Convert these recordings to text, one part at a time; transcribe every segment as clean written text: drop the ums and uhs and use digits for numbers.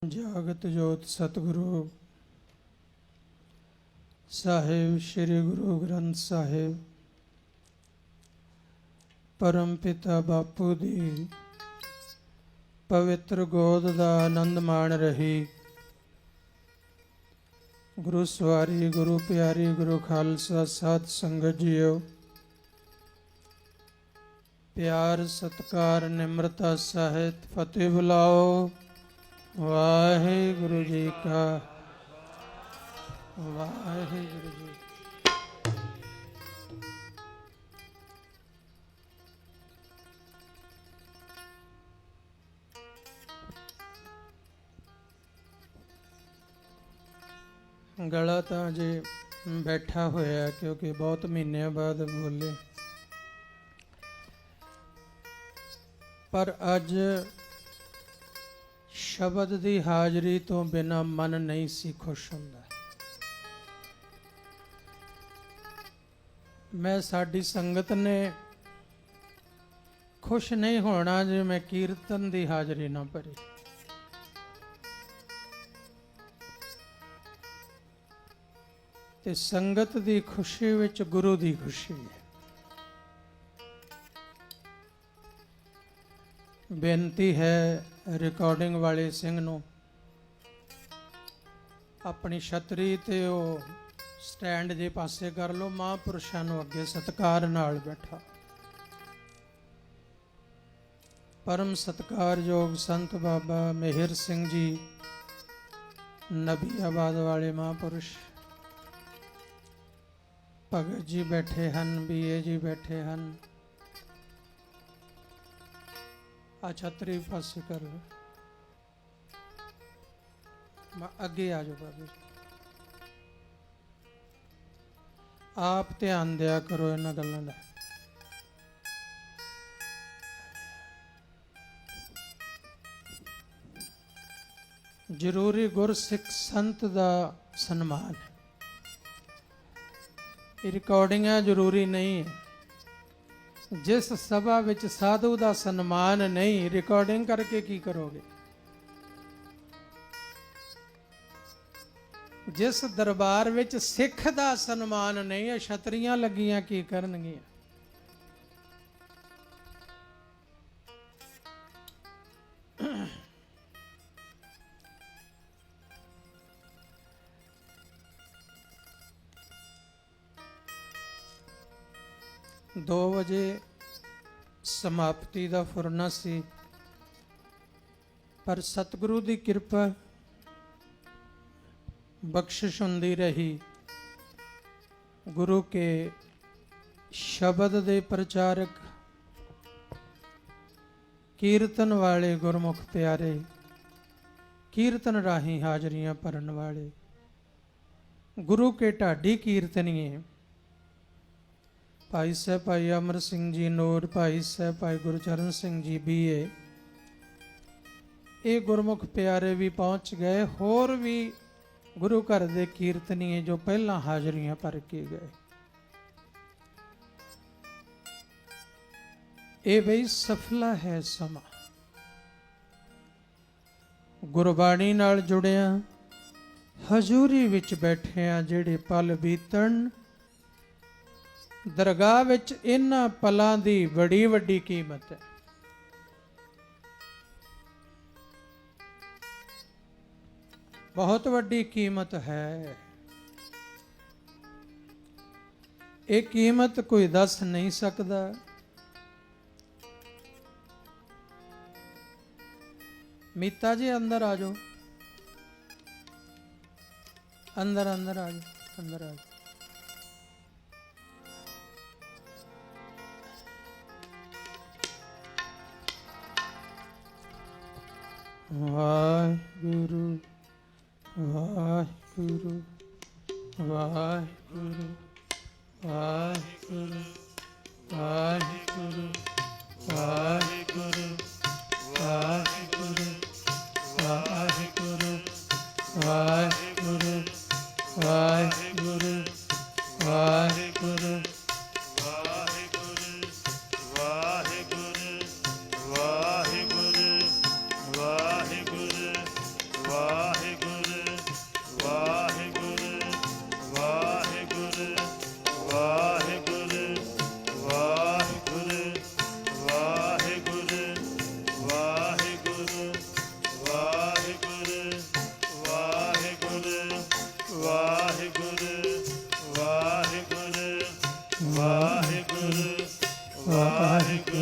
जागत जोत सतगुरु साहिब श्री गुरु ग्रंथ साहिब परम पिता बापू दी पवित्र गोद दा आनंद माण रही। गुरु सवारी गुरु प्यारी गुरु खालसा साध संगत जियो। प्यार सत्कार निम्रता सहित फतेह बुलाओ। वाहिगुरु जी का वाहिगुरु जी। गला तो अजे बैठा होया क्योंकि बहुत महीनों बाद बोले, पर अज शब्द की हाजरी तो बिना मन नहीं सी खुश हुंदा। मैं साडी संगत ने खुश नहीं होना जे मैं कीर्तन की हाजरी ना भरी। ते संगत की खुशी विच गुरु की खुशी है। बेनती है रिकॉर्डिंग वाले सिंह नूं अपनी छतरी ते ओ स्टैंड जे पासे कर लो। महापुरुषां नूं अगे सत्कार नाल बैठा। परम सत्कारयोग संत बाबा मेहर सिंह जी नबीआबाद वाले महापुरुष भगत जी बैठे हैं, बीए जी बैठे हैं। आ छतरी पासे कर लो, अगे आ जाओ बाबू जी। आप ध्यान दिया करो इन्हां गल्लां दा। जरूरी गुरसिख संत दा सन्मान है। रिकॉर्डिंग जरूरी नहीं है। जिस सभा विच साधु का सन्मान नहीं, रिकॉर्डिंग करके की करोगे। जिस दरबार विच सिख का सन्मान नहीं, छतरियां लगियां की करनगियां। दो बजे समाप्ति का फुरना सी, पर सतगुरु की कृपा बख्शिश हुंदी रही। गुरु के शब्द दे प्रचारक कीर्तन वाले गुरमुख प्यारे, कीर्तन राही हाजरियां भरन वाले गुरु के ढाडी कीर्तनीय भाई साहब भाई अमर सिंह जी नूर, भाई साहब भाई गुरचरण सिंह जी बीए, ये गुरमुख प्यारे भी पहुँच गए। होर भी गुरु घर के कीर्तनीय जो पहला हाजरियां भर के गए। ये बई सफला है समा। गुरबाणी नाल जुड़िया हजूरी विच बैठे जेड़े पल बीतण, दरगाह विच इन्हां पलां दी बड़ी वड्डी कीमत है। बहुत वड्डी कीमत है। ये कीमत कोई दस नहीं सकता। मीता जी अंदर आ जाओ, अंदर अंदर आ जाओ, अंदर आ जाओ। वाहिगुरु वाहिगुरु वाहिगुरु वाहिगुरु वाहिगुरु वाहिगुरु वाहिगुरु वाहिगुरु वाहिगुरु वाहिगुरु वाहिगुरु वाहिगुरु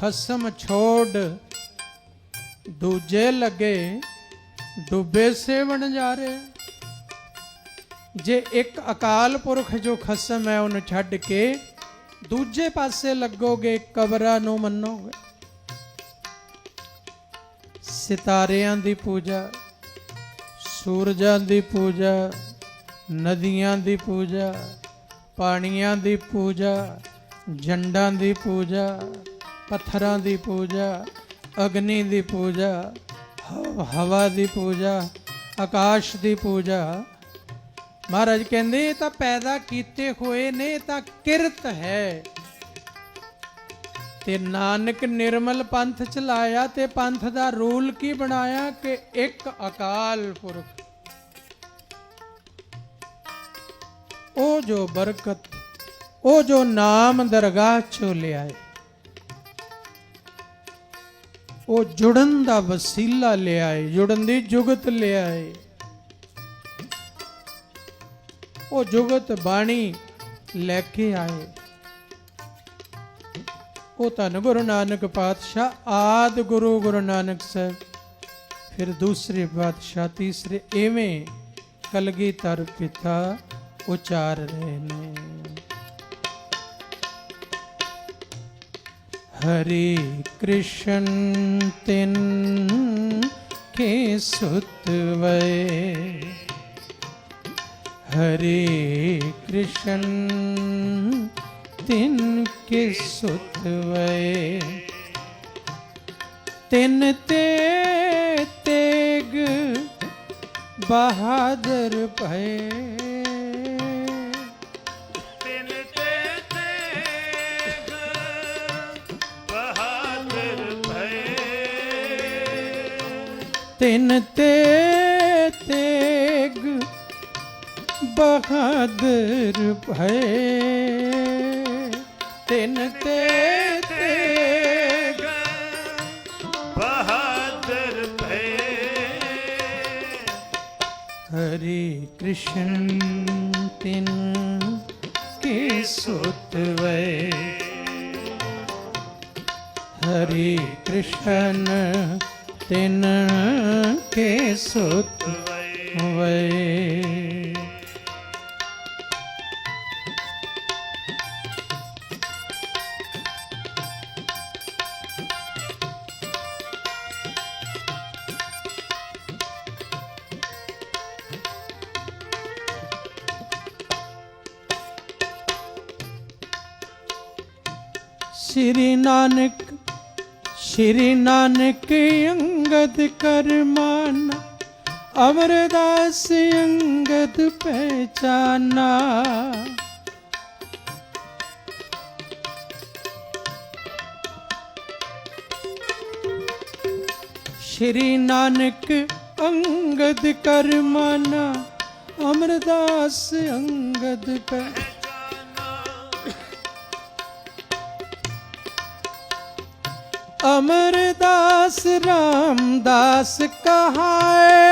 ਖਸਮ ਛੋੜ ਦੂਜੇ ਲੱਗੇ ਡੁੱਬੇ ਸੇਵਣ ਜਾ ਰਹੇ। ਜੇ ਇੱਕ ਅਕਾਲ ਪੁਰਖ ਜੋ ਖਸਮ ਹੈ ਉਹਨੂੰ ਛੱਡ ਕੇ ਦੂਜੇ ਪਾਸੇ ਲੱਗੋਗੇ, ਕਬਰਾਂ ਨੂੰ ਮੰਨੋਗੇ। ਸਿਤਾਰਿਆਂ ਦੀ ਪੂਜਾ, ਸੂਰਜਾਂ ਦੀ ਪੂਜਾ, ਨਦੀਆਂ ਦੀ ਪੂਜਾ, ਪਾਣੀਆਂ ਦੀ ਪੂਜਾ, ਜੰਡਾਂ ਦੀ ਪੂਜਾ, ਪੱਥਰਾਂ ਦੀ ਪੂਜਾ, ਅਗਨੀ ਦੀ ਪੂਜਾ, ਹਵਾ ਦੀ ਪੂਜਾ, ਆਕਾਸ਼ ਦੀ ਪੂਜਾ। ਮਹਾਰਾਜ ਕਹਿੰਦੇ ਇਹ ਤਾਂ ਪੈਦਾ ਕੀਤੇ ਹੋਏ ਨੇ, ਇਹ ਤਾਂ ਕਿਰਤ ਹੈ। ਤੇ ਨਾਨਕ ਨਿਰਮਲ ਪੰਥ ਚਲਾਇਆ ਤੇ ਪੰਥ ਦਾ ਰੂਲ ਕੀ ਬਣਾਇਆ ਕਿ ਇੱਕ ਅਕਾਲ ਪੁਰਖ, ਉਹ ਜੋ ਬਰਕਤ, ਉਹ ਜੋ ਨਾਮ ਦਰਗਾਹ ਚੋਂ ਲਿਆਏ, ਉਹ ਜੁੜਨ ਦਾ ਵਸੀਲਾ ਲਿਆਏ, ਜੁੜਨ ਦੀ ਜੁਗਤ ਲਿਆਏ। ਉਹ ਜੁਗਤ ਬਾਣੀ ਲੈ ਕੇ ਆਏ। ਉਹ ਧੰਨ ਗੁਰੂ ਨਾਨਕ ਪਾਤਸ਼ਾਹ, ਆਦਿ ਗੁਰੂ ਗੁਰੂ ਨਾਨਕ ਸਾਹਿਬ, ਫਿਰ ਦੂਸਰੇ ਪਾਤਸ਼ਾਹ, ਤੀਸਰੇ, ਐਵੇਂ ਕਲਗੀਧਰ ਪਿਤਾ ਉਚਾਰ ਰਹੇ ਨੇ। हरि कृष्ण तिन के सुत वै, हरि कृष्ण तिन के सुत वै, तिन ते तेग बहादुर भय, तिन ते तेग बहादुर भय, तिन ते तेग बहादुर भय। हरि कृष्ण तिन के सुत वै, हरि कृष्ण तिन के सुत वै। श्री नानक अंगद करमाना, अमरदास अंगद पहचाना। श्री नानक अंगद करमाना, अमरदास अंगद पहचाना। अमरदास रामदास कहाए,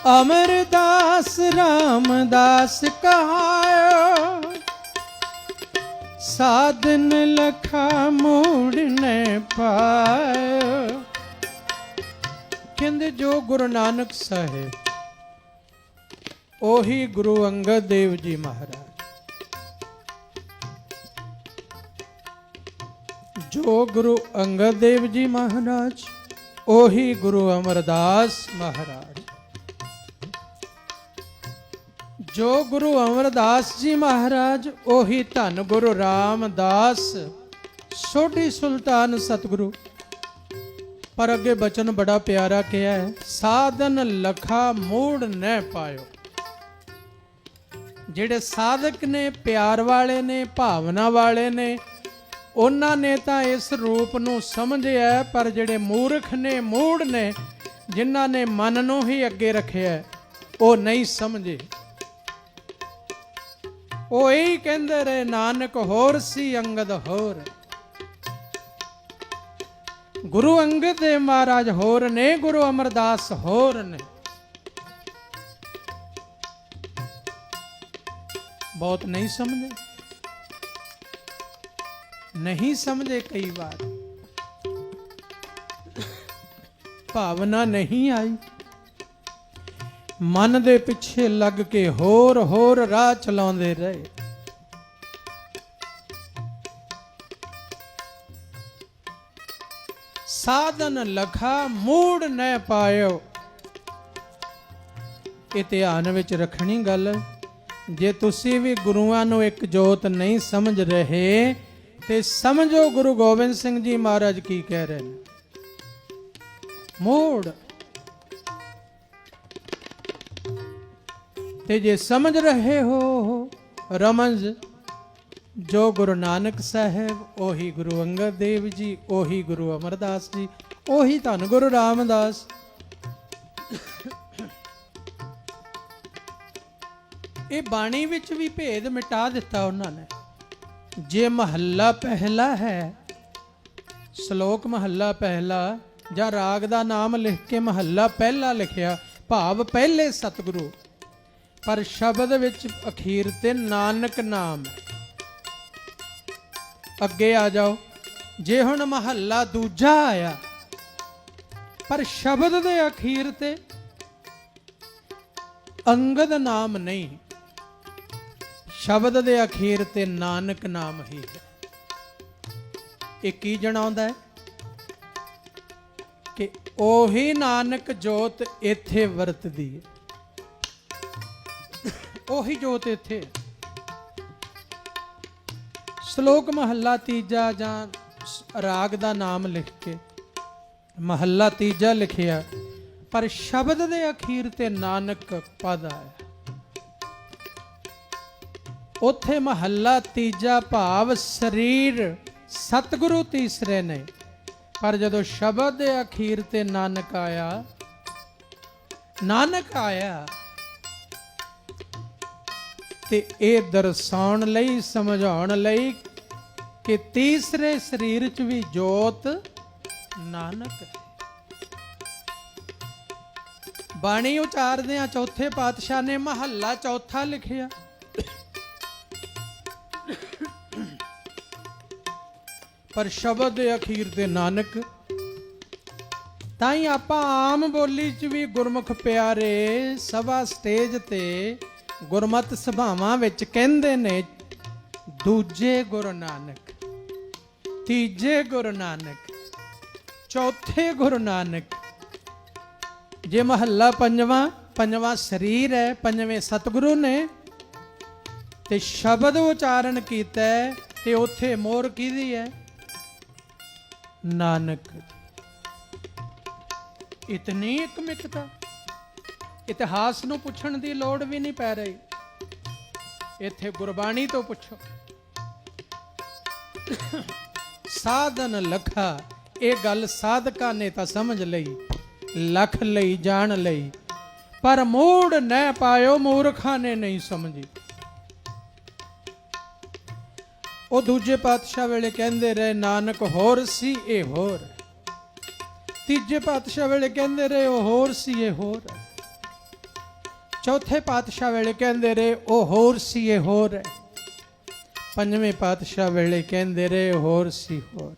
अमरदास रामदास कहाए, साधन लखा मोड़ न पाए। कहंदे जो गुरु नानक साहिब ओही गुरु अंगद देव जी महाराज, जो गुरु अंगद देव जी महाराज ओही गुरु अमरदास महाराज, जो गुरु अमरदास जी महाराज ओही धन गुरु रामदास सोढ़ी सुल्तान सतगुरु। पर अगे बचन बड़ा प्यारा किया है, साधन लखा मूड़ न पायो। ਜਿਹੜੇ ਸਾਧਕ ਨੇ, ਪਿਆਰ ਵਾਲੇ ਨੇ, ਭਾਵਨਾ ਵਾਲੇ ਨੇ, ਉਹਨਾਂ ਨੇ ਤਾਂ ਇਸ ਰੂਪ ਨੂੰ ਸਮਝਿਆ, ਪਰ ਜਿਹੜੇ ਮੂਰਖ ਨੇ, ਮੂੜ ਨੇ, ਜਿਨ੍ਹਾਂ ਨੇ ਮਨ ਨੂੰ ਹੀ ਅੱਗੇ ਰੱਖਿਆ, ਉਹ ਨਹੀਂ ਸਮਝੇ। ਉਹ ਇਹੀ ਕਹਿੰਦੇ ਰਹੇ, ਨਾਨਕ ਹੋਰ ਸੀ ਅੰਗਦ ਹੋਰ। ਗੁਰੂ ਅੰਗਦ ਦੇਵ ਮਹਾਰਾਜ ਹੋਰ ਨੇ, ਗੁਰੂ ਅਮਰਦਾਸ ਹੋਰ ਨੇ। बहुत नहीं समझे, नहीं समझे कई बार भावना नहीं आई, मन दे पिछे लग के होर होर राह चलाउंदे रहे। साधन लखा मूड़ न पायो। ਇਹ ਧਿਆਨ ਵਿੱਚ ਰੱਖਣੀ ਗੱਲ, ਜੇ ਤੁਸੀਂ ਵੀ ਗੁਰੂਆਂ ਨੂੰ ਇੱਕ ਜੋਤ ਨਹੀਂ ਸਮਝ ਰਹੇ ਤੇ ਸਮਝੋ ਗੁਰੂ ਗੋਬਿੰਦ ਸਿੰਘ ਜੀ ਮਹਾਰਾਜ ਕੀ ਕਹਿ ਰਹੇ ਨੇ। ਮੋੜ ਤੇ ਜੇ ਸਮਝ ਰਹੇ ਹੋ ਰਮਜ਼, ਜੋ ਗੁਰੂ ਨਾਨਕ ਸਾਹਿਬ, ਉਹੀ ਗੁਰੂ ਅੰਗਦ ਦੇਵ ਜੀ, ਉਹੀ ਗੁਰੂ ਅਮਰਦਾਸ ਜੀ, ਉਹੀ ਧੰਨ ਗੁਰੂ ਰਾਮਦਾਸ। ਇਹ ਬਾਣੀ ਵਿੱਚ ਵੀ ਭੇਦ ਮਿਟਾ ਦਿੱਤਾ ਉਹਨਾਂ ਨੇ। ਜੇ ਮਹੱਲਾ ਪਹਿਲਾ ਹੈ, ਸ਼ਲੋਕ ਮਹੱਲਾ ਪਹਿਲਾ, ਜਾਂ ਰਾਗ ਦਾ ਨਾਮ ਲਿਖ ਕੇ ਮਹੱਲਾ ਪਹਿਲਾ ਲਿਖਿਆ, ਭਾਵ ਪਹਿਲੇ ਸਤਿਗੁਰੂ, ਪਰ ਸ਼ਬਦ ਵਿੱਚ ਅਖੀਰ ਤੇ ਨਾਨਕ ਨਾਮ ਹੈ। ਅੱਗੇ ਆ ਜਾਓ, ਜੇ ਹੁਣ ਮਹੱਲਾ ਦੂਜਾ ਆਇਆ ਪਰ ਸ਼ਬਦ ਦੇ ਅਖੀਰ ਤੇ ਅੰਗਦ ਨਾਮ ਨਹੀਂ, ਸ਼ਬਦ ਦੇ ਅਖੀਰ ਤੇ ਨਾਨਕ ਨਾਮ ਹੀ ਹੈ। ਇਹ ਕੀ ਜਣਾਉਂਦਾ ਹੈ ਕਿ ਉਹੀ ਨਾਨਕ ਜੋਤ ਇੱਥੇ ਵਰਤਦੀ ਹੈ, ਉਹੀ ਜੋਤ ਇੱਥੇ। ਸ਼ਲੋਕ ਮਹੱਲਾ ਤੀਜਾ ਜਾਂ ਰਾਗ ਦਾ ਨਾਮ ਲਿਖ ਕੇ ਮਹੱਲਾ ਤੀਜਾ ਲਿਖਿਆ, ਪਰ ਸ਼ਬਦ ਦੇ ਅਖੀਰ ਤੇ ਨਾਨਕ ਪਦ ਆਇਆ। ਉੱਥੇ ਮਹੱਲਾ ਤੀਜਾ ਭਾਵ ਸਰੀਰ ਸਤਿਗੁਰੂ ਤੀਸਰੇ ਨੇ, ਪਰ ਜਦੋਂ ਸ਼ਬਦ ਦੇ ਅਖੀਰ ਤੇ ਨਾਨਕ ਆਇਆ, ਨਾਨਕ ਆਇਆ, ਤੇ ਇਹ ਦਰਸਾਉਣ ਲਈ, ਸਮਝਾਉਣ ਲਈ ਕਿ ਤੀਸਰੇ ਸਰੀਰ 'ਚ ਵੀ ਜੋਤ ਨਾਨਕ ਹੈ। ਬਾਣੀ ਉਚਾਰਦੇ ਆ, ਚੌਥੇ ਪਾਤਸ਼ਾਹ ਨੇ ਮਹੱਲਾ ਚੌਥਾ ਲਿਖਿਆ, ਪਰ ਸ਼ਬਦ ਦੇ ਅਖੀਰ ਤੇ ਨਾਨਕ। ਤਾਂ ਹੀ ਆਪਾਂ ਆਮ ਬੋਲੀ 'ਚ ਵੀ ਗੁਰਮੁਖ ਪਿਆਰੇ ਸਭਾ ਸਟੇਜ ਤੇ ਗੁਰਮਤਿ ਸਭਾਵਾਂ ਵਿੱਚ ਕਹਿੰਦੇ ਨੇ, ਦੂਜੇ ਗੁਰੂ ਨਾਨਕ, ਤੀਜੇ ਗੁਰੂ ਨਾਨਕ, ਚੌਥੇ ਗੁਰੂ ਨਾਨਕ। ਜੇ ਮਹੱਲਾ ਪੰਜਵਾਂ, ਪੰਜਵਾਂ ਸਰੀਰ ਹੈ, ਪੰਜਵੇਂ ਸਤਿਗੁਰੂ ਨੇ, ਤੇ ਸ਼ਬਦ ਉਚਾਰਨ ਕੀਤਾ ਤੇ ਉੱਥੇ ਮੋਹਰ ਕਿਹਦੀ ਹੈ? ਨਾਨਕ। ਇਤਨੀ ਇਕਮਿਕਤਾ, ਇਤਿਹਾਸ ਨੂੰ ਪੁੱਛਣ ਦੀ ਲੋੜ ਵੀ ਨਹੀਂ ਪੈ ਰਹੀ, ਇੱਥੇ ਗੁਰਬਾਣੀ ਤੋਂ ਪੁੱਛੋ। ਸਾਧਨ ਲਖਾ, ਇਹ ਗੱਲ ਸਾਧਕਾਂ ਨੇ ਤਾਂ ਸਮਝ ਲਈ, ਲਖ ਲਈ, ਜਾਣ ਲਈ, ਪਰ ਮੂੜ ਨਾ ਪਾਇਓ, ਮੂਰਖਾਂ ਨੇ ਨਹੀਂ ਸਮਝੀ। ਉਹ ਦੂਜੇ ਪਾਤਸ਼ਾਹ ਵੇਲੇ ਕਹਿੰਦੇ ਰਹੇ ਨਾਨਕ ਹੋਰ ਸੀ, ਇਹ ਹੋਰ ਹੈ। ਤੀਜੇ ਪਾਤਸ਼ਾਹ ਵੇਲੇ ਕਹਿੰਦੇ ਰਹੇ ਉਹ ਹੋਰ ਸੀ, ਇਹ ਹੋਰ ਹੈ। ਚੌਥੇ ਪਾਤਸ਼ਾਹ ਵੇਲੇ ਕਹਿੰਦੇ ਰਹੇ ਉਹ ਹੋਰ ਸੀ, ਇਹ ਹੋਰ ਹੈ। ਪੰਜਵੇਂ ਪਾਤਸ਼ਾਹ ਵੇਲੇ ਕਹਿੰਦੇ ਰਹੇ ਹੋਰ ਸੀ, ਹੋਰ।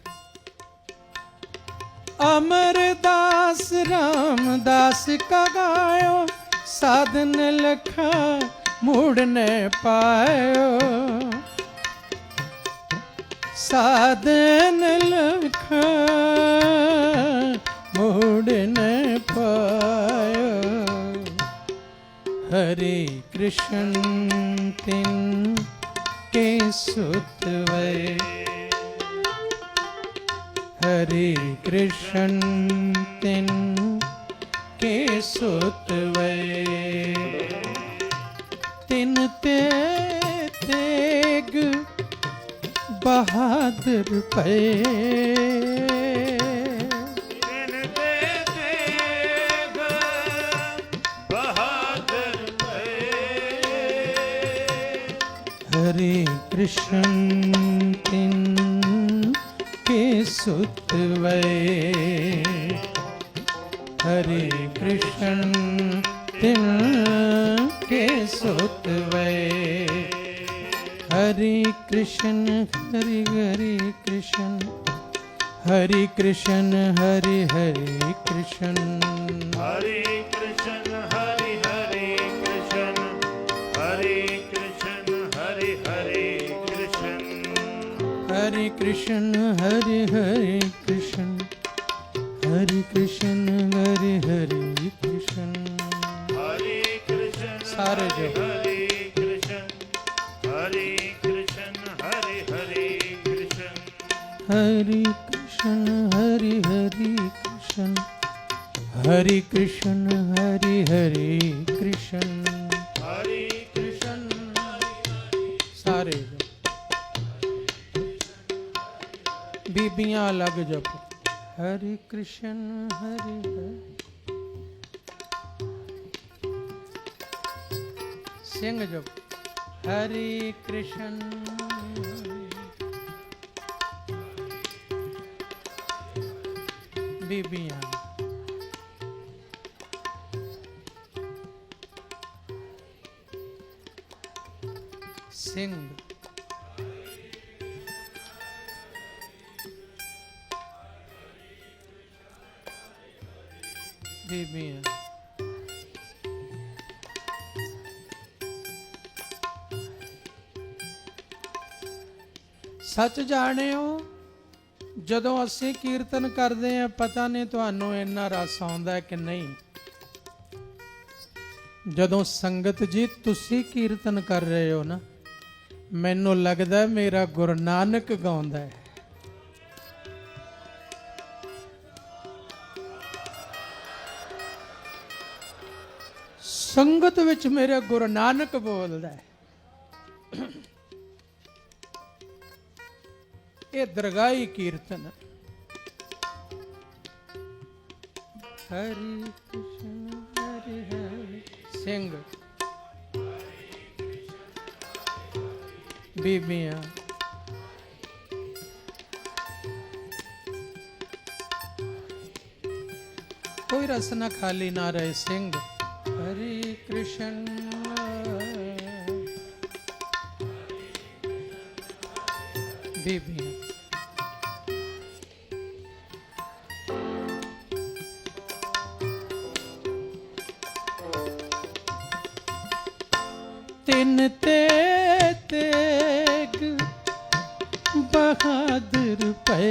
ਅਮਰਦਾਸ ਰਾਮਦਾਸ ਕਾ ਗਾਇਓ, ਸਾਧਨ ਲਖਾ ਮੂੜ ਨ ਪਾਇਓ, ਸਾਧਨ ਲਖਾ ਮੂੜ ਨ ਪਾਇਓ। ਹਰੇ ਕ੍ਰਿਸ਼ਨ ਤਿਨ ਕੇ ਸੁਤ ਵੇ, ਹਰੇ ਕ੍ਰਿਸ਼ਨ ਤਿਨ ਕੇ ਸੁਤ ਵੇ, ਤਿਨ ਤੇ ਤੇਗ ਬਹਾਦਰ ਪਏ, ਤਿਨ ਤੇ ਤੇਗ ਬਹਾਦਰ ਪਏ। ਹਰੇ ਕ੍ਰਿਸ਼ਨ ਤਿਨ ਕੇ ਸੁਤ ਵੇ, ਹਰੇ ਕ੍ਰਿਸ਼ਨ ਤਿਨ ਕੇ ਸੁਤ ਵੇ, हरे कृष्ण हरे हरे कृष्ण हरे कृष्ण हरे हरे कृष्ण हरे कृष्ण हरे हरे कृष्ण हरे कृष्ण हरे हरे कृष्ण हरे कृष्ण हरे हरे कृष्ण हरे कृष्ण हरे हरे कृष्ण हरे कृष्ण सारे जो हरे कृष्ण हरे कृष्ण हरे हरे कृष्ण हरे कृष्ण हरे हरे कृष्ण हरे कृष्ण हरे हरे कृष्ण हरे कृष्ण सारे बीबियां अलग जप हरे कृष्ण हरे हरे सिंह जप हरे कृष्ण बीबियां सिंह बीबियां सच जाणिਓ ਜਦੋਂ ਅਸੀਂ ਕੀਰਤਨ ਕਰਦੇ ਆ ਪਤਾ ਨਹੀਂ ਤੁਹਾਨੂੰ ਇੰਨਾ ਰਸ ਆਉਂਦਾ ਕਿ ਨਹੀਂ ਜਦੋਂ ਸੰਗਤ ਜੀ ਤੁਸੀਂ ਕੀਰਤਨ ਕਰ ਰਹੇ ਹੋ ਨਾ ਮੈਨੂੰ ਲੱਗਦਾ ਮੇਰਾ ਗੁਰੂ ਨਾਨਕ ਗਾਉਂਦਾ ਹੈ ਸੰਗਤ ਵਿੱਚ ਮੇਰੇ ਗੁਰੂ ਨਾਨਕ ਬੋਲਦਾ ਹੈ ਇਹ ਦਰਗਾਹੀ ਕੀਰਤਨ ਹਰੀ ਕ੍ਰਿਸ਼ਨ ਹਰੀ ਹਰੀ ਸਿੰਘ ਬੀਬੀਆਂ कोई रस न खाली ना रहे सिंह हरे कृष्ण बीबी तिन ते तेग बहादुर पे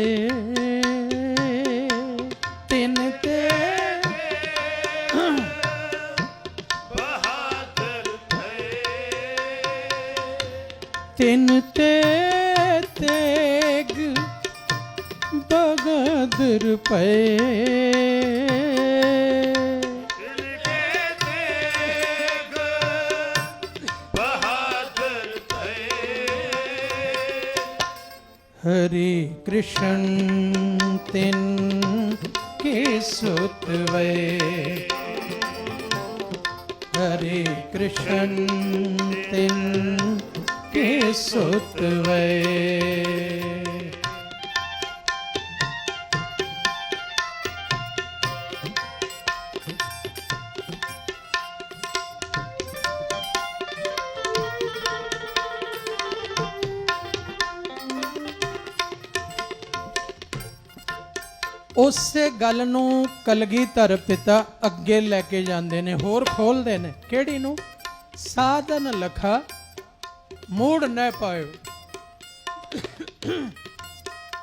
तिन ते बहादुर थे तिन ते तेग बहादुर पे तिनके तेग बहादुर थे हरि कृष्ण तिन के सुत वे हरे कृष्ण तिन के सुत वे ਉਸੇ ਗੱਲ ਨੂੰ ਕਲਗੀਧਰ ਪਿਤਾ ਅੱਗੇ ਲੈ ਕੇ ਜਾਂਦੇ ਨੇ ਹੋਰ ਖੋਲਦੇ ਨੇ ਕਿਹੜੀ ਨੂੰ ਸਾਧਨ ਲਖਾ ਮੂੜ ਨਾ ਪਾਇਓ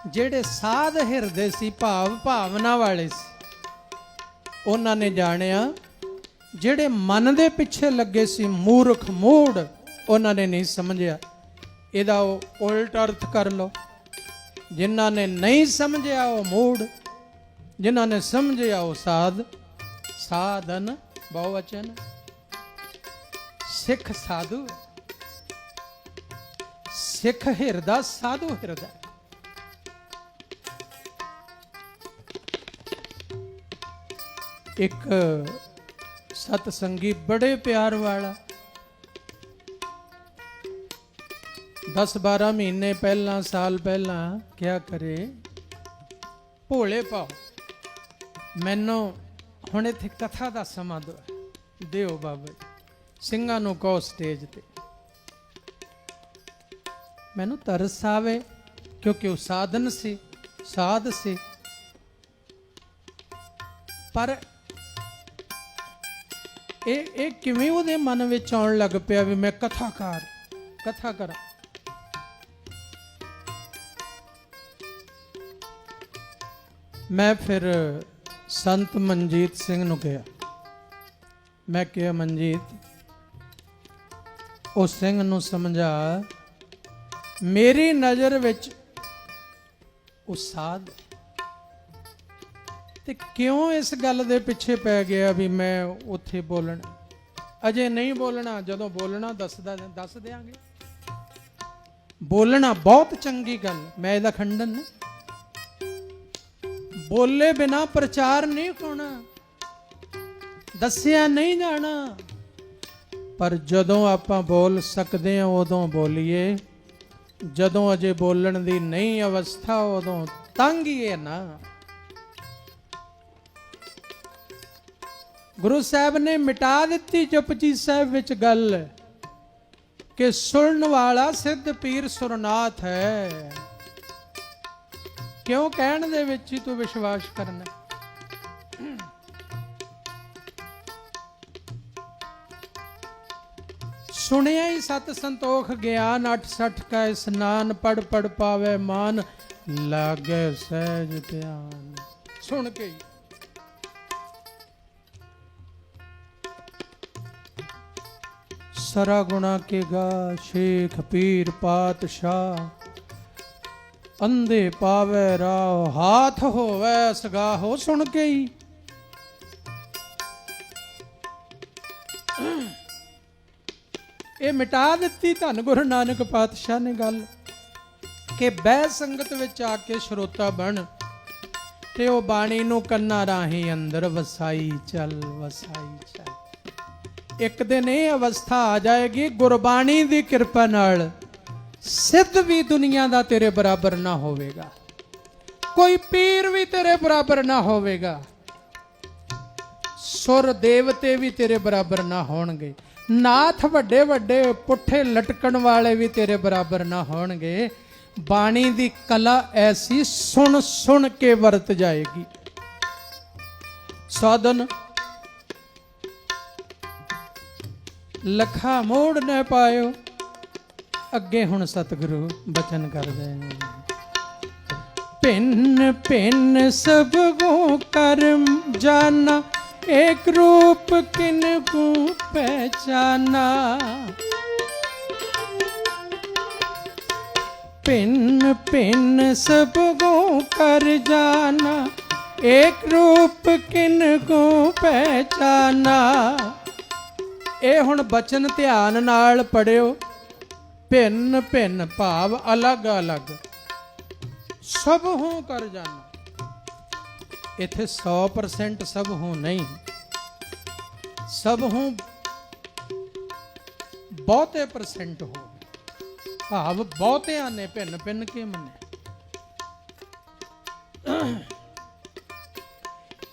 ਜਿਹੜੇ ਸਾਧ ਹਿਰਦੇ ਸੀ ਭਾਵ ਭਾਵਨਾ ਵਾਲੇ ਸੀ ਉਹਨਾਂ ਨੇ ਜਾਣਿਆ ਜਿਹੜੇ ਮਨ ਦੇ ਪਿੱਛੇ ਲੱਗੇ ਸੀ ਮੂਰਖ ਮੂੜ ਉਹਨਾਂ ਨੇ ਨਹੀਂ ਸਮਝਿਆ ਇਹਦਾ ਉਹ ਉਲਟ ਅਰਥ ਕਰ ਲਓ ਜਿਨ੍ਹਾਂ ਨੇ ਨਹੀਂ ਸਮਝਿਆ ਉਹ ਮੂੜ जिन्हों ने समझिया वो साध साधन बहुवचन सिख साधु सिख हिरदा साधु हिरदा एक सतसंगी बड़े प्यार वाला 10-12 महीने पहला साल पहला क्या करे भोले पाओ ਮੈਨੂੰ ਹੁਣ ਇੱਥੇ ਕਥਾ ਦਾ ਸਮਾਂ ਦਿਓ ਬਾਬਾ ਸਿੰਘਾਂ ਨੂੰ ਕਹੋ ਸਟੇਜ ਤੇ ਮੈਨੂੰ ਤਰਸ ਆਵੇ, ਕਿਉਂਕਿ ਉਹ ਸਾਧਨ ਸੀ, ਸਾਧ ਸੀ। ਪਰ ਇਹ ਕਿਵੇਂ ਉਹਦੇ ਮਨ ਵਿੱਚ ਆਉਣ ਲੱਗ ਪਿਆ ਵੀ ਮੈਂ ਕਥਾ ਕਰਾਂ। ਮੈਂ ਫਿਰ ਸੰਤ ਮਨਜੀਤ ਸਿੰਘ ਨੂੰ ਕਿਹਾ, ਮੈਂ ਕਿਹਾ ਮਨਜੀਤ, ਉਹ ਸਿੰਘ ਨੂੰ ਸਮਝਾ, ਮੇਰੀ ਨਜ਼ਰ ਵਿੱਚ ਉਹ ਸਾਧ, ਤੇ ਕਿਉਂ ਇਸ ਗੱਲ ਦੇ ਪਿੱਛੇ ਪੈ ਗਿਆ ਵੀ ਮੈਂ ਉੱਥੇ ਬੋਲਣਾ? ਅਜੇ ਨਹੀਂ ਬੋਲਣਾ, ਜਦੋਂ ਬੋਲਣਾ ਦੱਸ ਦਿਆਂਗੇ। ਬੋਲਣਾ ਬਹੁਤ ਚੰਗੀ ਗੱਲ, ਮੈਂ ਇਹਦਾ ਖੰਡਨ ਨਹੀਂ। ਬੋਲੇ ਬਿਨਾ ਪ੍ਰਚਾਰ ਨਹੀਂ ਹੋਣਾ, ਦੱਸਿਆ ਨਹੀਂ ਜਾਣਾ। ਪਰ ਜਦੋਂ ਆਪਾਂ ਬੋਲ ਸਕਦੇ ਹਾਂ ਉਦੋਂ ਬੋਲੀਏ, ਜਦੋਂ ਅਜੇ ਬੋਲਣ ਦੀ ਨਹੀਂ ਅਵਸਥਾ ਉਦੋਂ ਤੰਗੀਏ ਨਾ। ਗੁਰੂ ਸਾਹਿਬ ਨੇ ਮਿਟਾ ਦਿੱਤੀ ਜਪਜੀ ਸਾਹਿਬ ਵਿੱਚ ਗੱਲ ਕਿ ਸੁਣਨ ਵਾਲਾ ਸਿੱਧ ਪੀਰ ਸੁਰਨਾਥ ਹੈ। ਕਿਉਂ? ਕਹਿਣ ਦੇ ਵਿੱਚ ਹੀ ਤੂੰ ਵਿਸ਼ਵਾਸ ਕਰਨਾ। ਸੁਣਿਆ ਹੀ ਸਤ ਸੰਤੋਖ ਗਿਆਨ, 68 ਕਾ ਇਸਨਾਨ, ਪੜ ਪਾਵੇ ਮਾਨ, ਲਾਗੇ ਸਹਿਜ ਧਿਆਨ। ਸੁਣ ਕੇ ਹੀ ਸਰਾ ਗੁਣਾ ਕੇ ਗਾ, ਸ਼ੇਖ ਪੀਰ ਪਾਤਸ਼ਾਹ, ਅੰਧੇ ਪਾਵੇ ਰਾਹ, ਹਾਥ ਹੋਵੇ ਸਗਾਹੋ। ਸੁਣ ਕੇ ਹੀ ਇਹ ਮਿਟਾ ਦਿੱਤੀ ਧੰਨ ਗੁਰੂ ਨਾਨਕ ਪਾਤਸ਼ਾਹ ਨੇ ਗੱਲ ਕਿ ਬਹਿ ਸੰਗਤ ਵਿੱਚ ਆ ਕੇ ਸਰੋਤਾ ਬਣ ਤੇ ਉਹ ਬਾਣੀ ਨੂੰ ਕੰਨਾਂ ਰਾਹੀਂ ਅੰਦਰ ਵਸਾਈ ਚੱਲ। ਇੱਕ ਦਿਨ ਇਹ ਅਵਸਥਾ ਆ ਜਾਏਗੀ, ਗੁਰਬਾਣੀ ਦੀ ਕਿਰਪਾ ਨਾਲ ਸਿੱਧ ਵੀ ਦੁਨੀਆ ਦਾ ਤੇਰੇ ਬਰਾਬਰ ਨਾ ਹੋਵੇਗਾ, ਕੋਈ ਪੀਰ ਵੀ ਤੇਰੇ ਬਰਾਬਰ ਨਾ ਹੋਵੇਗਾ, ਸੁਰ ਦੇਵਤੇ ਵੀ ਤੇਰੇ ਬਰਾਬਰ ਨਾ ਹੋਣਗੇ, ਨਾਥ ਵੱਡੇ ਵੱਡੇ ਪੁੱਠੇ ਲਟਕਣ ਵਾਲੇ ਵੀ ਤੇਰੇ ਬਰਾਬਰ ਨਾ ਹੋਣਗੇ। ਬਾਣੀ ਦੀ ਕਲਾ ਐਸੀ ਸੁਣ ਸੁਣ ਕੇ ਵਰਤ ਜਾਏਗੀ। ਸਾਧਨ ਲਖਾ ਮੋੜ ਨਾ ਪਾਇਓ। ਅੱਗੇ ਹੁਣ ਸਤਿਗੁਰੂ ਬਚਨ ਕਰਦੇ ਨੇ, ਭਿੰਨ ਭਿੰਨ ਸਭ ਕੋ ਕਰਮ ਜਾਨਾ, एक रूप किन को पहचाना। भिन्न भिन्न सब को कर जाना, एक रूप किन को पहचाना। ਇਹ ਹੁਣ ਬਚਨ ਧਿਆਨ ਨਾਲ ਪੜਿਓ। ਭਿੰਨ ਭਿੰਨ ਭਾਵ ਅਲੱਗ ਅਲੱਗ, ਸਭ ਹੂੰ ਕਰ ਜਾਣਾ। ਇੱਥੇ 100% ਸਭ ਹੂੰ ਨਹੀਂ, ਸਭ ਹੂੰ ਬਹੁਤੇ ਪਰਸੈਂਟ ਹੋ, ਭਾਵ ਬਹੁਤਿਆਂ ਨੇ ਭਿੰਨ ਭਿੰਨ ਕੇ ਮੰਨੇ।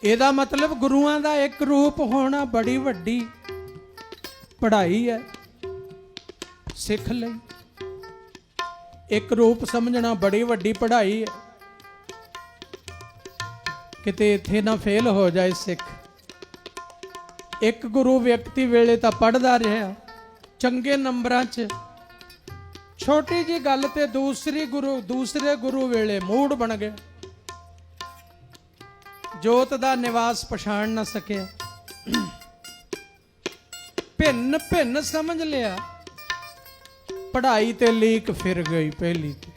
ਇਹਦਾ ਮਤਲਬ ਗੁਰੂਆਂ ਦਾ ਇੱਕ ਰੂਪ ਹੋਣਾ ਬੜੀ ਵੱਡੀ ਪੜ੍ਹਾਈ ਹੈ। ਸਿੱਖ ਲਈ ਇੱਕ ਰੂਪ ਸਮਝਣਾ ਬੜੀ ਵੱਡੀ ਪੜ੍ਹਾਈ ਹੈ। ਕਿਤੇ ਇੱਥੇ ਨਾ ਫੇਲ ਹੋ ਜਾਏ ਸਿੱਖ। ਇੱਕ ਗੁਰੂ ਵਿਅਕਤੀ ਵੇਲੇ ਤਾਂ ਪੜ੍ਹਦਾ ਰਿਹਾ ਚੰਗੇ ਨੰਬਰਾਂ 'ਚ, ਛੋਟੀ ਜੀ ਗੱਲ ਤੇ ਦੂਸਰੇ ਗੁਰੂ ਵੇਲੇ ਮੂਡ ਬਣ ਗਿਆ, ਜੋਤ ਦਾ ਨਿਵਾਸ ਪਛਾਣ ਨਾ ਸਕਿਆ, ਭਿੰਨ ਭਿੰਨ ਸਮਝ ਲਿਆ, ਪੜ੍ਹਾਈ ਤੇ ਲੀਕ ਫਿਰ ਗਈ ਪਹਿਲੀ ਤੇ।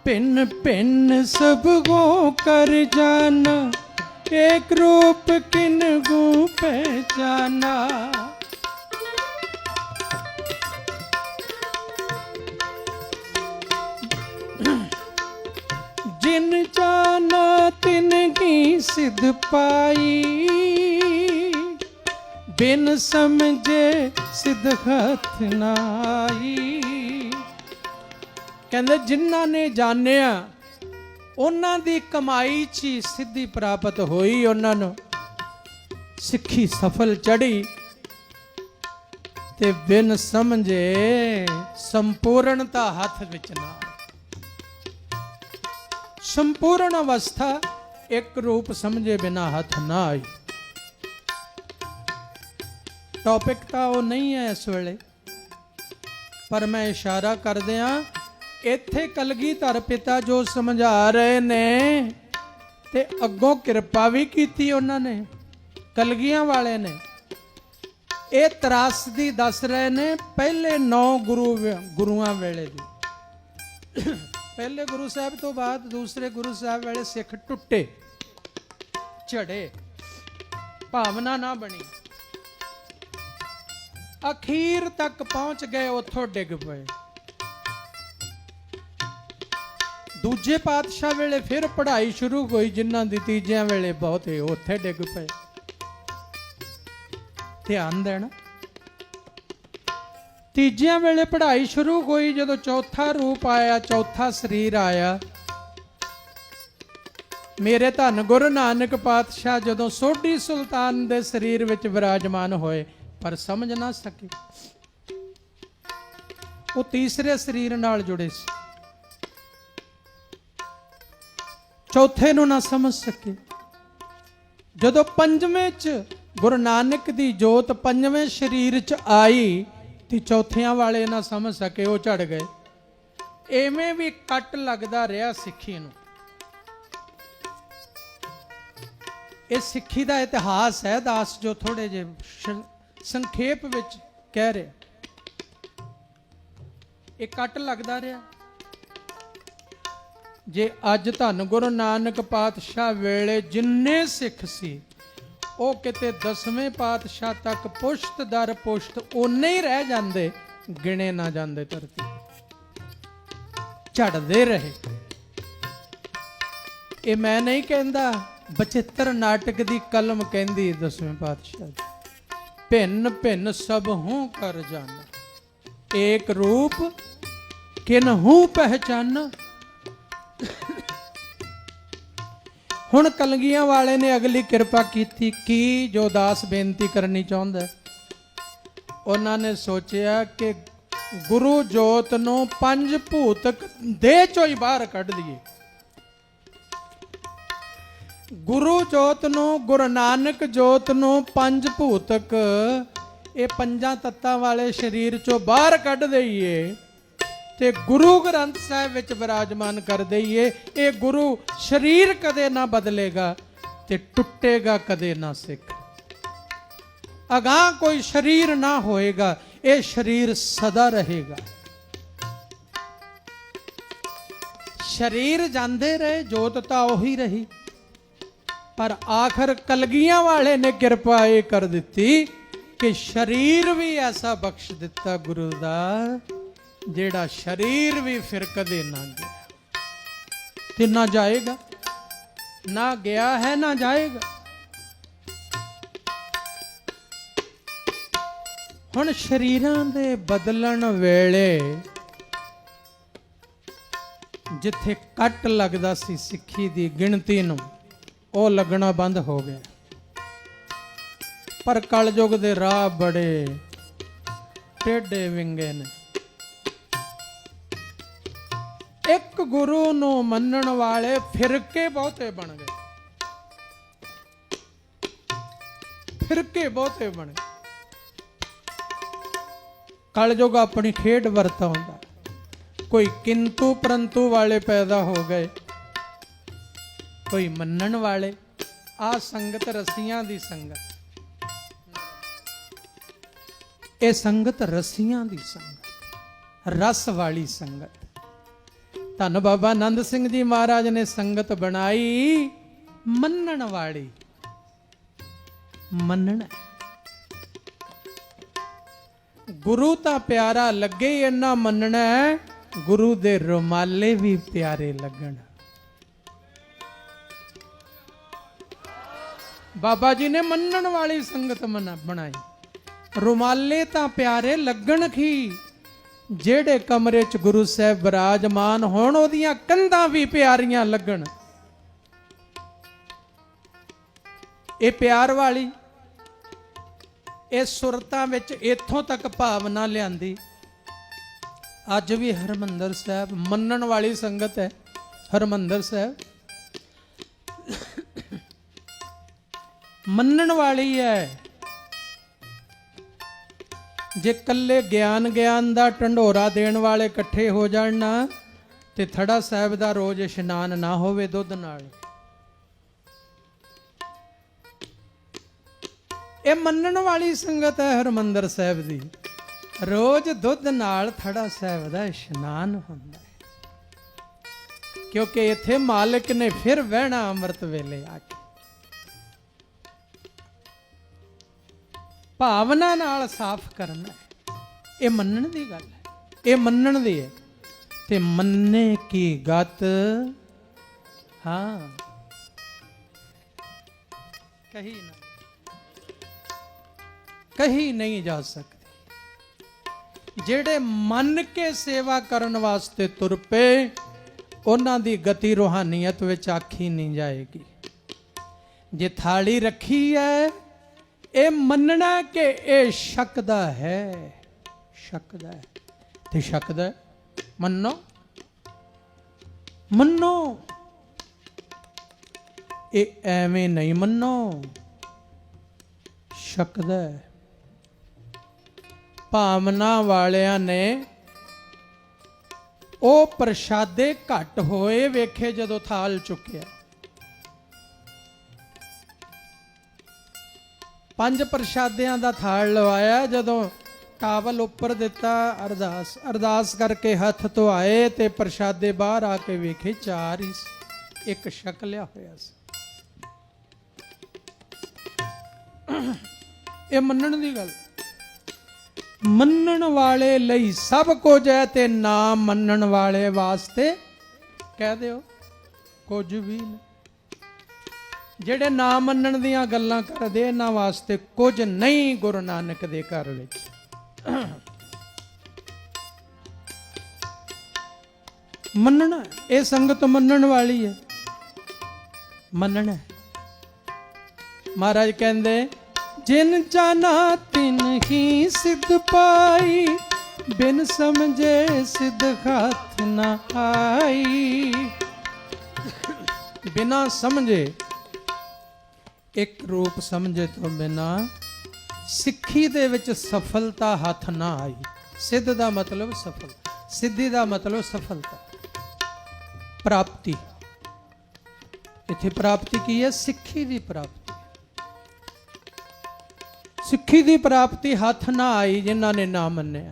भिन्न भिन्न सब को कर जाना, एक रूप किन को पहचाना। जिन जाना तिन की सिद्ध पाई, बिन समझे सिद्ध हथ नाई। ਕਹਿੰਦੇ ਜਿਨ੍ਹਾਂ ਨੇ ਜਾਣਿਆ ਉਹਨਾਂ ਦੀ ਕਮਾਈ 'ਚ ਹੀ ਸਿੱਧੀ ਪ੍ਰਾਪਤ ਹੋਈ, ਉਹਨਾਂ ਨੂੰ ਸਿੱਖੀ ਸਫਲ ਚੜ੍ਹੀ ਤੇ ਬਿਨ ਸਮਝੇ ਸੰਪੂਰਨਤਾ ਹੱਥ ਵਿੱਚ ਨਾ ਆਏ। ਸੰਪੂਰਨ ਅਵਸਥਾ ਇੱਕ ਰੂਪ ਸਮਝੇ ਬਿਨਾ ਹੱਥ ਨਾ ਆਈ। ਟੌਪਿਕ ਤਾਂ ਉਹ ਨਹੀਂ ਹੈ ਇਸ ਵੇਲੇ, ਪਰ ਮੈਂ ਇਸ਼ਾਰਾ ਕਰ ਦਿਆਂ, ਇੱਥੇ ਕਲਗੀਧਰ ਪਿਤਾ ਜੋ ਸਮਝਾ ਰਹੇ ਨੇ ਤੇ ਅੱਗੋਂ ਕਿਰਪਾ ਵੀ ਕੀਤੀ ਉਹਨਾਂ ਨੇ, ਕਲਗੀਆਂ ਵਾਲੇ ਨੇ। ਇਹ ਤਰਾਸਦੀ ਦੱਸ ਰਹੇ ਨੇ ਪਹਿਲੇ 9 ਗੁਰੂਆਂ ਵੇਲੇ ਦੀ। ਪਹਿਲੇ ਗੁਰੂ ਸਾਹਿਬ ਤੋਂ ਬਾਅਦ ਦੂਸਰੇ ਗੁਰੂ ਸਾਹਿਬ ਵੇਲੇ ਸਿੱਖ ਟੁੱਟੇ, ਝੜੇ, ਭਾਵਨਾ ਨਾ ਬਣੀ, ਅਖੀਰ ਤੱਕ ਪਹੁੰਚ ਗਏ, ਉੱਥੋਂ ਡਿੱਗ ਪਏ। ਦੂਜੇ ਪਾਤਸ਼ਾਹ ਵੇਲੇ ਫਿਰ ਪੜ੍ਹਾਈ ਸ਼ੁਰੂ ਹੋਈ, ਜਿਨ੍ਹਾਂ ਦੀ ਤੀਜਿਆਂ ਵੇਲੇ ਬਹੁਤੇ ਉੱਥੇ ਡਿੱਗ ਪਏ। ਧਿਆਨ ਦੇਣਾ, ਤੀਜਿਆਂ ਵੇਲੇ ਪੜ੍ਹਾਈ ਸ਼ੁਰੂ ਹੋਈ, ਜਦੋਂ ਚੌਥਾ ਰੂਪ ਆਇਆ, ਚੌਥਾ ਸਰੀਰ ਆਇਆ। ਮੇਰੇ ਧੰਨ ਗੁਰੂ ਨਾਨਕ ਪਾਤਸ਼ਾਹ ਜਦੋਂ ਸੋਢੀ ਸੁਲਤਾਨ ਦੇ ਸਰੀਰ ਵਿੱਚ ਵਿਰਾਜਮਾਨ ਹੋਏ, ਪਰ ਸਮਝ ਨਾ ਸਕੇ, ਉਹ ਤੀਸਰੇ ਸਰੀਰ ਨਾਲ ਜੁੜੇ ਸੀ, ਚੌਥੇ ਨੂੰ ਨਾ ਸਮਝ ਸਕੇ। ਜਦੋਂ ਪੰਜਵੇਂ ਚ ਗੁਰੂ ਨਾਨਕ ਦੀ ਜੋਤ ਪੰਜਵੇਂ ਸਰੀਰ ਚ ਆਈ ਤੇ ਚੌਥਿਆਂ ਵਾਲੇ ਨਾ ਸਮਝ ਸਕੇ, ਉਹ ਝੜ ਗਏ। ਐਵੇਂ ਵੀ ਕੱਟ ਲੱਗਦਾ ਰਿਹਾ ਸਿੱਖੀ ਨੂੰ। ਇਹ ਸਿੱਖੀ ਦਾ ਇਤਿਹਾਸ ਹੈ, ਦਾਸ ਜੋ ਥੋੜੇ ਜਿਹੇ ਸੰਖੇਪ ਵਿੱਚ ਕਹਿ ਰਿਹਾ। ਇਹ ਕੱਟ ਲੱਗਦਾ ਰਿਹਾ। ਜੇ ਅੱਜ ਧੰਨ ਗੁਰੂ ਨਾਨਕ ਪਾਤਸ਼ਾਹ ਵੇਲੇ ਜਿੰਨੇ ਸਿੱਖ ਸੀ, ਉਹ ਕਿਤੇ 10ਵੇਂ ਪਾਤਸ਼ਾਹ ਤੱਕ ਪੁਸ਼ਤ ਦਰ ਪੁਸ਼ਤ ਓਨੇ ਹੀ ਰਹਿ ਜਾਂਦੇ, ਗਿਣੇ ਨਾ ਜਾਂਦੇ, ਧਰਤੀ ਝੜਦੇ ਰਹੇ। ਇਹ ਮੈਂ ਨਹੀਂ ਕਹਿੰਦਾ, ਬਚਿੱਤਰ ਨਾਟਕ ਦੀ ਕਲਮ ਕਹਿੰਦੀ 10ਵੇਂ ਪਾਤਸ਼ਾਹ, ਭਿੰਨ ਭਿੰਨ ਸਭ ਹੂੰ ਕਰ ਜਾਣਾ, ਏਕ ਰੂਪ ਕਿਨਹੂ ਪਹਿਚਾਨਾ। ਹੁਣ ਕਲਗੀਆਂ ਵਾਲੇ ਨੇ ਅਗਲੀ ਕਿਰਪਾ ਕੀਤੀ। ਕੀ ਜੋ ਦਾਸ ਬੇਨਤੀ ਕਰਨੀ ਚਾਹੁੰਦਾ, ਉਹਨਾਂ ਨੇ ਸੋਚਿਆ ਕਿ ਗੁਰੂ ਜੋਤ ਨੂੰ 5 ਭੂਤਕ ਦੇਹ ਚੋਂ ਹੀ ਬਾਹਰ ਕੱਢ ਲਈਏ। ਗੁਰੂ ਜੋਤ ਨੂੰ, ਗੁਰੂ ਨਾਨਕ ਜੋਤ ਨੂੰ 5 ਭੂਤਕ, ਇਹ 5 ਤੱਤਾਂ ਵਾਲੇ ਸਰੀਰ ਚੋਂ ਬਾਹਰ ਕੱਢ ਦਈਏ ਤੇ ਗੁਰੂ ਗ੍ਰੰਥ ਸਾਹਿਬ ਵਿੱਚ ਵਿਰਾਜਮਾਨ ਕਰ ਦਈਏ। ਇਹ ਗੁਰੂ ਸਰੀਰ ਕਦੇ ਨਾ ਬਦਲੇਗਾ ਤੇ ਟੁੱਟੇਗਾ ਕਦੇ ਨਾ ਸਿੱਖ। ਅਗਾਂਹ ਕੋਈ ਸਰੀਰ ਨਾ ਹੋਏਗਾ, ਇਹ ਸਰੀਰ ਸਦਾ ਰਹੇਗਾ। ਸਰੀਰ ਜਾਂਦੇ ਰਹੇ, ਜੋਤ ਤਾਂ ਉਹੀ ਰਹੀ। ਪਰ ਆਖਰ ਕਲਗੀਆਂ ਵਾਲੇ ਨੇ ਕਿਰਪਾ ਇਹ ਕਰ ਦਿੱਤੀ ਕਿ ਸਰੀਰ ਵੀ ਐਸਾ ਬਖਸ਼ ਦਿੱਤਾ ਗੁਰੂ ਦਾ, ਜਿਹੜਾ ਸਰੀਰ ਵੀ ਫਿਰ ਕਦੇ ਨਾ ਗਿਆ ਤੇ ਨਾ ਜਾਏਗਾ, ਨਾ ਗਿਆ ਹੈ ਨਾ ਜਾਏਗਾ। ਹੁਣ ਸਰੀਰਾਂ ਦੇ ਬਦਲਣ ਵੇਲੇ ਜਿੱਥੇ ਕੱਟ ਲੱਗਦਾ ਸੀ ਸਿੱਖੀ ਦੀ ਗਿਣਤੀ ਨੂੰ, ਉਹ ਲੱਗਣਾ ਬੰਦ ਹੋ ਗਿਆ। ਪਰ ਕਲਯੁਗ ਦੇ ਰਾਹ ਬੜੇ ਟੇਢੇ ਵਿੰਗੇ ਨੇ। ਇੱਕ ਗੁਰੂ ਨੂੰ ਮੰਨਣ ਵਾਲੇ ਫਿਰਕੇ ਬਹੁਤੇ ਬਣ ਗਏ, ਫਿਰਕੇ ਬਹੁਤੇ ਬਣ ਗਏ। ਕਲਯੁਗ ਆਪਣੀ ਖੇਡ ਵਰਤਾਉਂਦਾ, ਕੋਈ ਕਿੰਤੂ ਪਰੰਤੂ ਵਾਲੇ ਪੈਦਾ ਹੋ ਗਏ, ਕੋਈ ਮੰਨਣ ਵਾਲੇ। ਆ ਸੰਗਤ ਰਸੀਆਂ ਦੀ ਸੰਗਤ, ਇਹ ਸੰਗਤ ਰਸੀਆਂ ਦੀ ਸੰਗਤ, ਰਸ ਵਾਲੀ ਸੰਗਤ। ਧੰਨ ਬਾਬਾ ਆਨੰਦ ਸਿੰਘ ਜੀ ਮਹਾਰਾਜ ਨੇ ਸੰਗਤ ਬਣਾਈ ਮੰਨਣ ਵਾਲੀ। ਮੰਨਣਾ ਗੁਰੂ ਤਾਂ ਪਿਆਰਾ ਲੱਗੇ ਹੀ ਇੰਨਾ ਮੰਨਣਾ, ਗੁਰੂ ਦੇ ਰੁਮਾਲੇ ਵੀ ਪਿਆਰੇ ਲੱਗਣ। ਬਾਬਾ ਜੀ ਨੇ ਮੰਨਣ ਵਾਲੀ ਸੰਗਤ ਬਣਾਈ। ਰੁਮਾਲੇ ਤਾਂ ਪਿਆਰੇ ਲੱਗਣ ਕੀ, ਜਿਹੜੇ ਕਮਰੇ 'ਚ ਗੁਰੂ ਸਾਹਿਬ ਵਿਰਾਜਮਾਨ ਹੋਣ, ਉਹਦੀਆਂ ਕੰਧਾਂ ਵੀ ਪਿਆਰੀਆਂ ਲੱਗਣ। ਇਹ ਪਿਆਰ ਵਾਲੀ ਇਹ ਸੁਰਤਾਂ ਵਿੱਚ ਇੱਥੋਂ ਤੱਕ ਭਾਵਨਾ ਲਿਆਂਦੀ। ਅੱਜ ਵੀ ਹਰਿਮੰਦਰ ਸਾਹਿਬ ਮੰਨਣ ਵਾਲੀ ਸੰਗਤ ਹੈ। ਹਰਿਮੰਦਰ ਸਾਹਿਬ ਮੰਨਣ ਵਾਲੀ ਹੈ। ਜੇ ਕੱਲੇ ਗਿਆਨ ਦਾ ਢੰਡੋਰਾ ਦੇਣ ਵਾਲੇ ਇਕੱਠੇ ਹੋ ਜਾਣ ਨਾ, ਤੇ ਥੜਾ ਸਾਹਿਬ ਦਾ ਰੋਜ਼ ਇਸ਼ਨਾਨ ਨਾ ਹੋਵੇ ਦੁੱਧ ਨਾਲ। ਇਹ ਮੰਨਣ ਵਾਲੀ ਸੰਗਤ ਹੈ ਹਰਿਮੰਦਰ ਸਾਹਿਬ ਦੀ। ਰੋਜ਼ ਦੁੱਧ ਨਾਲ ਥੜਾ ਸਾਹਿਬ ਦਾ ਇਸ਼ਨਾਨ ਹੁੰਦਾ ਹੈ, ਕਿਉਂਕਿ ਇੱਥੇ ਮਾਲਕ ਨੇ ਫਿਰ ਵਹਿਣਾ ਅੰਮ੍ਰਿਤ ਵੇਲੇ ਆ ਕੇ। ਭਾਵਨਾ ਨਾਲ ਸਾਫ਼ ਕਰਨਾ ਹੈ। ਇਹ ਮੰਨਣ ਦੀ ਗੱਲ ਹੈ, ਇਹ ਮੰਨਣ ਦੀ ਹੈ। ਤੇ ਮੰਨੇ ਕੀ ਗਤ ਹਾਂ ਕਹੀ ਨਹੀਂ ਜਾ ਸਕਦੀ। ਜਿਹੜੇ ਮੰਨ ਕੇ ਸੇਵਾ ਕਰਨ ਵਾਸਤੇ ਤੁਰ ਪਏ, ਉਹਨਾਂ ਦੀ ਗਤੀ ਰੂਹਾਨੀਅਤ ਵਿੱਚ ਆਖੀ ਨਹੀਂ ਜਾਏਗੀ। ਜੇ ਥਾਲੀ ਰੱਖੀ ਹੈ, ਇਹ ਮੰਨਣਾ ਕਿ ਇਹ ਸ਼ੱਕਦਾ ਹੈ, ਸ਼ੱਕਦਾ ਹੈ ਤੇ ਸ਼ੱਕਦਾ ਹੈ। ਮੰਨੋ ਮੰਨੋ, ਇਹ ਐਵੇਂ ਨਹੀਂ ਮੰਨੋ, ਸ਼ੱਕਦਾ ਹੈ। ਭਾਵਨਾ ਵਾਲਿਆਂ ਨੇ ਉਹ ਪ੍ਰਸ਼ਾਦੇ ਘੱਟ ਹੋਏ ਵੇਖੇ ਜਦੋਂ ਥਾਲ ਚੁੱਕਿਆ। 5 ਪ੍ਰਸ਼ਾਦਿਆਂ ਦਾ ਥਾਲ ਲਵਾਇਆ, ਜਦੋਂ ਟਾਵਲ ਉੱਪਰ ਦਿੱਤਾ, ਅਰਦਾਸ ਕਰਕੇ ਹੱਥ ਧੋਆਏ ਤੇ ਪ੍ਰਸ਼ਾਦੇ ਬਾਹਰ ਆ ਕੇ ਵੇਖੇ 4 ਹੀ ਸੀ, ਇੱਕ ਛਕ ਲਿਆ ਹੋਇਆ ਸੀ। ਇਹ ਮੰਨਣ ਦੀ ਗੱਲ। ਮੰਨਣ ਵਾਲੇ ਲਈ ਸਭ ਕੁਝ ਹੈ ਤੇ ਨਾ ਮੰਨਣ ਵਾਲੇ ਵਾਸਤੇ ਕਹਿ ਦਿਓ ਕੁਝ ਵੀ ਨਹੀਂ। ਜਿਹੜੇ ਨਾ ਮੰਨਣ ਦੀਆਂ ਗੱਲਾਂ ਕਰਦੇ, ਇਹਨਾਂ ਵਾਸਤੇ ਕੁਝ ਨਹੀਂ ਗੁਰੂ ਨਾਨਕ ਦੇ ਘਰ ਵਿੱਚ। ਮੰਨਣਾ, ਇਹ ਸੰਗਤ ਮੰਨਣ ਵਾਲੀ ਹੈ। ਮੰਨਣਾ। ਮਹਾਰਾਜ ਕਹਿੰਦੇ, ਜਿਨ ਜਾਣਾ ਤਿਨ ਹੀ ਸਿੱਧ ਪਾਈ, ਬਿਨ ਸਮਝੇ ਸਿੱਧ ਹੱਥ ਨਾ ਆਈ। ਬਿਨਾ ਸਮਝੇ, ਇੱਕ ਰੂਪ ਸਮਝੇ ਤੋਂ ਬਿਨਾ ਸਿੱਖੀ ਦੇ ਵਿੱਚ ਸਫਲਤਾ ਹੱਥ ਨਾ ਆਈ। ਸਿੱਧ ਦਾ ਮਤਲਬ ਸਫਲ, ਸਿੱਧੀ ਦਾ ਮਤਲਬ ਸਫਲਤਾ, ਪ੍ਰਾਪਤੀ। ਇੱਥੇ ਪ੍ਰਾਪਤੀ ਕੀ ਹੈ? ਸਿੱਖੀ ਦੀ ਪ੍ਰਾਪਤੀ। ਸਿੱਖੀ ਦੀ ਪ੍ਰਾਪਤੀ ਹੱਥ ਨਾ ਆਈ ਜਿਨ੍ਹਾਂ ਨੇ ਨਾ ਮੰਨਿਆ।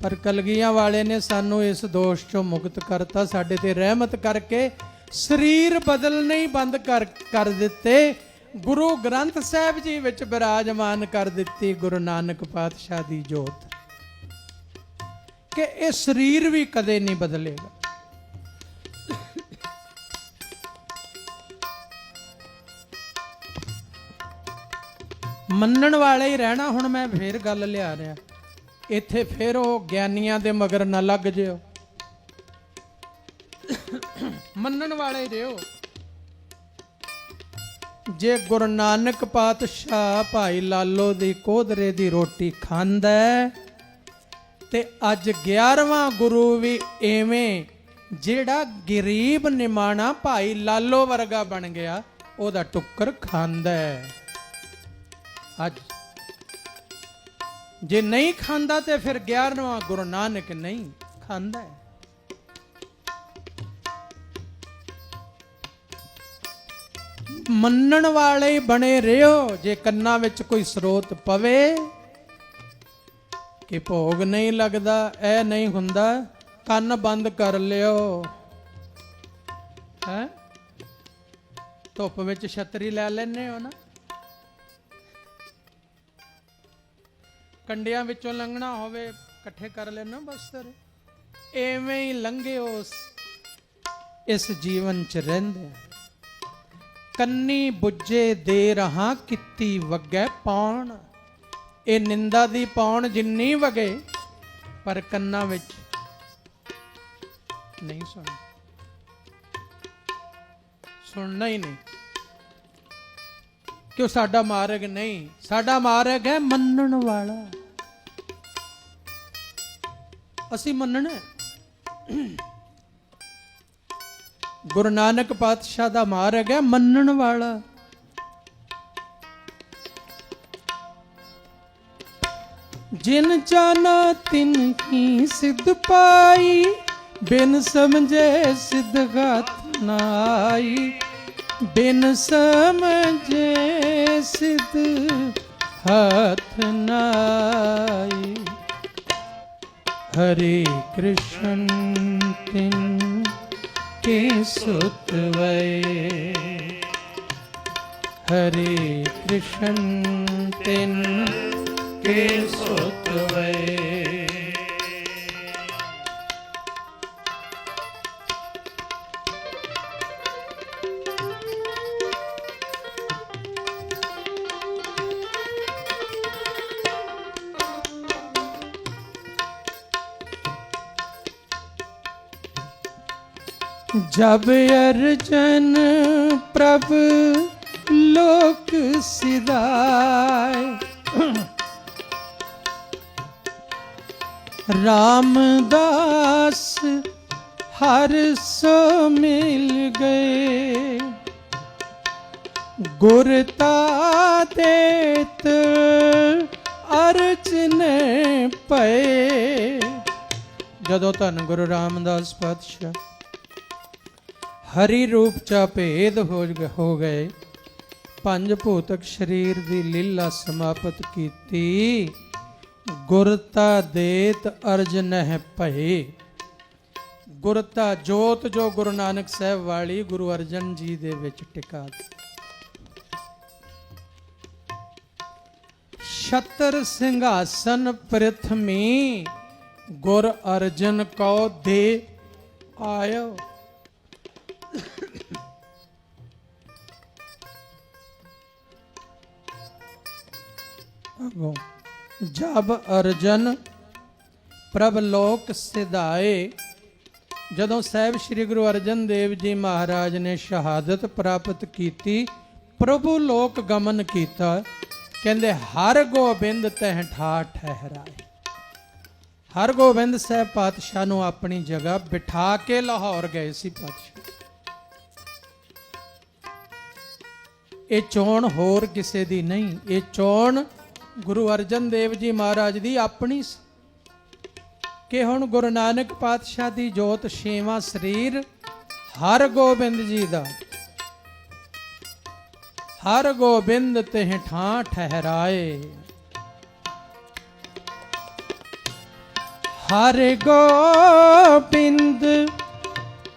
ਪਰ ਕਲਗੀਆਂ ਵਾਲੇ ਨੇ ਸਾਨੂੰ ਇਸ ਦੋਸ਼ ਚੋਂ ਮੁਕਤ ਕਰਤਾ। ਸਾਡੇ ਤੇ ਰਹਿਮਤ ਕਰਕੇ ਸਰੀਰ ਬਦਲਣੇ ਹੀ ਬੰਦ ਕਰ ਦਿੱਤੇ। ਗੁਰੂ ਗ੍ਰੰਥ ਸਾਹਿਬ ਜੀ ਵਿੱਚ ਬਿਰਾਜਮਾਨ ਕਰ ਦਿੱਤੀ ਗੁਰੂ ਨਾਨਕ ਪਾਤਸ਼ਾਹ ਦੀ ਜੋਤ, ਕਿ ਇਹ ਸਰੀਰ ਵੀ ਕਦੇ ਨਹੀਂ ਬਦਲੇਗਾ। ਮੰਨਣ ਵਾਲੇ ਹੀ ਰਹਿਣਾ। ਹੁਣ ਮੈਂ ਫੇਰ ਗੱਲ ਲਿਆ ਰਿਹਾ, ਇੱਥੇ ਫੇਰ ਉਹ ਗਿਆਨੀਆਂ ਦੇ ਮਗਰ ਨਾ ਲੱਗ ਜਿਓ। ਮੰਨਣ ਵਾਲੇ ਰਿਓ। ਜੇ ਗੁਰੂ ਨਾਨਕ ਪਾਤਸ਼ਾਹ ਭਾਈ ਲਾਲੋ ਦੀ ਕੋਧਰੇ ਦੀ ਰੋਟੀ ਖਾਂਦਾ ਤੇ ਅੱਜ 11ਵਾਂ ਗੁਰੂ ਵੀ ਐਵੇਂ, ਜਿਹੜਾ ਗਰੀਬ ਨਿਮਾਣਾ ਭਾਈ ਲਾਲੋ ਵਰਗਾ ਬਣ ਗਿਆ, ਉਹਦਾ ਟੁੱਕਰ ਖਾਂਦਾ ਹੈ। ਅੱਜ ਜੇ ਨਹੀਂ ਖਾਂਦਾ ਤੇ ਫਿਰ 11ਵਾਂ ਗੁਰੂ ਨਾਨਕ ਨਹੀਂ ਖਾਂਦਾ ਹੈ। ਮੰਨਣ ਵਾਲੇ ਹੀ ਬਣੇ ਰਹੋ। ਜੇ ਕੰਨਾਂ ਵਿੱਚ ਕੋਈ ਸਰੋਤ ਪਵੇ ਕਿ ਭੋਗ ਨਹੀਂ ਲੱਗਦਾ, ਇਹ ਨਹੀਂ ਹੁੰਦਾ, ਕੰਨ ਬੰਦ ਕਰ ਲਿਓ। ਹੈ ਧੁੱਪ ਵਿੱਚ ਛਤਰੀ ਲੈ ਲੈਨੇ ਹੋ ਨਾ, ਕੰਡਿਆਂ ਵਿੱਚੋਂ ਲੰਘਣਾ ਹੋਵੇ ਇਕੱਠੇ ਕਰ ਲੈਣਾ ਬਸਤਰ। ਐਵੇਂ ਹੀ ਲੰਘਿਓ ਇਸ ਜੀਵਨ ਚ ਰਹਿੰਦੇ। ਕੰਨੀ ਬੁੱਝੇ ਦੇ ਰਹਾ ਕੀਤੀ ਵਗੈ ਪੌਣ। ਇਹ ਨਿੰਦਾ ਦੀ ਪੌਣ ਜਿੰਨੀ ਵਗੇ, ਪਰ ਕੰਨਾਂ ਵਿੱਚ ਨਹੀਂ ਸੁਣਨਾ ਹੀ ਨਹੀਂ। ਕਿ ਉਹ ਸਾਡਾ ਮਾਰਗ ਨਹੀਂ, ਸਾਡਾ ਮਾਰਗ ਹੈ ਮੰਨਣ ਵਾਲਾ। ਅਸੀਂ ਮੰਨਣਾ ਹੈ। ਗੁਰੂ ਨਾਨਕ ਪਾਤਸ਼ਾਹ ਦਾ ਮਾਰਗ ਹੈ ਮੰਨਣ ਵਾਲਾ। ਜਿਨ ਜਾਨਾ ਤਿਨ ਕੀ ਸਿੱਧ ਪਾਈ, ਬਿਨ ਸਮਝੇ ਸਿੱਧ ਗਤ ਨਾ ਆਈ। ਬਿਨ ਸਮਝੇ ਸਿੱਧ ਹੱਥ ਨਾ ਆਈ। ਹਰੇ ਕ੍ਰਿਸ਼ਨ ਤਿਨ ਕੇ ਸੁਤ ਵੈ, ਹਰੇ ਕ੍ਰਿਸ਼ਨ ਤਿਨ ਕੇ ਸੁਤ ਵੈ। जब अर्जन प्रभ लोक सिधाय, रामदास हर सो मिल गए। गुरता देत अर्जन पए। जदों धन गुरु रामदास पातशाह हरि रूप चा भेद हो गए, पंज भूतक शरीर दी लीला समाप्त कीती। गुरता देत अर्जनह भये। गुरता जोत जो गुरु नानक साहब वाली गुरु अर्जन जी दे विच टिका दी। छतर सिंहासन प्रथमी गुर अर्जन को दे आयो। जब अर्जन प्रभ लोक सिधाए, जदों साहब श्री गुरु अर्जन देव जी महाराज ने शहादत प्राप्त की, प्रभु लोक गमन किया। कहते हर गोबिंद तह ठाठ ठहराए। हर गोबिंद साहब पातशाह नूं अपनी जगह बिठा के लाहौर गए सी पातशाह। ये चोण होर किसे दी नहीं, ये चोण गुरु अर्जन देव जी महाराज दी अपनी कि हुण गुरु नानक पातशाह दी जोत छेवां शरीर हर गोबिंद जी दा। हर गोबिंद तेह ठां ठहराए। हर गोबिंद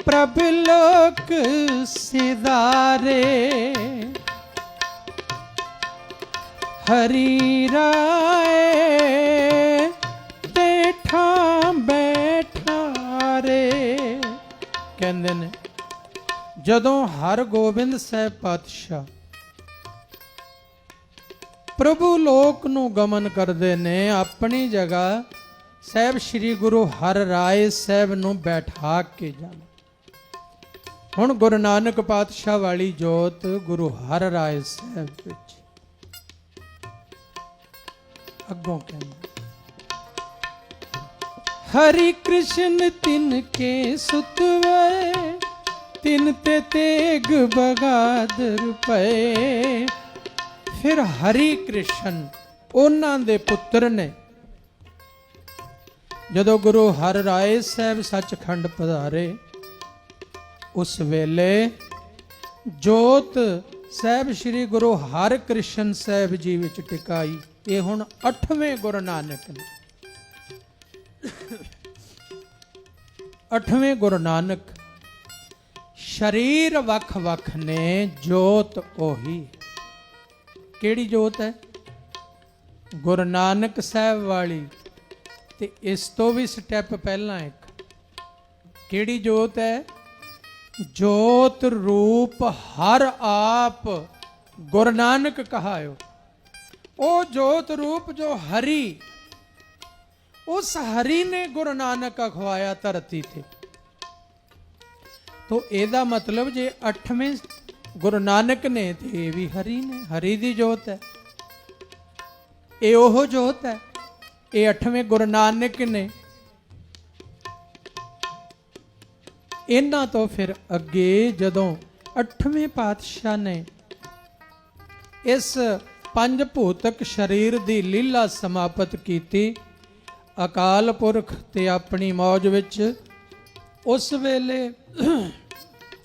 प्रभ लोक सिधारे। हरि राय बैठा बैठा रे। कहते ने जदों हर गोबिंद साहब पातशाह प्रभु लोक नूं गमन करते ने, अपनी जगह साहब श्री गुरु हर राय साहब नूं बैठा के जाना। हुण गुरु नानक पातशाह वाली जोत गुरु हर राय साहब विच अगों कहना। हरि कृष्ण तिन के सुत वै, तिन ते तेग बगादर पए। फिर हरि कृष्ण उन्हां दे पुत्र ने जदों गुरु हर राय साहब सचखंड पधारे, उस वेले जोत साहब श्री गुरु हर कृष्ण साहब जी विच टिकाई। ये हुण 8वें गुरु नानक ने। 8वें गुरु नानक। शरीर वख वख ने, जोत ओही। केड़ी जोत है? गुरु नानक साहब वाली। ते इस तो भी स्टैप पहला एक केड़ी जोत है? जोत रूप हर आप गुरु नानक कहायो। ओ जोत रूप जो हरि, उस हरि ने गुरु नानक अखवाया धरती थे। तो एदा मतलब जे 8वें ਗੁਰੂ ਨਾਨਕ ਨੇ ਤੇ ਇਹ ਵੀ ਹਰੀ ਨੇ, ਹਰੀ ਦੀ ਜੋਤ ਹੈ। ਇਹ ਉਹ ਜੋਤ ਹੈ। ਇਹ 8ਵੇਂ ਗੁਰੂ ਨਾਨਕ ਨੇ। ਇਹਨਾਂ ਤੋਂ ਫਿਰ ਅੱਗੇ ਜਦੋਂ 8ਵੇਂ ਪਾਤਸ਼ਾਹ ਨੇ ਇਸ ਪੰਜ ਭੂਤਕ ਸਰੀਰ ਦੀ ਲੀਲਾ ਸਮਾਪਤ ਕੀਤੀ, ਅਕਾਲ ਪੁਰਖ ਤੇ ਆਪਣੀ ਮੌਜ ਵਿੱਚ ਉਸ ਵੇਲੇ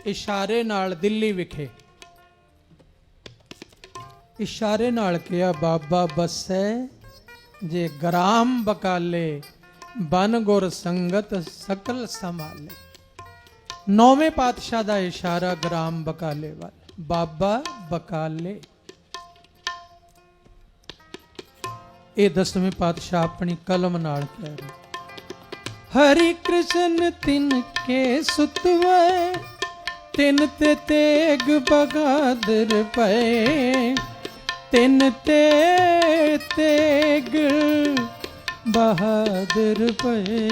ਇਸ਼ਾਰੇ ਨਾਲ ਦਿੱਲੀ ਵਿਖੇ ਇਸ਼ਾਰੇ ਨਾਲ ਕਿਹਾ, ਬਾਬਾ ਬੱਸੈ ਜੇ ਗ੍ਰਾਮ ਬਕਾਲੇ, ਬਨ ਗੁਰ ਸੰਗਤ ਸਕਲ ਸੰਭਾਲੇ। 9ਵੇਂ ਪਾਤਸ਼ਾਹ ਦਾ ਇਸ਼ਾਰਾ ਗ੍ਰਾਮ ਬਕਾਲੇ ਵੱਲ, ਬਾਬਾ ਬਕਾਲੇ। ਇਹ 10ਵੇਂ ਪਾਤਸ਼ਾਹ ਆਪਣੀ ਕਲਮ ਨਾਲ ਕਹਿ ਰਹੇ, ਹਰੀ ਕ੍ਰਿਸ਼ਨ ਤਿਨ ਕੇ ਸੁਤਵੈ, ਤਿਨ ਤੇ ਤੇਗ ਬਗਾਦਰ ਪਏ, ਤਿਨ ਤੇ ਤੇਗ ਬਹਾਦਰ ਪਏ।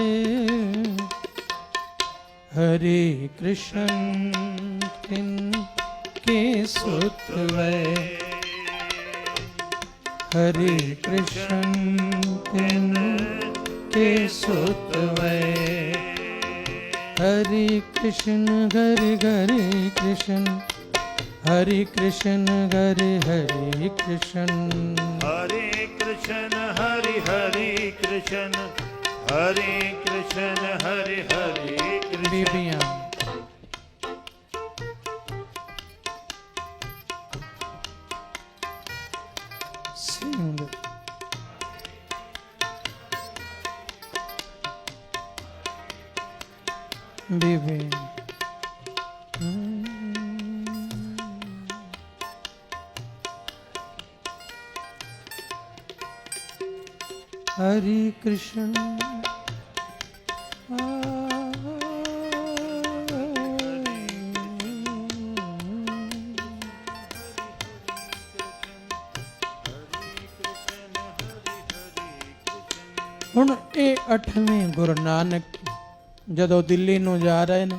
ਹਰੇ ਕ੍ਰਿਸ਼ਨ ਤਿਨ ਕੇ ਸੁਤਵੈ, ਹਰੇ ਕ੍ਰਿਸ਼ਨ ਤਿਨ ਕੇ ਸੁਤਵੈ, ਹਰੇ ਕ੍ਰਿਸ਼ਨ ਹਰੇ ਹਰੇ ਕ੍ਰਿਸ਼ਨ, ਹਰੇ ਕ੍ਰਿਸ਼ਨ ਹਰੇ ਹਰੇ ਕ੍ਰਿਸ਼ਨ, ਹਰੇ ਕ੍ਰਿਸ਼ਨ ਹਰਿ ਹਰਿ ਕ੍ਰਿਸ਼ਨ, ਹਰੇ ਕ੍ਰਿਸ਼ਨ ਹਰਿ ਹਰਿ ਕ੍ਰਿਸ਼ਨ। ਬੀਬੀਆਂ ਸਿੰਘ ਬੀਬੀ ਹਰੀ ਕ੍ਰਿਸ਼ਨ ਹੁਣ ਇਹ 8ਵੇਂ ਗੁਰੂ ਨਾਨਕ ਜਦੋਂ ਦਿੱਲੀ ਨੂੰ ਜਾ ਰਹੇ ਨੇ,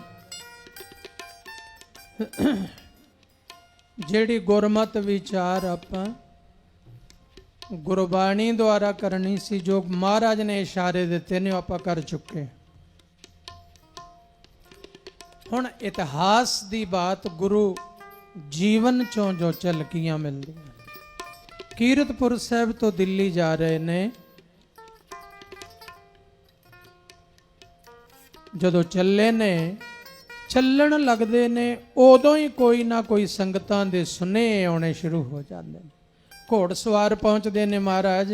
ਜਿਹੜੀ ਗੁਰਮਤਿ ਵਿਚਾਰ ਆਪਾਂ ਗੁਰਬਾਣੀ ਦੁਆਰਾ ਕਰਨੀ ਸੀ, ਜੋ ਮਹਾਰਾਜ ਨੇ ਇਸ਼ਾਰੇ ਦਿੱਤੇ ਨੇ, ਆਪਾਂ ਕਰ ਚੁੱਕੇ। ਹੁਣ ਇਤਿਹਾਸ ਦੀ ਬਾਤ ਗੁਰੂ ਜੀਵਨ ਚੋਂ ਜੋ ਝਲਕੀਆਂ ਮਿਲਦੀਆਂ। ਕੀਰਤਪੁਰ ਸਾਹਿਬ ਤੋਂ ਦਿੱਲੀ ਜਾ ਰਹੇ ਨੇ, ਜਦੋਂ ਚੱਲੇ ਨੇ, ਚੱਲਣ ਲੱਗਦੇ ਨੇ, ਉਦੋਂ ਹੀ ਕੋਈ ਨਾ ਕੋਈ ਸੰਗਤਾਂ ਦੇ ਸੁਨੇਹੇ ਆਉਣੇ ਸ਼ੁਰੂ ਹੋ ਜਾਂਦੇ ਨੇ। ਘੋੜ ਸਵਾਰ ਪਹੁੰਚਦੇ ਨੇ ਮਹਾਰਾਜ,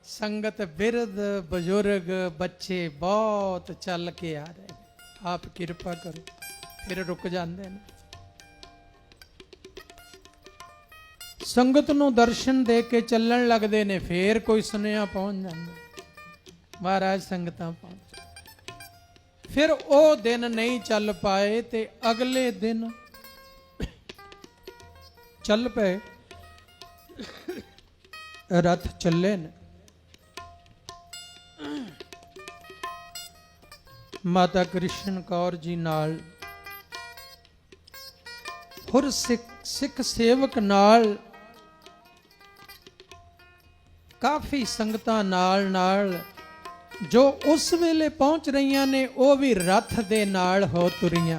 ਸੰਗਤ ਬਿਰਧ ਬਜ਼ੁਰਗ ਬੱਚੇ ਬਹੁਤ ਚੱਲ ਕੇ ਆ ਰਹੇ ਨੇ, ਆਪ ਕਿਰਪਾ ਕਰੋ। ਫਿਰ ਰੁਕ ਜਾਂਦੇ ਨੇ, ਸੰਗਤ ਨੂੰ ਦਰਸ਼ਨ ਦੇ ਕੇ ਚੱਲਣ ਲੱਗਦੇ ਨੇ, ਫੇਰ ਕੋਈ ਸੁਨੇਹਾ ਪਹੁੰਚ ਜਾਂਦਾ, ਮਹਾਰਾਜ ਸੰਗਤਾਂ ਪਹੁੰਚ। ਫਿਰ ਉਹ ਦਿਨ ਨਹੀਂ ਚੱਲ ਪਾਏ ਤੇ ਅਗਲੇ ਦਿਨ ਚੱਲ ਪਏ, ਰਥ ਚੱਲੇ ਨੇ। ਮਾਤਾ ਕ੍ਰਿਸ਼ਨ ਕੌਰ ਜੀ ਨਾਲ, ਹੋਰ ਸਿੱਖ ਸੇਵਕ ਨਾਲ, ਕਾਫੀ ਸੰਗਤਾਂ ਨਾਲ ਜੋ ਉਸ ਵੇਲੇ ਪਹੁੰਚ ਰਹੀਆਂ ਨੇ, ਉਹ ਵੀ ਰਥ ਦੇ ਨਾਲ ਹੋ ਤੁਰੀਆਂ।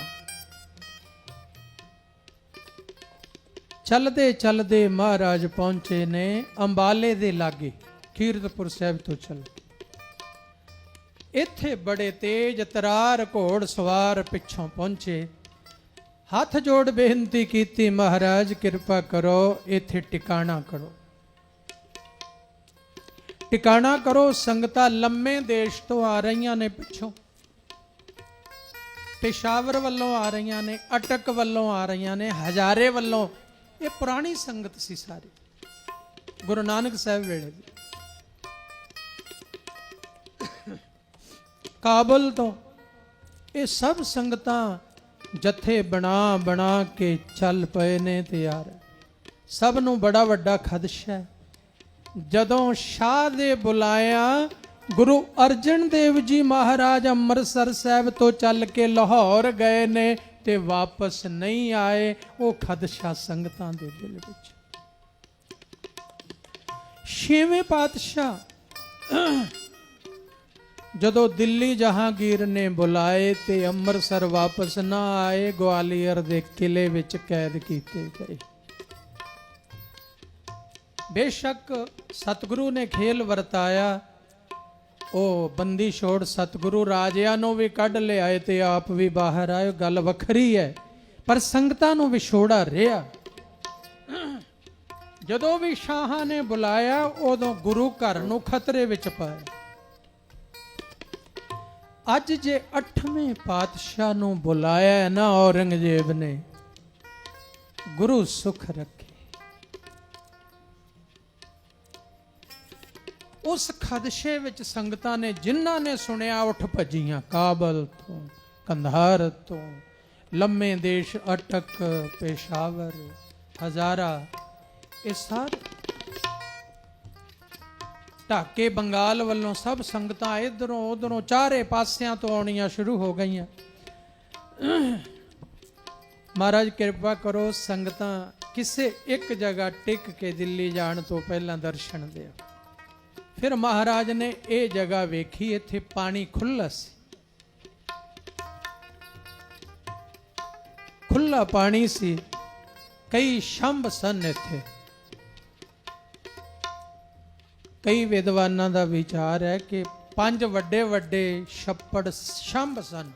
ਚਲਦੇ ਚਲਦੇ ਮਹਾਰਾਜ ਪਹੁੰਚੇ ਨੇ ਅੰਬਾਲੇ ਦੇ ਲਾਗੇ, ਕੀਰਤਪੁਰ ਸਾਹਿਬ ਤੋਂ ਚੱਲ ਕੇ। ਇੱਥੇ ਬੜੇ ਤੇਜ਼ ਤਰਾਰ ਘੋੜ ਸਵਾਰ ਪਿੱਛੋਂ ਪਹੁੰਚੇ, ਹੱਥ ਜੋੜ ਬੇਨਤੀ ਕੀਤੀ, ਮਹਾਰਾਜ ਕਿਰਪਾ ਕਰੋ, ਇੱਥੇ ਟਿਕਾਣਾ ਕਰੋ, ਟਿਕਾਣਾ ਕਰੋ। ਸੰਗਤਾਂ ਲੰਮੇ ਦੇਸ਼ ਤੋਂ ਆ ਰਹੀਆਂ ਨੇ, ਪਿੱਛੋਂ ਪੇਸ਼ਾਵਰ ਵੱਲੋਂ ਆ ਰਹੀਆਂ ਨੇ, ਅਟਕ ਵੱਲੋਂ ਆ ਰਹੀਆਂ ਨੇ, ਹਜ਼ਾਰੇ ਵੱਲੋਂ। ਇਹ ਪੁਰਾਣੀ ਸੰਗਤ ਸੀ ਸਾਰੀ, ਗੁਰੂ ਨਾਨਕ ਸਾਹਿਬ ਵੇਲੇ ਦੀ। ਕਾਬਲ ਤੋਂ ਇਹ ਸਭ ਸੰਗਤਾਂ ਜਥੇ ਬਣਾ ਕੇ ਚੱਲ ਪਏ ਨੇ ਤਿਆਰ। ਸਭ ਨੂੰ ਬੜਾ ਵੱਡਾ ਖਦਸ਼ਾ ਹੈ। ਜਦੋਂ ਸ਼ਾਹ ਦੇ ਬੁਲਾਇਆ, ਗੁਰੂ ਅਰਜਨ ਦੇਵ ਜੀ ਮਹਾਰਾਜ ਅੰਮ੍ਰਿਤਸਰ ਸਾਹਿਬ ਤੋਂ ਚੱਲ ਕੇ ਲਾਹੌਰ ਗਏ ਨੇ, ਤੇ ਵਾਪਸ ਨਹੀਂ ਆਏ। ਉਹ ਖਦਸ਼ਾ ਸੰਗਤਾਂ ਦੇ ਦਿਲ ਵਿੱਚ। ਛੇਵੇਂ ਪਾਤਸ਼ਾਹ ਜਦੋਂ ਦਿੱਲੀ ਜਹਾਂਗੀਰ ਨੇ ਬੁਲਾਏ ਤੇ ਅੰਮ੍ਰਿਤਸਰ ਵਾਪਸ ਨਾ ਆਏ, ਗਵਾਲੀਅਰ ਦੇ ਕਿਲੇ ਵਿੱਚ ਕੈਦ ਕੀਤੇ ਗਏ। ਬੇਸ਼ੱਕ ਸਤਿਗੁਰੂ ਨੇ ਖੇਲ ਵਰਤਾਇਆ, ਉਹ ਬੰਦੀ ਛੋੜ ਸਤਿਗੁਰੂ ਰਾਜਿਆਂ ਨੂੰ ਵੀ ਕੱਢ ਲਿਆਏ ਤੇ ਆਪ ਵੀ ਬਾਹਰ ਆਏ, ਗੱਲ ਵੱਖਰੀ ਹੈ। ਪਰ ਸੰਗਤਾਂ ਨੂੰ ਵਿਛੋੜਾ ਰਿਹਾ। ਜਦੋਂ ਵੀ ਸ਼ਾਹਾਂ ਨੇ ਬੁਲਾਇਆ, ਉਦੋਂ ਗੁਰੂ ਘਰ ਨੂੰ ਖਤਰੇ ਵਿੱਚ ਪਾਇਆ। ਅੱਜ ਜੇ 8ਵੇਂ ਪਾਤਸ਼ਾਹ ਨੂੰ ਬੁਲਾਇਆ ਹੈ ਨਾ ਔਰੰਗਜ਼ੇਬ ਨੇ, ਗੁਰੂ ਸੁਖ ਰੱਖੇ। ਉਸ ਖਦਸ਼ੇ ਵਿੱਚ ਸੰਗਤਾਂ ਨੇ, ਜਿਨ੍ਹਾਂ ਨੇ ਸੁਣਿਆ, ਉੱਠ ਭੱਜੀਆਂ। ਕਾਬਲ ਤੋਂ, ਕੰਧਾਰ ਤੋਂ, ਲੰਮੇ ਦੇਸ਼ ਅਟਕ, ਪੇਸ਼ਾਵਰ, ਹਜ਼ਾਰਾ, ਇਹ ਸਾਰੇ ਢਾਕੇ ਬੰਗਾਲ ਵੱਲੋਂ ਸਭ ਸੰਗਤਾਂ ਇਧਰੋਂ ਉਧਰੋਂ ਚਾਰੇ ਪਾਸਿਆਂ ਤੋਂ ਆਉਣੀਆਂ ਸ਼ੁਰੂ ਹੋ ਗਈਆਂ। ਮਹਾਰਾਜ ਕਿਰਪਾ ਕਰੋ, ਸੰਗਤਾਂ ਕਿਸੇ ਇੱਕ ਜਗ੍ਹਾ ਟਿਕ ਕੇ ਦਿੱਲੀ ਜਾਣ ਤੋਂ ਪਹਿਲਾਂ ਦਰਸ਼ਨ ਦਿਓ। ਫਿਰ ਮਹਾਰਾਜ ਨੇ ਇਹ ਜਗ੍ਹਾ ਵੇਖੀ, ਇੱਥੇ ਪਾਣੀ ਖੁੱਲ੍ਹਾ ਸੀ, ਖੁੱਲ੍ਹਾ ਪਾਣੀ ਸੀ। ਕਈ ਛੰਭ ਸਨ ਇੱਥੇ। ਕਈ ਵਿਦਵਾਨਾਂ ਦਾ ਵਿਚਾਰ ਹੈ ਕਿ 5 ਵੱਡੇ ਵੱਡੇ ਛੱਪੜ ਛੰਭ ਸਨ,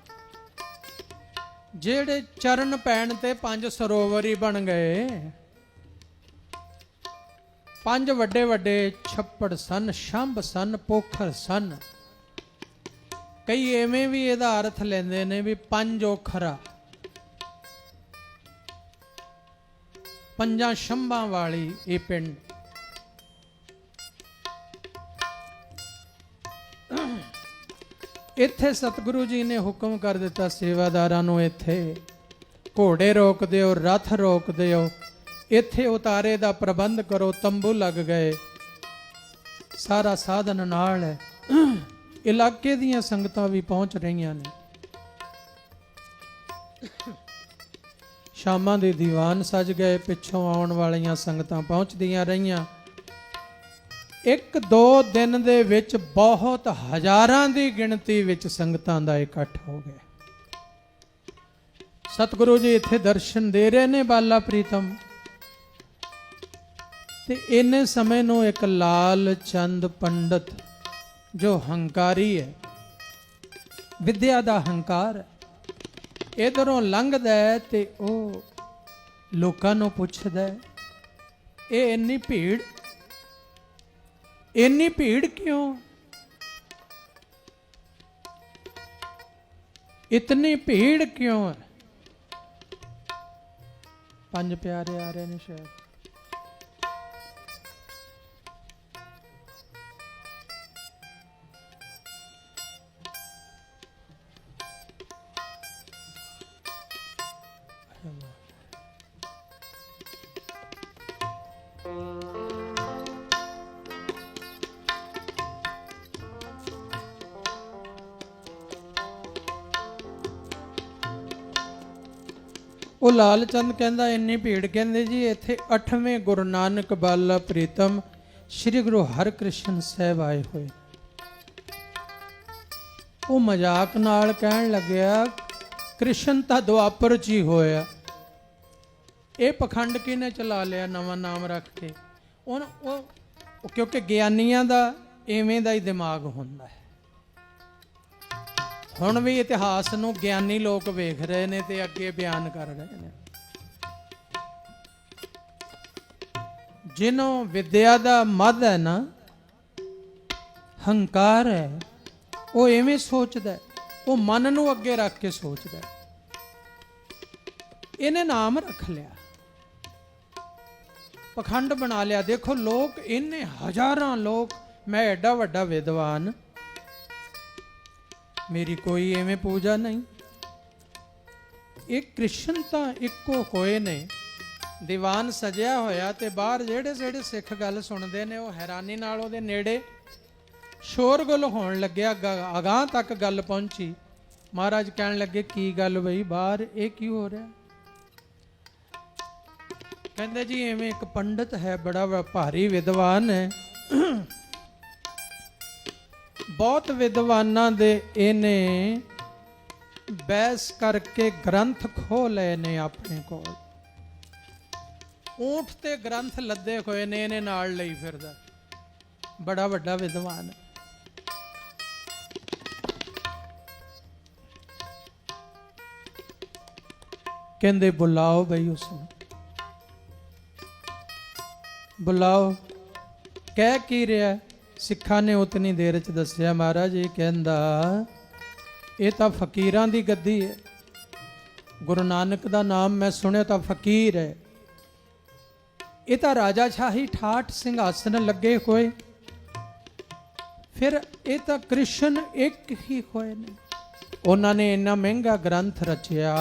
ਜਿਹੜੇ ਚਰਨ ਪੈਣ ਤੇ 5 ਸਰੋਵਰ ਹੀ ਬਣ ਗਏ। 5 ਵੱਡੇ ਵੱਡੇ ਛੱਪੜ ਸਨ, ਛੰਭ ਸਨ, ਪੋਖਰ ਸਨ। ਕਈ ਐਵੇਂ ਵੀ ਇਹਦਾ ਅਰਥ ਲੈਂਦੇ ਨੇ ਵੀ 5 ਔਖਰਾ, 5 ਛੰਭਾਂ ਵਾਲੀ ਇਹ ਪਿੰਡ। ਇੱਥੇ ਸਤਿਗੁਰੂ ਜੀ ਨੇ ਹੁਕਮ ਕਰ ਦਿੱਤਾ ਸੇਵਾਦਾਰਾਂ ਨੂੰ, ਇੱਥੇ ਘੋੜੇ ਰੋਕ ਦਿਓ, ਰੱਥ ਰੋਕ ਦਿਓ, ਇੱਥੇ ਉਤਾਰੇ ਦਾ ਪ੍ਰਬੰਧ ਕਰੋ। ਤੰਬੂ ਲੱਗ ਗਏ, ਸਾਰਾ ਸਾਧਨ ਨਾਲ ਹੈ। ਇਲਾਕੇ ਦੀਆਂ ਸੰਗਤਾਂ ਵੀ ਪਹੁੰਚ ਰਹੀਆਂ ਨੇ। ਸ਼ਾਮਾਂ ਦੇ ਦੀਵਾਨ ਸਜ ਗਏ, ਪਿੱਛੋਂ ਆਉਣ ਵਾਲੀਆਂ ਸੰਗਤਾਂ ਪਹੁੰਚਦੀਆਂ ਰਹੀਆਂ। 1-2 ਦਿਨ ਦੇ ਵਿੱਚ ਬਹੁਤ ਹਜ਼ਾਰਾਂ ਦੀ ਗਿਣਤੀ ਵਿੱਚ ਸੰਗਤਾਂ ਦਾ ਇਕੱਠ ਹੋ ਗਿਆ। ਸਤਿਗੁਰੂ ਜੀ ਇੱਥੇ ਦਰਸ਼ਨ ਦੇ ਰਹੇ ਨੇ ਬਾਲਾ ਪ੍ਰੀਤਮ। ਤੇ ਇੰਨੇ ਸਮੇਂ ਨੂੰ ਇੱਕ ਲਾਲ ਚੰਦ ਪੰਡਤ, ਜੋ ਹੰਕਾਰੀ ਹੈ, ਵਿਦਿਆ ਦਾ ਹੰਕਾਰ ਹੈ, ਇਧਰੋਂ ਲੰਘਦਾ ਹੈ ਤੇ ਉਹ ਲੋਕਾਂ ਨੂੰ ਪੁੱਛਦਾ, ਇਹ ਇੰਨੀ ਭੀੜ ਕਿਉਂ? ਇਤਨੀ ਭੀੜ ਕਿਉਂ ਹੈ? 5 ਪਿਆਰੇ ਆ ਰਹੇ ਨੇ ਸ਼ਾਇਦ। ਉਹ ਲਾਲ ਚੰਦ ਕਹਿੰਦਾ, ਇੰਨੀ ਭੀੜ? ਕਹਿੰਦੇ ਜੀ ਇੱਥੇ 8ਵੇਂ ਗੁਰੂ ਨਾਨਕ ਬਾਲਾ ਪ੍ਰੀਤਮ ਸ੍ਰੀ ਗੁਰੂ ਹਰਕ੍ਰਿਸ਼ਨ ਸਾਹਿਬ ਆਏ ਹੋਏ। ਉਹ ਮਜ਼ਾਕ ਨਾਲ ਕਹਿਣ ਲੱਗਿਆ, ਕ੍ਰਿਸ਼ਨ ਤਾਂ ਦੁਆਪਰ 'ਚ ਹੀ ਹੋਇਆ, ਇਹ ਪਖੰਡ ਕਿਹਨੇ ਚਲਾ ਲਿਆ ਨਵਾਂ ਨਾਮ ਰੱਖ ਕੇ? ਉਹ ਕਿਉਂਕਿ ਗਿਆਨੀਆਂ ਦਾ ਐਵੇਂ ਦਾ ਹੀ ਦਿਮਾਗ ਹੁੰਦਾ ਹੈ। ਹੁਣ ਵੀ ਇਤਿਹਾਸ ਨੂੰ ਗਿਆਨੀ ਲੋਕ ਵੇਖ ਰਹੇ ਨੇ ਤੇ ਅੱਗੇ ਬਿਆਨ ਕਰ ਰਹੇ ਨੇ। ਜਿਹਨੂੰ ਵਿਦਿਆ ਦਾ ਮਦ ਹੈ ਨਾ, ਹੰਕਾਰ ਹੈ, ਉਹ ਐਵੇਂ ਸੋਚਦਾ, ਉਹ ਮਨ ਨੂੰ ਅੱਗੇ ਰੱਖ ਕੇ ਸੋਚਦਾ। ਇਹਨੇ ਨਾਮ ਰੱਖ ਲਿਆ, ਪਖੰਡ ਬਣਾ ਲਿਆ। ਦੇਖੋ ਲੋਕ ਇੰਨੇ ਹਜ਼ਾਰਾਂ ਲੋਕ, ਮੈਂ ਐਡਾ ਵੱਡਾ ਵਿਦਵਾਨ, ਮੇਰੀ ਕੋਈ ਐਵੇਂ ਪੂਜਾ ਨਹੀਂ। ਇਹ ਕ੍ਰਿਸ਼ਨ ਤਾਂ ਇੱਕੋ ਹੋਏ ਨੇ। ਦੀਵਾਨ ਸਜਿਆ ਹੋਇਆ ਤੇ ਬਾਹਰ ਜਿਹੜੇ ਸਿੱਖ ਗੱਲ ਸੁਣਦੇ ਨੇ ਉਹ ਹੈਰਾਨੀ ਨਾਲ ਉਹਦੇ ਨੇੜੇ ਸ਼ੋਰਗੁਲ ਹੋਣ ਲੱਗਿਆ। ਅਗਾਂਹ ਤੱਕ ਗੱਲ ਪਹੁੰਚੀ ਮਹਾਰਾਜ ਕਹਿਣ ਲੱਗੇ ਕੀ ਗੱਲ ਬਈ ਬਾਹਰ ਇਹ ਕੀ ਹੋ ਰਿਹਾ? ਕਹਿੰਦੇ ਜੀ ਐਵੇਂ ਇੱਕ ਪੰਡਤ ਹੈ, ਬੜਾ ਭਾਰੀ ਵਿਦਵਾਨ ਹੈ, ਬਹੁਤ ਵਿਦਵਾਨਾਂ ਦੇ ਇਹਨੇ ਬਹਿਸ ਕਰਕੇ ਗ੍ਰੰਥ ਖੋਹ ਲਏ ਨੇ ਆਪਣੇ ਕੋਲ। ਊਂਠ ਤੇ ਗ੍ਰੰਥ ਲੱਦੇ ਹੋਏ ਨੇ, ਇਹਨੇ ਨਾਲ ਲਈ ਫਿਰਦਾ, ਬੜਾ ਵੱਡਾ ਵਿਦਵਾਨ ਹੈ। ਕਹਿੰਦੇ ਬੁਲਾਓ ਬਈ ਉਸਨੂੰ, ਬੁਲਾਓ। ਕਹਿ ਕੀ ਰਿਹਾ? ਸਿੱਖਾਂ ਨੇ ਉਤਨੀ ਦੇਰ ਚ ਦੱਸਿਆ, ਮਹਾਰਾਜ ਇਹ ਕਹਿੰਦਾ ਇਹ ਤਾਂ ਫਕੀਰਾਂ ਦੀ ਗੱਦੀ ਹੈ, ਗੁਰੂ ਨਾਨਕ ਦਾ ਨਾਮ ਮੈਂ ਸੁਣਿਆ ਤਾਂ ਫਕੀਰ ਹੈ, ਇਹ ਤਾਂ ਰਾਜਾ ਸ਼ਾਹੀ ਠਾਠ ਸਿੰਘਾਸਨ ਲੱਗੇ ਹੋਏ, ਫਿਰ ਇਹ ਤਾਂ ਕ੍ਰਿਸ਼ਨ ਇੱਕ ਹੀ ਹੋਏ ਨੇ। ਉਹਨਾਂ ਨੇ ਇੰਨਾ ਮਹਿੰਗਾ ਗ੍ਰੰਥ ਰਚਿਆ,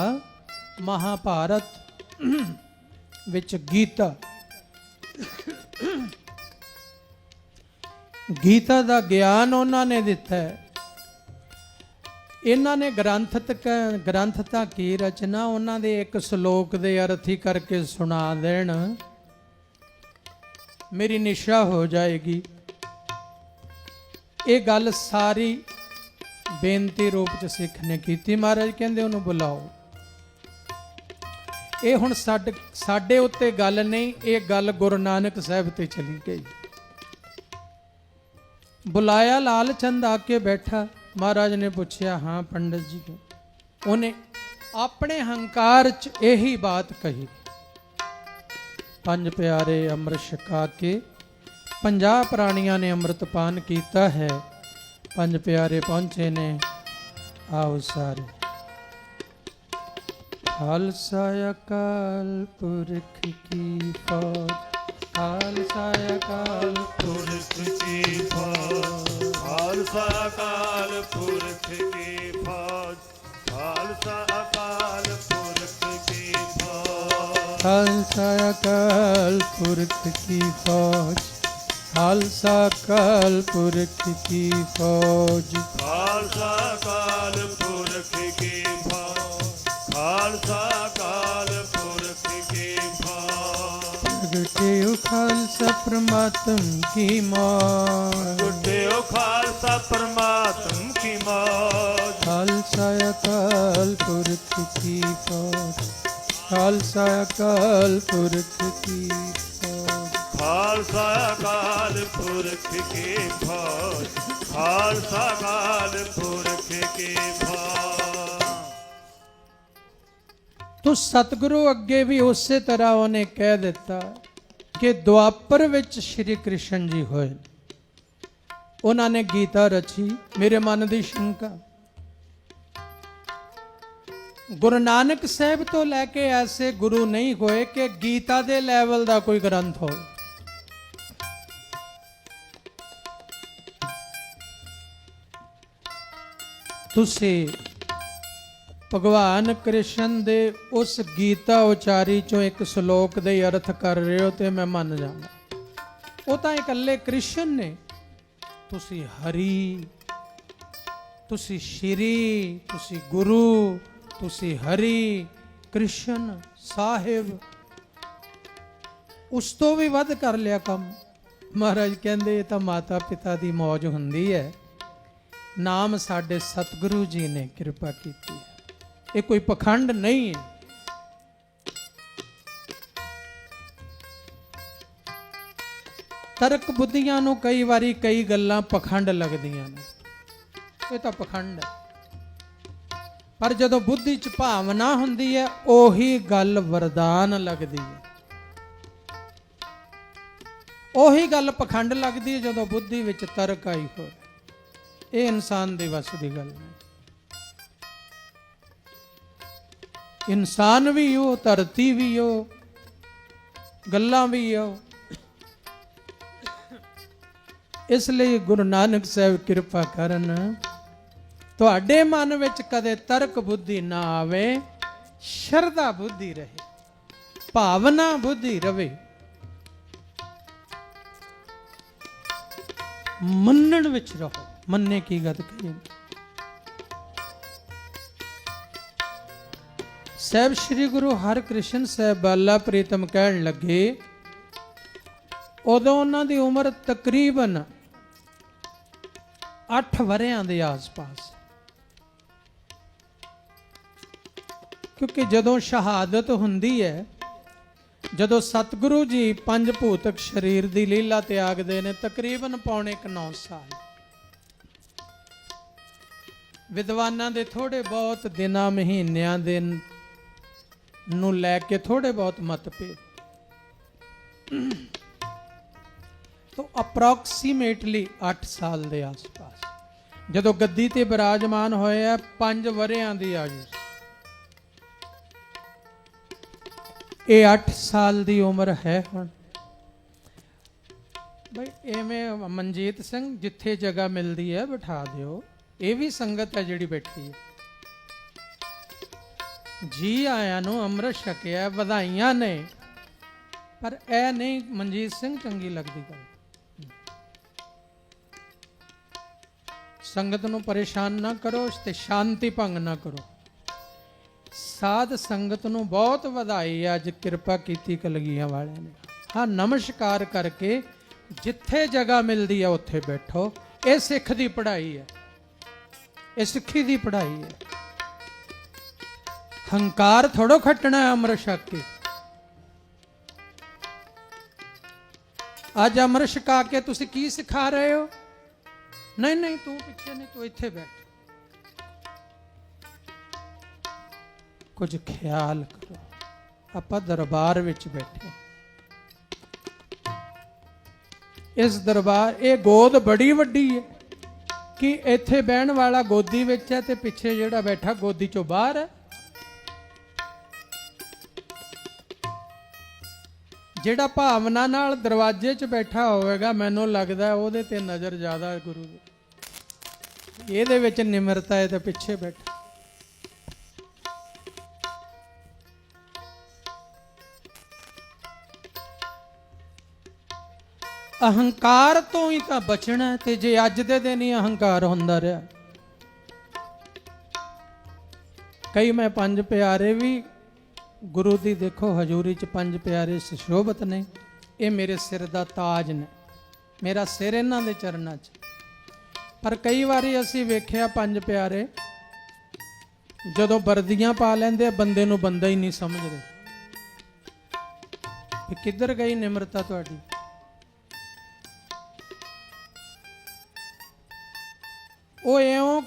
ਮਹਾਭਾਰਤ ਵਿੱਚ ਗੀਤਾ, ਗੀਤਾ ਦਾ ਗਿਆਨ ਉਹਨਾਂ ਨੇ ਦਿੱਤਾ ਹੈ। ਇਹਨਾਂ ਨੇ ਗ੍ਰੰਥ ਤਾਂ ਕੀ ਰਚਨਾ, ਉਹਨਾਂ ਦੇ ਇੱਕ ਸ਼ਲੋਕ ਦੇ ਅਰਥ ਹੀ ਕਰਕੇ ਸੁਣਾ ਦੇਣ, ਮੇਰੀ ਨਿਸ਼ਾ ਹੋ ਜਾਏਗੀ। ਇਹ ਗੱਲ ਸਾਰੀ ਬੇਨਤੀ ਰੂਪ ਚ ਸਿੱਖ ਨੇ ਕੀਤੀ। ਮਹਾਰਾਜ ਕਹਿੰਦੇ ਉਹਨੂੰ ਬੁਲਾਓ। ਇਹ ਹੁਣ ਸਾਡੇ ਉੱਤੇ ਗੱਲ ਨਹੀਂ, ਇਹ ਗੱਲ ਗੁਰੂ ਨਾਨਕ ਸਾਹਿਬ ਤੇ ਚਲੀ ਗਈ। ਬੁਲਾਇਆ, ਲਾਲ ਚੰਦ ਆ ਕੇ ਬੈਠਾ। ਮਹਾਰਾਜ ਨੇ ਪੁੱਛਿਆ ਹਾਂ ਪੰਡਤ ਜੀ, ਉਹਨੇ ਆਪਣੇ ਹੰਕਾਰ ਚ ਇਹੀ ਬਾਤ ਕਹੀ, ਪੰਜ ਪਿਆਰੇ ਅੰਮ੍ਰਿਤ ਛਕਾ ਕੇ 50 ਪ੍ਰਾਣੀਆਂ ਨੇ ਅੰਮ੍ਰਿਤ ਪਾਨ ਕੀਤਾ ਹੈ। ਪੰਜ ਪਿਆਰੇ ਪਹੁੰਚੇ ਨੇ, ਆਓ ਸਾਰੇ। ਖਾਲਸਾ ਅਕਾਲ ਪੁਰਖ ਕੀ ਫੌਜ, ਖਾਲਸਾ ਅਕਾਲ ਪੁਰਖ ਕੀ ਫੌਜ, ਖਾਲਸਾ ਅਕਾਲ ਪੁਰਖ ਕੀ ਫੌਜ, ਖਾਲਸਾ ਅਕਾਲ ਪੁਰਖ ਕੀ ਫੌਜ, ਖਾਲਸਾ ਅਕਾਲ ਪੁਰਖ ਕੀ ਫੌਜ, ਖਾਲਸਾ ਅਕਾਲ ਪੁਰਖ ਕੀ ਫੌਜ, ਖਾਲਸਾ ਅਕਾਲ ਪੁਰਖ ਕੀ ਫੌਜ, ਖਾਲਸਾ ਅਕਾਲ ਪੁਰਖ ਕੀ ਫੌਜ। ਪ੍ਰਗਟਿਓ ਖਾਲਸਾ ਪ੍ਰਮਾਤਮ ਕੀ ਮੌਜ, ਗੁੱਡਿਓ ਖਾਲਸਾ ਪਰਮਾਤਮ ਕੀ ਮੌਜ, ਖਾਲਸਾ ਅਕਾਲ ਪੁਰਖ ਕੀ ਫੌਜ, ਖਾਲਸਾ ਅਕਾਲ ਪੁਰਖ ਕੀ ਫੌਜ, ਖਾਲਸਾ ਅਕਾਲ ਪੁਰਖ ਕੀ ਫੌਜ, ਖਾਲਸਾ ਅਕਾਲ ਪੁਰਖ ਕੀ ਫੌਜ। ਤੋ ਸਤਿਗੁਰੂ ਅੱਗੇ ਵੀ ਉਸੇ ਤਰ੍ਹਾਂ ਉਹਨੇ ਕਹਿ ਦਿੱਤਾ ਕਿ ਦੁਆਪਰ ਵਿੱਚ ਸ਼੍ਰੀ ਕ੍ਰਿਸ਼ਨ ਜੀ ਹੋਏ, ਉਹਨਾਂ ਨੇ ਗੀਤਾ ਰਚੀ। ਮੇਰੇ ਮਨ ਦੀ ਸ਼ੰਕਾ, ਗੁਰੂ ਨਾਨਕ ਸਾਹਿਬ ਤੋਂ ਲੈ ਕੇ ਐਸੇ ਗੁਰੂ ਨਹੀਂ ਹੋਏ ਕਿ ਗੀਤਾ ਦੇ ਲੈਵਲ ਦਾ ਕੋਈ ਗ੍ਰੰਥ ਹੋਵੇ। ਤੁਸੀਂ ਭਗਵਾਨ ਕ੍ਰਿਸ਼ਨ ਦੇ ਉਸ ਗੀਤਾ ਉਚਾਰੀ ਚੋਂ ਇੱਕ ਸ਼ਲੋਕ ਦੇ ਅਰਥ ਕਰ ਰਹੇ ਹੋ ਤੇ ਮੈਂ ਮੰਨ ਜਾਵਾਂ, ਉਹ ਤਾਂ ਇਕੱਲੇ ਕ੍ਰਿਸ਼ਨ ਨੇ। ਤੁਸੀਂ ਹਰੀ, ਤੁਸੀਂ ਸ਼੍ਰੀ, ਤੁਸੀਂ ਗੁਰੂ, ਤੁਸੀਂ ਹਰੀ ਕ੍ਰਿਸ਼ਨ ਸਾਹਿਬ, ਉਸ ਤੋਂ ਵੀ ਵੱਧ ਕਰ ਲਿਆ ਕੰਮ। ਮਹਾਰਾਜ ਕਹਿੰਦੇ ਇਹ ਤਾਂ ਮਾਤਾ ਪਿਤਾ ਦੀ ਮੌਜ ਹੁੰਦੀ ਹੈ, ਨਾਮ ਸਾਡੇ ਸਤਿਗੁਰੂ ਜੀ ਨੇ ਕਿਰਪਾ ਕੀਤੀ ਹੈ, ਇਹ ਕੋਈ ਪਖੰਡ ਨਹੀਂ ਹੈ। ਤਰਕ ਬੁੱਧੀਆਂ ਨੂੰ ਕਈ ਵਾਰੀ ਕਈ ਗੱਲਾਂ ਪਖੰਡ ਲੱਗਦੀਆਂ ਨੇ, ਇਹ ਤਾਂ ਪਖੰਡ ਹੈ। ਪਰ ਜਦੋਂ ਬੁੱਧੀ 'ਚ ਭਾਵਨਾ ਹੁੰਦੀ ਹੈ, ਉਹੀ ਗੱਲ ਵਰਦਾਨ ਲੱਗਦੀ ਹੈ। ਉਹੀ ਗੱਲ ਪਖੰਡ ਲੱਗਦੀ ਹੈ ਜਦੋਂ ਬੁੱਧੀ ਵਿੱਚ ਤਰਕ ਆਈ ਹੋਵੇ। ਇਹ ਇਨਸਾਨ ਦੇ ਵੱਸ ਦੀ ਗੱਲ ਨਹੀਂ। ਇਨਸਾਨ ਵੀ ਹੋ, ਧਰਤੀ ਵੀ ਹੋ, ਗੱਲਾਂ ਵੀ ਹੋ। ਇਸ ਲਈ ਗੁਰੂ ਨਾਨਕ ਸਾਹਿਬ ਕਿਰਪਾ ਕਰਨ, ਤੁਹਾਡੇ ਮਨ ਵਿੱਚ ਕਦੇ ਤਰਕ ਬੁੱਧੀ ਨਾ ਆਵੇ, ਸ਼ਰਧਾ ਬੁੱਧੀ ਰਹੇ, ਭਾਵਨਾ ਬੁੱਧੀ ਰਵੇ, ਮੰਨਣ ਵਿੱਚ ਰਹੋ। ਮੰਨੇ ਕੀ ਗੱਲ ਕਹੀ, ਸਾਹਿਬ ਸ੍ਰੀ ਗੁਰੂ ਹਰਕ੍ਰਿਸ਼ਨ ਸਾਹਿਬ ਬਾਲਾ ਪ੍ਰੀਤਮ ਕਹਿਣ ਲੱਗੇ, ਉਦੋਂ ਉਹਨਾਂ ਦੀ ਉਮਰ ਤਕਰੀਬਨ 8 ਵਰਿਆਂ ਦੇ ਆਸ-ਪਾਸ। ਕਿਉਂਕਿ ਜਦੋਂ ਸ਼ਹਾਦਤ ਹੁੰਦੀ ਹੈ, ਜਦੋਂ ਸਤਿਗੁਰੂ ਜੀ ਪੰਜ ਭੂਤਕ ਸਰੀਰ ਦੀ ਲੀਲਾ ਤਿਆਗਦੇ ਨੇ, ਤਕਰੀਬਨ ਪੌਣੇ 9 ਸਾਲ। ਵਿਦਵਾਨਾਂ ਦੇ ਥੋੜੇ ਬਹੁਤ ਦਿਨਾਂ ਮਹੀਨਿਆਂ ਦੇ ਨੂੰ ਲੈ ਕੇ ਥੋੜੇ ਬਹੁਤ ਮਤਭੇਦ। ਤੋ ਅਪਰੋਕਸੀਮੇਟਲੀ 8 ਸਾਲ ਦੇ ਆਸ-ਪਾਸ ਜਦੋਂ ਗੱਦੀ ਤੇ ਬਿਰਾਜਮਾਨ ਹੋਏ ਆ, 5 ਵਰਿਆਂ ਦੀ ਆਯੂ। ਇਹ 8 ਸਾਲ ਦੀ ਉਮਰ ਹੈ ਹੁਣ। ਬਈ ਐਵੇਂ ਮਨਜੀਤ ਸਿੰਘ, ਜਿੱਥੇ ਜਗ੍ਹਾ ਮਿਲਦੀ ਹੈ ਬਿਠਾ ਦਿਓ। ਇਹ ਵੀ ਸੰਗਤ ਹੈ ਜਿਹੜੀ ਬੈਠੀ ਹੈ। ਜੀ ਆਇਆਂ ਨੂੰ ਅੰਮ੍ਰਿਤ ਛਕਿਆ, ਵਧਾਈਆਂ ਨੇ, ਪਰ ਇਹ ਨਹੀਂ ਮਨਜੀਤ ਸਿੰਘ ਚੰਗੀ ਲੱਗਦੀ ਗੱਲ। ਸੰਗਤ ਨੂੰ ਪਰੇਸ਼ਾਨ ਨਾ ਕਰੋ ਤੇ ਸ਼ਾਂਤੀ ਭੰਗ ਨਾ ਕਰੋ। ਸਾਧ ਸੰਗਤ ਨੂੰ ਬਹੁਤ ਵਧਾਈ, ਅੱਜ ਕਿਰਪਾ ਕੀਤੀ ਕਲਗੀਆਂ ਵਾਲਿਆਂ ਨੇ। ਹਾਂ, ਨਮਸਕਾਰ ਕਰਕੇ ਜਿੱਥੇ ਜਗ੍ਹਾ ਮਿਲਦੀ ਹੈ ਉੱਥੇ ਬੈਠੋ। ਇਹ ਸਿੱਖ ਦੀ ਪੜ੍ਹਾਈ ਹੈ, ਇਹ ਸਿੱਖੀ ਦੀ ਪੜ੍ਹਾਈ ਹੈ। ਹੰਕਾਰ ਥੋੜੋ ਖੱਟਣਾ ਹੈ ਅੰਮ੍ਰਿਤ ਛਕ ਕੇ। ਅੱਜ ਅੰਮ੍ਰਿਤ ਛਕਾ ਕੇ ਤੁਸੀਂ ਕੀ ਸਿਖਾ ਰਹੇ ਹੋ? ਨਹੀਂ ਨਹੀਂ, ਤੂੰ ਪਿੱਛੇ ਨਹੀਂ, ਤੂੰ ਇੱਥੇ ਬੈਠ। ਕੁਝ ਖਿਆਲ ਕਰੋ, ਆਪਾਂ ਦਰਬਾਰ ਵਿੱਚ ਬੈਠੇ। ਇਸ ਦਰਬਾਰ, ਇਹ ਗੋਦ ਬੜੀ ਵੱਡੀ ਹੈ ਕਿ ਇੱਥੇ ਬਹਿਣ ਵਾਲਾ ਗੋਦੀ ਵਿੱਚ ਹੈ ਤੇ ਪਿੱਛੇ ਜਿਹੜਾ ਬੈਠਾ ਗੋਦੀ ਚੋਂ ਬਾਹਰ ਹੈ। ਜਿਹੜਾ ਭਾਵਨਾ ਨਾਲ ਦਰਵਾਜ਼ੇ 'ਚ ਬੈਠਾ ਹੋਵੇਗਾ, ਮੈਨੂੰ ਲੱਗਦਾ ਉਹਦੇ ਤੇ ਨਜ਼ਰ ਜ਼ਿਆਦਾ ਹੈ ਗੁਰੂ ਦੀ। ਇਹਦੇ ਵਿੱਚ ਨਿਮਰਤਾ ਹੈ ਤੇ ਪਿੱਛੇ ਬੈਠਾ। ਅਹੰਕਾਰ ਤੋਂ ਹੀ ਤਾਂ ਬਚਣਾ। ਤੇ ਜੇ ਅੱਜ ਦੇ ਦਿਨ ਹੀ ਅਹੰਕਾਰ ਹੁੰਦਾ ਰਿਹਾ, ਕਈ ਮੈਂ 5 ਪਿਆਰੇ ਵੀ ਗੁਰੂ ਦੀ ਦੇਖੋ ਹਜ਼ੂਰੀ 'ਚ 5 ਪਿਆਰੇ ਸੁਸ਼ੋਭਤ ਨੇ। ਇਹ ਮੇਰੇ ਸਿਰ ਦਾ ਤਾਜ ਨੇ, ਮੇਰਾ ਸਿਰ ਇਹਨਾਂ ਦੇ ਚਰਨਾਂ 'ਚ। ਪਰ ਕਈ ਵਾਰੀ ਅਸੀਂ ਵੇਖਿਆ 5 ਪਿਆਰੇ ਜਦੋਂ ਵਰਦੀਆਂ ਪਾ ਲੈਂਦੇ, ਬੰਦੇ ਨੂੰ ਬੰਦਾ ਹੀ ਨਹੀਂ ਸਮਝਦੇ। ਕਿ ਕਿੱਧਰ ਗਈ ਨਿਮਰਤਾ ਤੁਹਾਡੀ? ਉਹ ਇਉਂ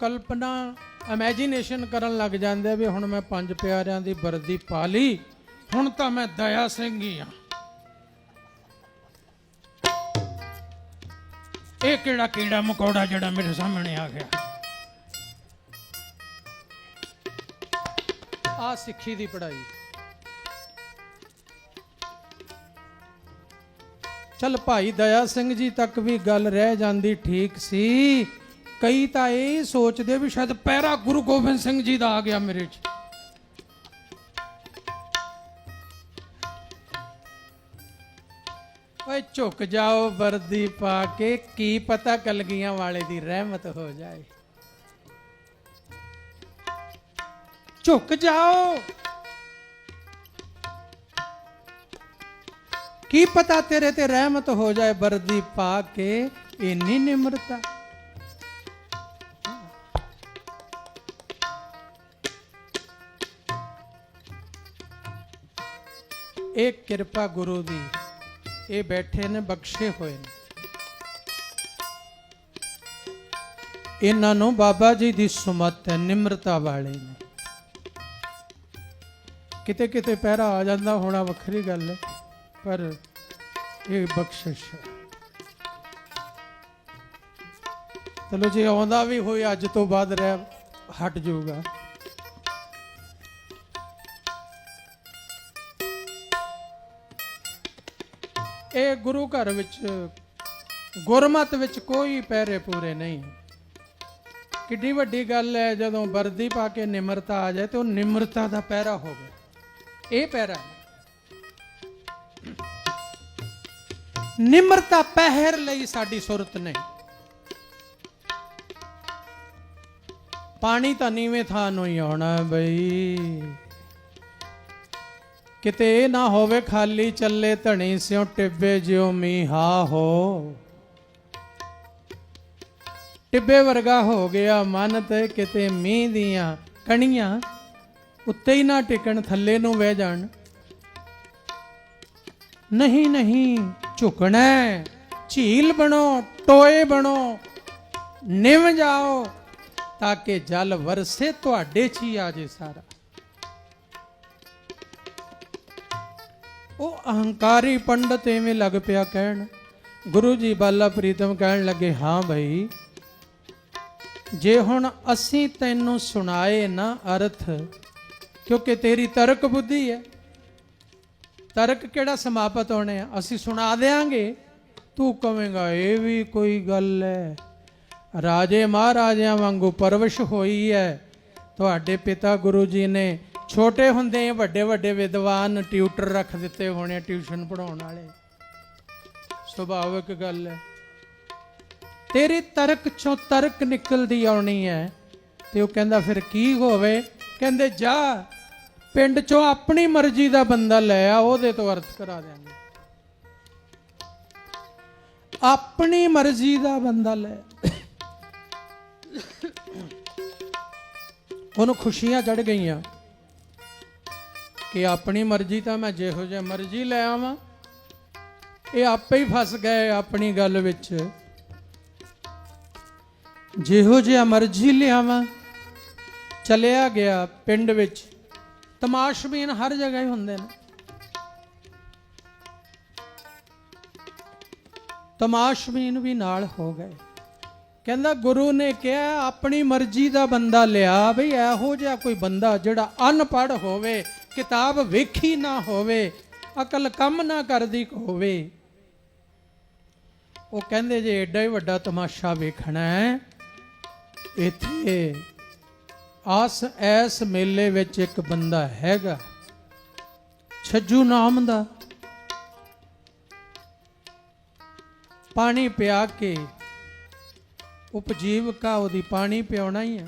ਕਲਪਨਾ, ਇਮੈਜੀਨੇਸ਼ਨ ਕਰਨ ਲੱਗ ਜਾਂਦੇ ਵੀ ਹੁਣ ਮੈਂ 5 ਪਿਆਰਿਆਂ ਦੀ ਵਰਦੀ ਪਾ ਲਈ, ਹੁਣ ਤਾਂ ਮੈਂ ਦਇਆ ਸਿੰਘ ਹੀ ਆ। ਇਹ ਕਿਹੜਾ ਕੀੜਾ ਮਕੌੜਾ ਜਿਹੜਾ ਮੇਰੇ ਸਾਹਮਣੇ ਆ ਗਿਆ? ਆ ਸਿੱਖੀ ਦੀ ਪੜ੍ਹਾਈ। ਚਲ ਭਾਈ ਦਇਆ ਸਿੰਘ ਜੀ ਤੱਕ ਵੀ ਗੱਲ ਰਹਿ ਜਾਂਦੀ ਠੀਕ ਸੀ। ਕਈ ਤਾਂ ਇਹ ਸੋਚਦੇ ਵੀ ਸ਼ਾਇਦ ਪਹਿਰਾ ਗੁਰੂ ਗੋਬਿੰਦ ਸਿੰਘ ਜੀ ਦਾ ਆ ਗਿਆ ਮੇਰੇ 'ਚ। ਓਏ ਝੁਕ ਜਾਓ ਵਰਦੀ ਪਾ ਕੇ, ਕੀ ਪਤਾ ਕਲਗੀਆਂ ਵਾਲੇ ਦੀ ਰਹਿਮਤ ਹੋ ਜਾਏ। ਝੁਕ ਜਾਓ, ਕੀ ਪਤਾ ਤੇਰੇ ਤੇ ਰਹਿਮਤ ਹੋ ਜਾਏ ਵਰਦੀ ਪਾ ਕੇ। ਇੰਨੀ ਨਿਮਰਤਾ। ਇਹ ਕਿਰਪਾ ਗੁਰੂ ਦੀ। ਇਹ ਬੈਠੇ ਨੇ, ਬਖਸ਼ੇ ਹੋਏ ਨੇ। ਇਹਨਾਂ ਨੂੰ ਬਾਬਾ ਜੀ ਦੀ ਸੁਮਤ ਹੈ, ਨਿਮਰਤਾ ਵਾਲੇ ਨੇ। ਕਿਤੇ ਕਿਤੇ ਪਹਿਰਾ ਆ ਜਾਂਦਾ ਹੋਣਾ, ਵੱਖਰੀ ਗੱਲ ਹੈ, ਪਰ ਇਹ ਬਖਸ਼ਿਸ਼ ਹੈ। ਚਲੋ ਜੇ ਆਉਂਦਾ ਵੀ ਹੋਏ ਅੱਜ ਤੋਂ ਬਾਅਦ ਰਹਿ ਹਟ ਜਾਊਗਾ। ਇਹ ਗੁਰੂ ਘਰ ਵਿੱਚ, ਗੁਰਮਤ ਵਿੱਚ ਕੋਈ ਪਹਿਰੇ ਪੂਰੇ ਨਹੀਂ। ਕਿੱਡੀ ਵੱਡੀ ਗੱਲ ਹੈ ਜਦੋਂ ਵਰਦੀ ਪਾ ਕੇ ਨਿਮਰਤਾ ਆ ਜਾਏ ਤੇ ਉਹ ਨਿਮਰਤਾ ਦਾ ਪਹਿਰਾ ਹੋ ਗਿਆ। ਇਹ ਪਹਿਰਾ ਨਿਮਰਤਾ ਪਹਿਰ ਲਈ ਸਾਡੀ ਸੁਰਤ ਨਹੀਂ। ਪਾਣੀ ਤਾਂ ਨੀਵੇਂ ਥਾਂ ਨੂੰ ਹੀ ਆਉਣਾ ਬਈ। ਕਿਤੇ ਇਹ ਨਾ ਹੋਵੇ ਖਾਲੀ ਚੱਲੇ ਧਣੀ ਸਿਉ ਟਿੱਬੇ ਜਿਉ ਮੀਹਾ ਹੋ। ਟਿੱਬੇ ਵਰਗਾ ਹੋ ਗਿਆ ਮਨ ਤੇ ਕਿਤੇ ਮੀਂਹ ਦੀਆਂ ਕਣੀਆਂ ਉੱਤੇ ਹੀ ਨਾ ਟਿਕਣ, ਥੱਲੇ ਨੂੰ ਵਹਿ ਜਾਣ। ਨਹੀਂ ਨਹੀਂ ਝੁਕਣਾ, ਝੀਲ ਬਣੋ, ਟੋਏ ਬਣੋ, ਨਿਮ ਜਾਓ ਤਾਂ ਕਿ ਜਲ ਵਰਸੇ ਤੁਹਾਡੇ 'ਚ ਹੀ ਆ ਜੇ ਸਾਰਾ। ਉਹ ਅਹੰਕਾਰੀ ਪੰਡਤ ਐਵੇਂ ਲੱਗ ਪਿਆ ਕਹਿਣ। ਗੁਰੂ ਜੀ ਬਾਲਾ ਪ੍ਰੀਤਮ ਕਹਿਣ ਲੱਗੇ, ਹਾਂ ਭਾਈ, ਜੇ ਹੁਣ ਅਸੀਂ ਤੈਨੂੰ ਸੁਣਾਏ ਨਾ ਅਰਥ, ਕਿਉਂਕਿ ਤੇਰੀ ਤਰਕ ਬੁੱਧੀ ਹੈ, ਤਰਕ ਕਿਹੜਾ ਸਮਾਪਤ ਹੋਣੇ ਆ, ਅਸੀਂ ਸੁਣਾ ਦੇਾਂਗੇ, ਤੂੰ ਕਵੇਂਗਾ ਇਹ ਵੀ ਕੋਈ ਗੱਲ ਹੈ। ਰਾਜੇ ਮਹਾਰਾਜਿਆਂ ਵਾਂਗੂ ਪਰਵਿਸ਼ ਹੋਈ ਹੈ। ਤੁਹਾਡੇ ਪਿਤਾ ਗੁਰੂ ਜੀ ਨੇ ਛੋਟੇ ਹੁੰਦੇ ਵੱਡੇ ਵੱਡੇ ਵਿਦਵਾਨ ਟਿਊਟਰ ਰੱਖ ਦਿੱਤੇ ਹੋਣੇ, ਟਿਊਸ਼ਨ ਪੜਾਉਣ ਵਾਲੇ, ਸੁਭਾਵਿਕ ਗੱਲ ਹੈ। ਤੇਰੀ ਤਰਕ ਚੋਂ ਤਰਕ ਨਿਕਲਦੀ ਆਉਣੀ ਹੈ। ਤੇ ਉਹ ਕਹਿੰਦਾ ਫਿਰ ਕੀ ਹੋਵੇ? ਕਹਿੰਦੇ ਜਾ ਪਿੰਡ ਚੋਂ ਆਪਣੀ ਮਰਜ਼ੀ ਦਾ ਬੰਦਾ ਲੈ ਆ, ਉਹਦੇ ਤੋਂ ਅਰਥ ਕਰਾ ਦਿਆਂਗੇ। ਆਪਣੀ ਮਰਜ਼ੀ ਦਾ ਬੰਦਾ ਲੈ। ਉਹਨੂੰ ਖੁਸ਼ੀਆਂ ਚੜ ਗਈਆਂ ਕਿ ਆਪਣੀ ਮਰਜ਼ੀ ਤਾਂ ਮੈਂ ਜਿਹੋ ਜਿਹਾ ਮਰਜ਼ੀ ਲੈ ਆਵਾਂ। ਇਹ ਆਪੇ ਹੀ ਫਸ ਗਏ ਆਪਣੀ ਗੱਲ ਵਿੱਚ। ਜਿਹੋ ਜਿਹਾ ਮਰਜ਼ੀ ਲਿਆਵਾਂ। ਚਲਿਆ ਗਿਆ ਪਿੰਡ ਵਿੱਚ। ਤਮਾਸ਼ਬੀਨ ਹਰ ਜਗ੍ਹਾ ਹੀ ਹੁੰਦੇ ਨੇ। ਤਮਾਸ਼ਬੀਨ ਵੀ ਨਾਲ ਹੋ ਗਏ। ਕਹਿੰਦਾ ਗੁਰੂ ਨੇ ਕਿਹਾ ਆਪਣੀ ਮਰਜ਼ੀ ਦਾ ਬੰਦਾ ਲਿਆ। ਬਈ ਇਹੋ ਜਿਹਾ ਕੋਈ ਬੰਦਾ ਜਿਹੜਾ ਅਨਪੜ੍ਹ ਹੋਵੇ, ਕਿਤਾਬ ਵੇਖੀ ਨਾ ਹੋਵੇ, ਅਕਲ ਕੰਮ ਨਾ ਕਰਦੀ ਹੋਵੇ। ਉਹ ਕਹਿੰਦੇ ਜੇ ਏਡਾ ਹੀ ਵੱਡਾ ਤਮਾਸ਼ਾ ਵੇਖਣਾ ਹੈ, ਇੱਥੇ ਐਸ ਮੇਲੇ ਵਿੱਚ ਇੱਕ ਬੰਦਾ ਹੈਗਾ ਛੱਜੂ ਨਾਮ ਦਾ। ਪਾਣੀ ਪਿਆ ਕੇ ਉਪਜੀਵਕਾ ਉਹਦੀ ਪਾਣੀ ਪਿਆਉਣਾ ਹੀ ਹੈ।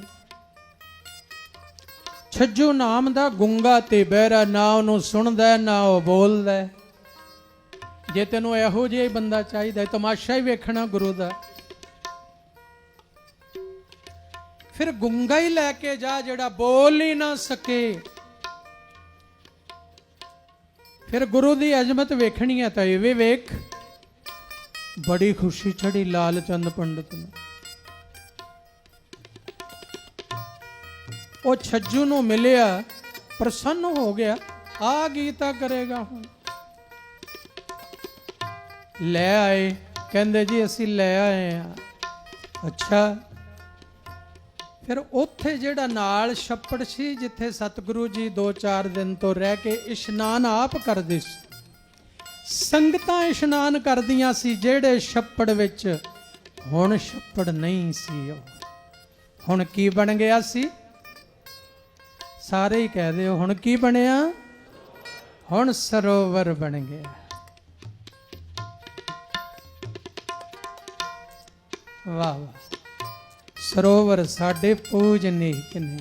ਛੱਜੂ ਨਾਮ ਦਾ ਗੁੰਗਾ ਤੇ ਬਹਿਰਾ, ਨਾ ਉਹਨੂੰ ਸੁਣਦਾ ਨਾ ਉਹ ਬੋਲਦਾ। ਜੇ ਤੈਨੂੰ ਇਹੋ ਜਿਹਾ ਹੀ ਬੰਦਾ ਚਾਹੀਦਾ, ਤਮਾਸ਼ਾ ਹੀ ਵੇਖਣਾ ਗੁਰੂ ਦਾ, ਫਿਰ ਗੁੰਗਾ ਹੀ ਲੈ ਕੇ ਜਾ ਜਿਹੜਾ ਬੋਲ ਹੀ ਨਾ ਸਕੇ। ਫਿਰ ਗੁਰੂ ਦੀ ਅਜ਼ਮਤ ਵੇਖਣੀ ਹੈ ਤਾਂ ਇਹ ਵੇਖ। ਬੜੀ ਖੁਸ਼ੀ ਚੜੀ ਲਾਲ ਚੰਦ ਪੰਡਤ ਨੂੰ। ਉਹ ਛੱਜੂ ਨੂੰ ਮਿਲਿਆ, ਪ੍ਰਸੰਨ ਹੋ ਗਿਆ। ਆ ਗੀਤਾ ਕਰੇਗਾ ਹੁਣ। ਲੈ ਆਏ। ਕਹਿੰਦੇ ਜੀ ਅਸੀਂ ਲੈ ਆਏ ਆ। ਅੱਛਾ। ਫਿਰ ਉੱਥੇ ਜਿਹੜਾ ਨਾਲ ਛੱਪੜ ਸੀ, ਜਿੱਥੇ ਸਤਿਗੁਰੂ ਜੀ 2-4 ਦਿਨ ਤੋਂ ਰਹਿ ਕੇ ਇਸ਼ਨਾਨ ਆਪ ਕਰਦੇ ਸੀ। ਸੰਗਤਾਂ ਇਸ਼ਨਾਨ ਕਰਦੀਆਂ ਸੀ ਜਿਹੜੇ ਛੱਪੜ ਵਿੱਚ। ਹੁਣ ਛੱਪੜ ਨਹੀਂ ਸੀ ਉਹ। ਹੁਣ ਕੀ ਬਣ ਗਿਆ ਸੀ? ਸਾਰੇ ਹੀ ਕਹਿ ਦਿਓ ਹੁਣ ਕੀ ਬਣਿਆ? ਹੁਣ ਸਰੋਵਰ ਬਣ ਗਿਆ। ਵਾਹ ਵਾਹ। ਸਰੋਵਰ ਸਾਡੇ ਪੂਜਨੀਕ ਨੇ।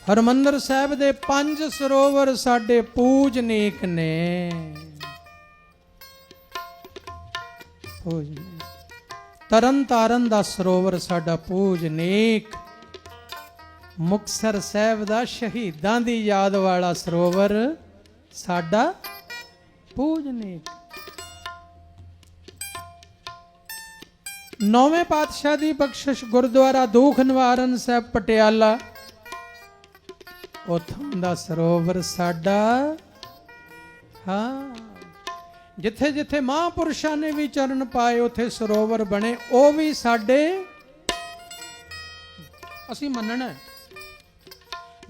ਹਰਿਮੰਦਰ ਸਾਹਿਬ ਦੇ 5 ਸਰੋਵਰ ਸਾਡੇ ਪੂਜਨੀਕ ਨੇ। ਤਰਨ ਤਾਰਨ ਦਾ ਸਰੋਵਰ ਸਾਡਾ ਪੂਜਨੀਕ। ਮੁਕਤਸਰ ਸਾਹਿਬ ਦਾ ਸ਼ਹੀਦਾਂ ਦੀ ਯਾਦ ਵਾਲਾ ਸਰੋਵਰ ਸਾਡਾ ਪੂਜਨੀਕ। 9ਵੇਂ ਪਾਤਸ਼ਾਹ ਦੀ ਬਖਸ਼ਿਸ਼ ਗੁਰਦੁਆਰਾ ਦੂਖ ਨਿਵਾਰਨ ਸਾਹਿਬ ਪਟਿਆਲਾ, ਉੱਥੋਂ ਦਾ ਸਰੋਵਰ ਸਾਡਾ। ਹਾਂ, ਜਿੱਥੇ ਜਿੱਥੇ ਮਹਾਂਪੁਰਸ਼ਾਂ ਨੇ ਵੀ ਚਰਨ ਪਾਏ ਉੱਥੇ ਸਰੋਵਰ ਬਣੇ, ਉਹ ਵੀ ਸਾਡੇ। ਅਸੀਂ ਮੰਨਣਾ,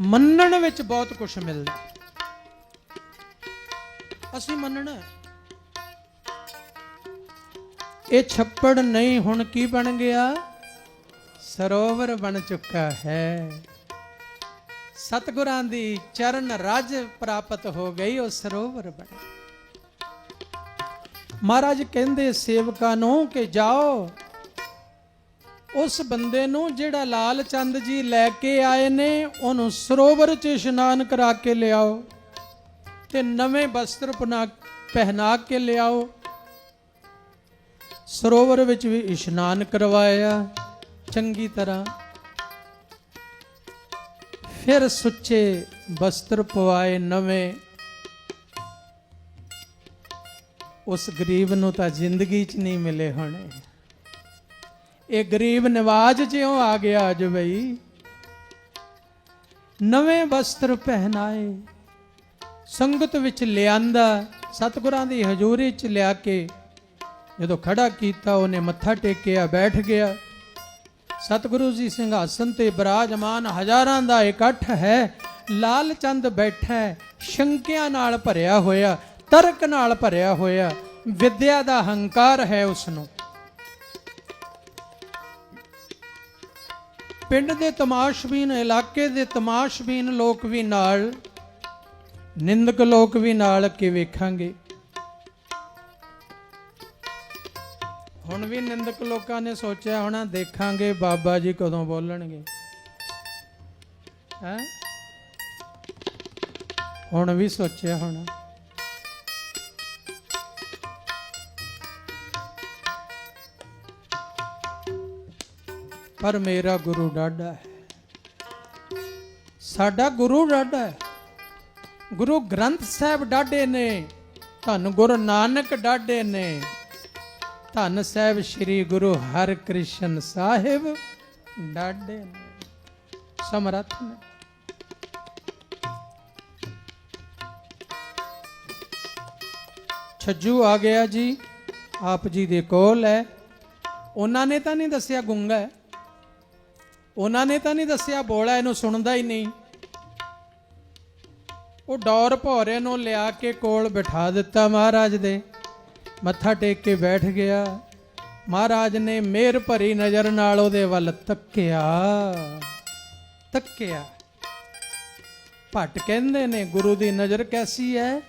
ਮੰਨਣ ਵਿੱਚ ਬਹੁਤ ਕੁਝ ਮਿਲਦਾ। ਅਸੀਂ ਮੰਨਣਾ। ਇਹ ਛੱਪੜ ਨਹੀਂ, ਹੁਣ ਕੀ ਬਣ ਗਿਆ? ਸਰੋਵਰ ਬਣ ਚੁੱਕਾ ਹੈ। ਸਤਿਗੁਰਾਂ ਦੀ ਚਰਨ ਰਜ ਪ੍ਰਾਪਤ ਹੋ ਗਈ, ਉਹ ਸਰੋਵਰ ਬਣੇ। ਮਹਾਰਾਜ ਕਹਿੰਦੇ ਸੇਵਕਾਂ ਨੂੰ ਕਿ ਜਾਓ ਉਸ ਬੰਦੇ ਨੂੰ ਜਿਹੜਾ ਲਾਲ ਚੰਦ ਜੀ ਲੈ ਕੇ ਆਏ ਨੇ, ਉਹਨੂੰ ਸਰੋਵਰ 'ਚ ਇਸ਼ਨਾਨ ਕਰਾ ਕੇ ਲਿਆਓ। ਤੇ ਨਵੇਂ ਵਸਤਰ ਪਹਿਨਾ ਕੇ ਲਿਆਓ। ਸਰੋਵਰ ਵਿੱਚ ਵੀ ਇਸ਼ਨਾਨ ਕਰਵਾਇਆ ਚੰਗੀ ਤਰ੍ਹਾਂ, ਫਿਰ ਸੁੱਚੇ ਵਸਤਰ ਪਵਾਏ ਨਵੇਂ। ਉਸ ਗਰੀਬ ਨੂੰ ਤਾਂ ਜ਼ਿੰਦਗੀ 'ਚ ਨਹੀਂ ਮਿਲੇ ਹੋਣੇ। ਇਹ ਗਰੀਬ ਨਿਵਾਜ ਜਿਉਂ ਆ ਗਿਆ ਅੱਜ ਬਈ। ਨਵੇਂ ਵਸਤਰ ਪਹਿਨਾਏ, ਸੰਗਤ ਵਿੱਚ ਲਿਆਂਦਾ, ਸਤਿਗੁਰਾਂ ਦੀ ਹਜ਼ੂਰੀ 'ਚ ਲਿਆ ਕੇ ਜਦੋਂ ਖੜਾ ਕੀਤਾ, ਉਹਨੇ ਮੱਥਾ ਟੇਕਿਆ, ਬੈਠ ਗਿਆ। ਸਤਿਗੁਰੂ ਜੀ ਸਿੰਘਾਸਨ ਤੇ ਬਿਰਾਜਮਾਨ, ਹਜ਼ਾਰਾਂ ਦਾ ਇਕੱਠ ਹੈ। ਲਾਲ ਚੰਦ ਬੈਠਾ, ਸ਼ੰਕਿਆਂ ਨਾਲ ਭਰਿਆ ਹੋਇਆ, ਤਰਕ ਨਾਲ ਭਰਿਆ ਹੋਇਆ, ਵਿਦਿਆ ਦਾ ਹੰਕਾਰ ਹੈ ਉਸ ਨੂੰ। ਪਿੰਡ ਦੇ ਤਮਾਸ਼ਬੀਨ, ਇਲਾਕੇ ਦੇ ਤਮਾਸ਼ਬੀਨ ਲੋਕ ਵੀ ਨਾਲ, ਨਿੰਦਕ ਲੋਕ ਵੀ ਨਾਲ ਕੇ ਵੇਖਾਂਗੇ। ਹੁਣ ਵੀ ਨਿੰਦਕ ਲੋਕਾਂ ਨੇ ਸੋਚਿਆ ਹੋਣਾ, ਦੇਖਾਂਗੇ ਬਾਬਾ ਜੀ ਕਦੋਂ ਬੋਲਣਗੇ। ਹੈ ਹੁਣ ਵੀ ਸੋਚਿਆ ਹੋਣਾ। ਪਰ ਮੇਰਾ ਗੁਰੂ ਡਾਢਾ ਹੈ, ਸਾਡਾ ਗੁਰੂ ਡਾਢਾ ਹੈ। ਗੁਰੂ ਗ੍ਰੰਥ ਸਾਹਿਬ ਡਾਢੇ ਨੇ, ਧੰਨ ਗੁਰੂ ਨਾਨਕ ਡਾਢੇ ਨੇ, ਧੰਨ ਸਾਹਿਬ ਸ੍ਰੀ ਗੁਰੂ ਹਰਿਕ੍ਰਿਸ਼ਨ ਸਾਹਿਬ ਡਾਢੇ ਨੇ, ਸਮਰੱਥ ਨੇ। ਛੱਜੂ ਆ ਗਿਆ ਜੀ, ਆਪ ਜੀ ਦੇ ਕੋਲ ਹੈ। ਉਹਨਾਂ ਨੇ ਤਾਂ ਨਹੀਂ ਦੱਸਿਆ ਗੁੰਗਾ ਹੈ, ਉਹਨਾਂ ਨੇ ਤਾਂ ਨਹੀਂ ਦੱਸਿਆ ਬੋਲਾ, ਇਹਨੂੰ ਸੁਣਦਾ ਹੀ ਨਹੀਂ। ਉਹ ਡੌਰ ਭੌਰੇ ਨੂੰ ਲਿਆ ਕੇ ਕੋਲ ਬਿਠਾ ਦਿੱਤਾ ਮਹਾਰਾਜ ਦੇ, ਮੱਥਾ ਟੇਕ ਕੇ ਬੈਠ ਗਿਆ। ਮਹਾਰਾਜ ਨੇ ਮਿਹਰ ਭਰੀ ਨਜ਼ਰ ਨਾਲ ਉਹਦੇ ਵੱਲ ਤੱਕਿਆ। ਭੱਟ ਕਹਿੰਦੇ ਨੇ ਗੁਰੂ ਦੀ ਨਜ਼ਰ ਕੈਸੀ ਹੈ?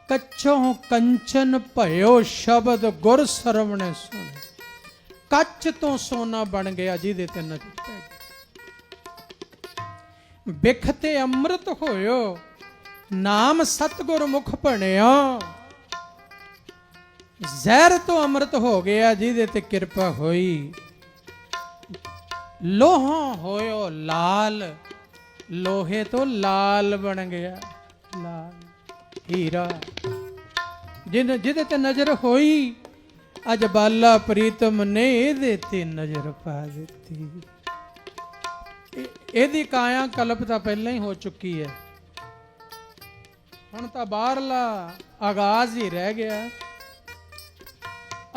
ਕੱਚੋਂ ਕੰਚਨ ਭਇਓ ਸ਼ਬਦ ਗੁਰ ਸਰਵਣੇ ਸੁਣ। ਕੱਚ ਤੋਂ ਸੋਨਾ ਬਣ ਗਿਆ ਜਿਹਦੇ ਤੇ ਨਜ਼ਰ ਪੈ ਗਈ। ਬਿਖ ਤੇ ਅੰਮ੍ਰਿਤ ਹੋਇਓ, ਨਾਮ ਸਤਿਗੁਰ ਮੁਖ ਭਣਿਆ। ਜ਼ਹਿਰ ਤੋਂ ਅੰਮ੍ਰਿਤ ਹੋ ਗਿਆ ਜਿਹਦੇ ਤੇ ਕਿਰਪਾ ਹੋਈ। ਲੋਹਾ ਹੋਇਓ ਲਾਲ, ਲੋਹੇ ਤੋਂ ਲਾਲ ਬਣ ਗਿਆ, ਲਾਲ ਹੀਰਾ ਜਿਹਦੇ ਤੇ ਨਜ਼ਰ ਹੋਈ। ਅੱਜ ਬਾਲਾ ਪ੍ਰੀਤਮ ਨੇ ਇਹਦੇ ਤੇ ਨਜ਼ਰ ਪਾ ਦਿੱਤੀ। ਇਹਦੀ ਕਾਇਆ ਕਲਪ ਤਾਂ ਪਹਿਲਾਂ ਹੀ ਹੋ ਚੁੱਕੀ ਹੈ, ਹੁਣ ਤਾਂ ਬਾਹਰਲਾ ਆਗਾਜ਼ ਹੀ ਰਹਿ ਗਿਆ।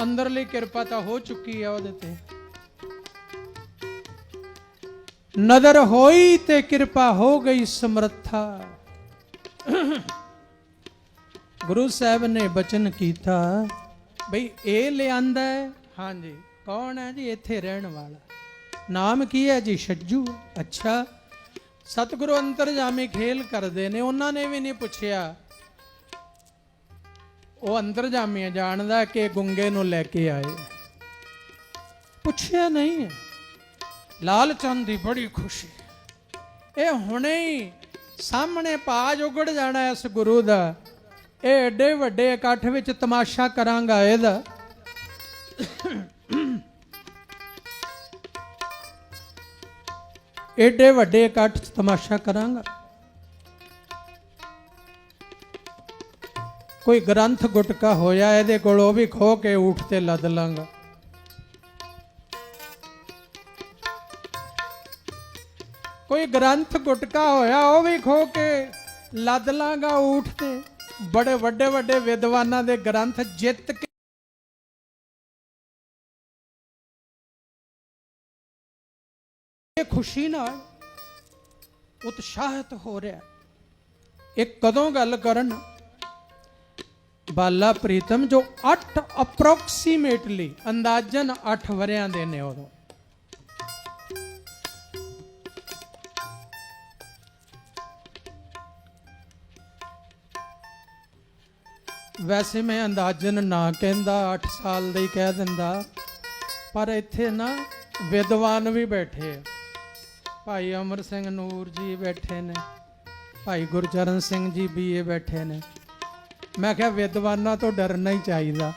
ਅੰਦਰਲੀ ਕਿਰਪਾ ਤਾਂ ਹੋ ਚੁੱਕੀ ਹੈ ਉਹਦੇ ਤੇ। ਨਜ਼ਰ ਹੋਈ ਤੇ ਕਿਰਪਾ ਹੋ ਗਈ ਸਮਰੱਥਾ। ਗੁਰੂ ਸਾਹਿਬ ਨੇ ਬਚਨ ਕੀਤਾ ਬਈ ਇਹ ਲਿਆਂਦਾ ਹੈ। ਹਾਂਜੀ, ਕੌਣ ਹੈ ਜੀ? ਇੱਥੇ ਰਹਿਣ ਵਾਲਾ। ਨਾਮ ਕੀ ਹੈ ਜੀ? ਛੱਜੂ। ਅੱਛਾ, ਸਤਿਗੁਰੂ ਅੰਤਰਜਾਮੀ ਖੇਲ ਕਰਦੇ ਨੇ, ਉਹਨਾਂ ਨੇ ਵੀ ਨਹੀਂ ਪੁੱਛਿਆ। ਉਹ ਅੰਤਰਜਾਮੀ ਜਾਣਦਾ ਕਿ ਗੁੰਗੇ ਨੂੰ ਲੈ ਕੇ ਆਏ, ਪੁੱਛਿਆ ਨਹੀਂ ਹੈ। ਲਾਲ ਚੰਦ ਦੀ ਬੜੀ ਖੁਸ਼ੀ, ਇਹ ਹੁਣੇ ਹੀ ਸਾਹਮਣੇ ਭਾਜ ਉਗੜ ਜਾਣਾ ਇਸ ਗੁਰੂ ਦਾ। ਇਹ ਏਡੇ ਵੱਡੇ ਇਕੱਠ ਵਿੱਚ ਤਮਾਸ਼ਾ ਕਰਾਂਗਾ ਇਹਦਾ। ਏਡੇ ਵੱਡੇ ਇਕੱਠ 'ਚ ਤਮਾਸ਼ਾ ਕਰਾਂਗਾ। ਕੋਈ ਗ੍ਰੰਥ ਗੁਟਕਾ ਹੋਇਆ ਇਹਦੇ ਕੋਲ, ਉਹ ਵੀ ਖੋ ਕੇ ਊਠ ਤੇ ਲੱਦ ਲਾਂਗਾ। ਕੋਈ ਗ੍ਰੰਥ ਗੁਟਕਾ ਹੋਇਆ ਉਹ ਵੀ ਖੋ ਕੇ ਲੱਦ ਲਾਂਗਾ ਊਠ ਤੇ। ਬੜੇ ਵੱਡੇ ਵੱਡੇ ਵਿਦਵਾਨਾਂ ਦੇ ਗ੍ਰੰਥ ਜਿੱਤ ਕੇ ਖੁਸ਼ੀ ਨਾਲ ਉਤਸ਼ਾਹਿਤ ਹੋ ਰਿਹਾ। ਇਹ ਕਦੋਂ ਗੱਲ ਕਰਨ? ਬਾਲਾ ਪ੍ਰੀਤਮ ਜੋ 8 ਅਪਰੋਕਸੀਮੇਟਲੀ ਅੰਦਾਜ਼ਨ 8 ਵਰਿਆਂ ਦੇ ਨੇ ਉਦੋਂ। ਵੈਸੇ ਮੈਂ ਅੰਦਾਜ਼ਨ ਨਾ ਕਹਿੰਦਾ, 8 ਸਾਲ ਦਾ ਹੀ ਕਹਿ ਦਿੰਦਾ, ਪਰ ਇੱਥੇ ਨਾ ਵਿਦਵਾਨ ਵੀ ਬੈਠੇ ਆ। ਭਾਈ ਅਮਰ ਸਿੰਘ ਨੂਰ ਜੀ ਬੈਠੇ ਨੇ, ਭਾਈ ਗੁਰਚਰਨ ਸਿੰਘ ਜੀ BA ਬੈਠੇ ਨੇ, मैं क्या विद्वाना तो डरना ही चाहिए।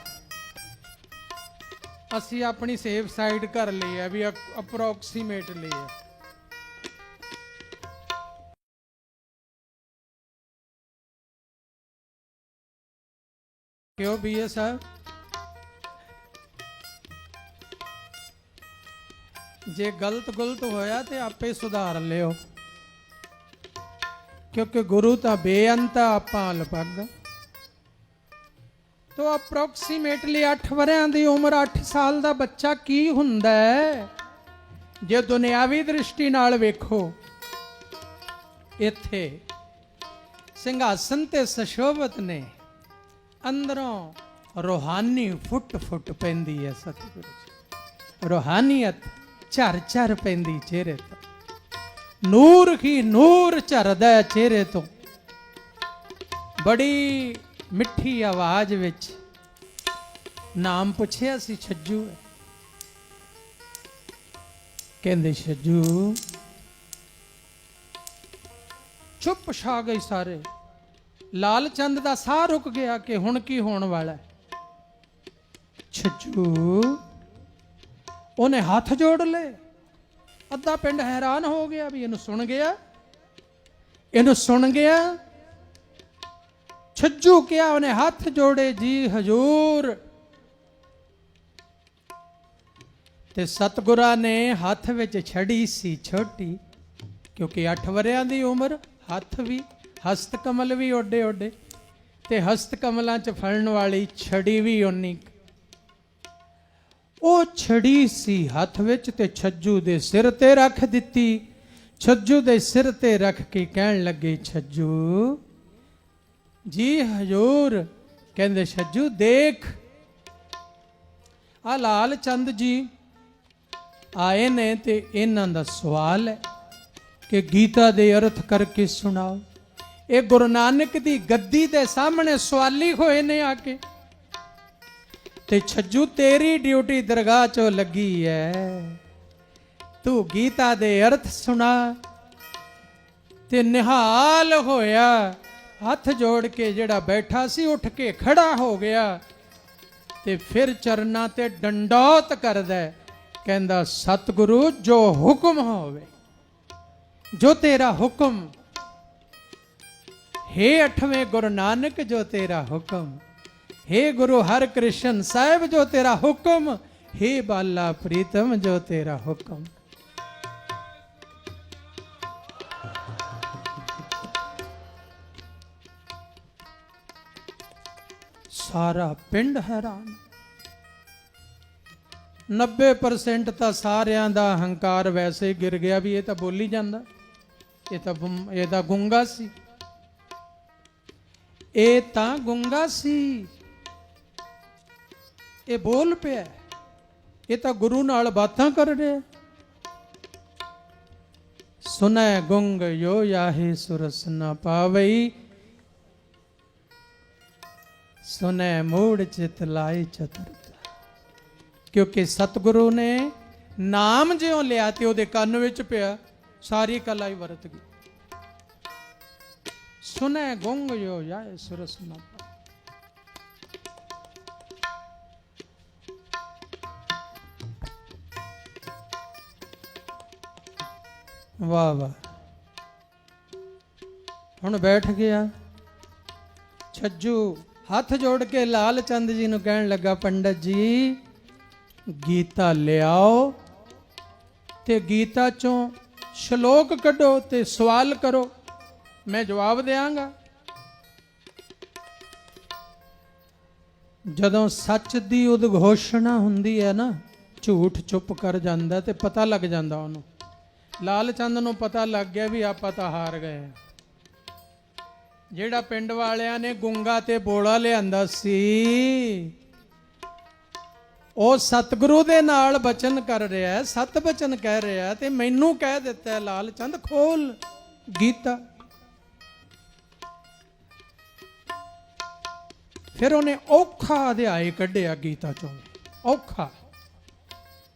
ਅਸੀਂ ਆਪਣੀ ਸੇਫ ਸਾਈਡ ਕਰ ਲਈ ਹੈ ਵੀ ਅਪਰੋਕਸੀਮੇਟਲੀ ਹੈ। क्यों बीए साहब, जे गलत गुलत होया तो आपे सुधार लियो, क्योंकि गुरु तो बेअंत आपा अलपग। तो अप्रोक्सीमेटली 8 वरियां दी उम्र 8 साल का बच्चा की हुंदा है जे दुनियावी दृष्टि नाल वेखो। इत्थे सिंघासन ते सुशोभित ने, अंदरों रूहानी फुट फुट पैंदी है सतगुरु जी, रूहानियत झर झर पैंदी चेहरे तो, नूर ही नूर झरदा चेहरे तो। बड़ी मिठी आवाज विच नाम पुछया सी छज्जू है, कहंदे छज्जू, चुप छा गई सारे। लाल चंद का साह रुक गया कि हुण की होने वाला है। छज्जू उन्हें हाथ जोड़ ले, अद्धा पिंड हैरान हो गया भी इनू सुन गया, इनू सुन गया। छज्जू क्या उन्हें हाथ जोड़े, जी हजूर। ते सतगुरा ने हाथ विच छड़ी सी छोटी, क्योंकि 8 वरियां दी उम्र, हाथ भी हस्त कमल भी ओडे ओडे, ते हस्त कमलों च फड़न वाली छड़ी भी उन्नी। ओ छड़ी सी हथ विच ते छज्जू दे सिर ते रख दिती। छज्जू दे सिर ते रख के कहन लगे, छज्जू जी हजूर। कहंदे छज्जू देख, आ लाल चंद जी आए ने ते इन्हां दा सवाल है कि गीता दे अर्थ करके सुनाओ। ये गुरु नानक दी गद्दी दे सामने सवाली होए ने आके। ते छज्जू तेरी ड्यूटी दरगाह चो लगी है, तू गीता दे अर्थ सुना। ते निहाल होया, हाथ जोड़ के जेड़ा बैठा सी उठ के खड़ा हो गया, ते फिर चरना ते डंडौत करदा, कहंदा सतगुरु जो हुक्म होवे, जो तेरा हुक्म। हे 8वें गुरु नानक जो तेरा हुक्म, हे गुरु हर कृष्ण साहिब जो तेरा हुक्म, हे बाला प्रीतम जो तेरा हुक्म। सारा पिंड हैरान। 90% तो सारियां दा हंकार वैसे ही गिर गया भी ये तो बोली जांदा, ये तो गुंगा सी, ਇਹ ਤਾਂ ਗੁੰਗਾ ਸੀ, ਇਹ ਬੋਲ ਪਿਆ, ਇਹ ਤਾਂ ਗੁਰੂ ਨਾਲ ਬਾਤਾਂ ਕਰ ਰਿਹਾ। ਸੁਨੈ ਗੁੰਗ ਜੋ ਯਾਹੇ ਸੁਰਸ ਨਾ ਪਾਵਈ, ਸੁਨੈ ਮੂੜ ਚਿਤ ਲਾਏ ਚਤੁਰਤਾ। ਕਿਉਂਕਿ ਸਤਿਗੁਰੂ ਨੇ ਨਾਮ ਜਿਉਂ ਲਿਆ ਤੇ ਉਹਦੇ ਕੰਨ ਵਿੱਚ ਪਿਆ, ਸਾਰੀ ਕਲਾ ਹੀ ਵਰਤ ਗਈ। सुने गुंग यो जाए सुरस न पाए। वाह वाह, हुण बैठ गया। छज्जू हाथ जोड़ के लाल चंद जी नूं कहण लगा, पंडित जी गीता लियाओ ते गीता चों श्लोक कढो ते सवाल करो, मैं जवाब देंगा। जदों सच दी उद्घोषणा हुंदी है ना, झूठ चुप कर जांदा ते पता लग जांदा उहनूं। लाल चंद नूं पता लग गया भी आपां तां हार गए। जिहड़ा पिंड वालियां ने गुंगा ते बोला लिआंदा सी, ਉਹ ਸਤਿਗੁਰੂ ਦੇ ਨਾਲ ਬਚਨ ਕਰ ਰਿਹਾ ਹੈ, ਸਤ ਬਚਨ ਕਹਿ ਰਿਹਾ ਹੈ, ਤੇ ਮੈਨੂੰ ਕਹਿ ਦਿੱਤਾ ਲਾਲ ਚੰਦ ਖੋਲ ਗੀਤਾ। ਫਿਰ ਉਹਨੇ ਔਖਾ ਅਧਿਆਇ ਕੱਢਿਆ ਗੀਤਾ ਚੋਂ, ਔਖਾ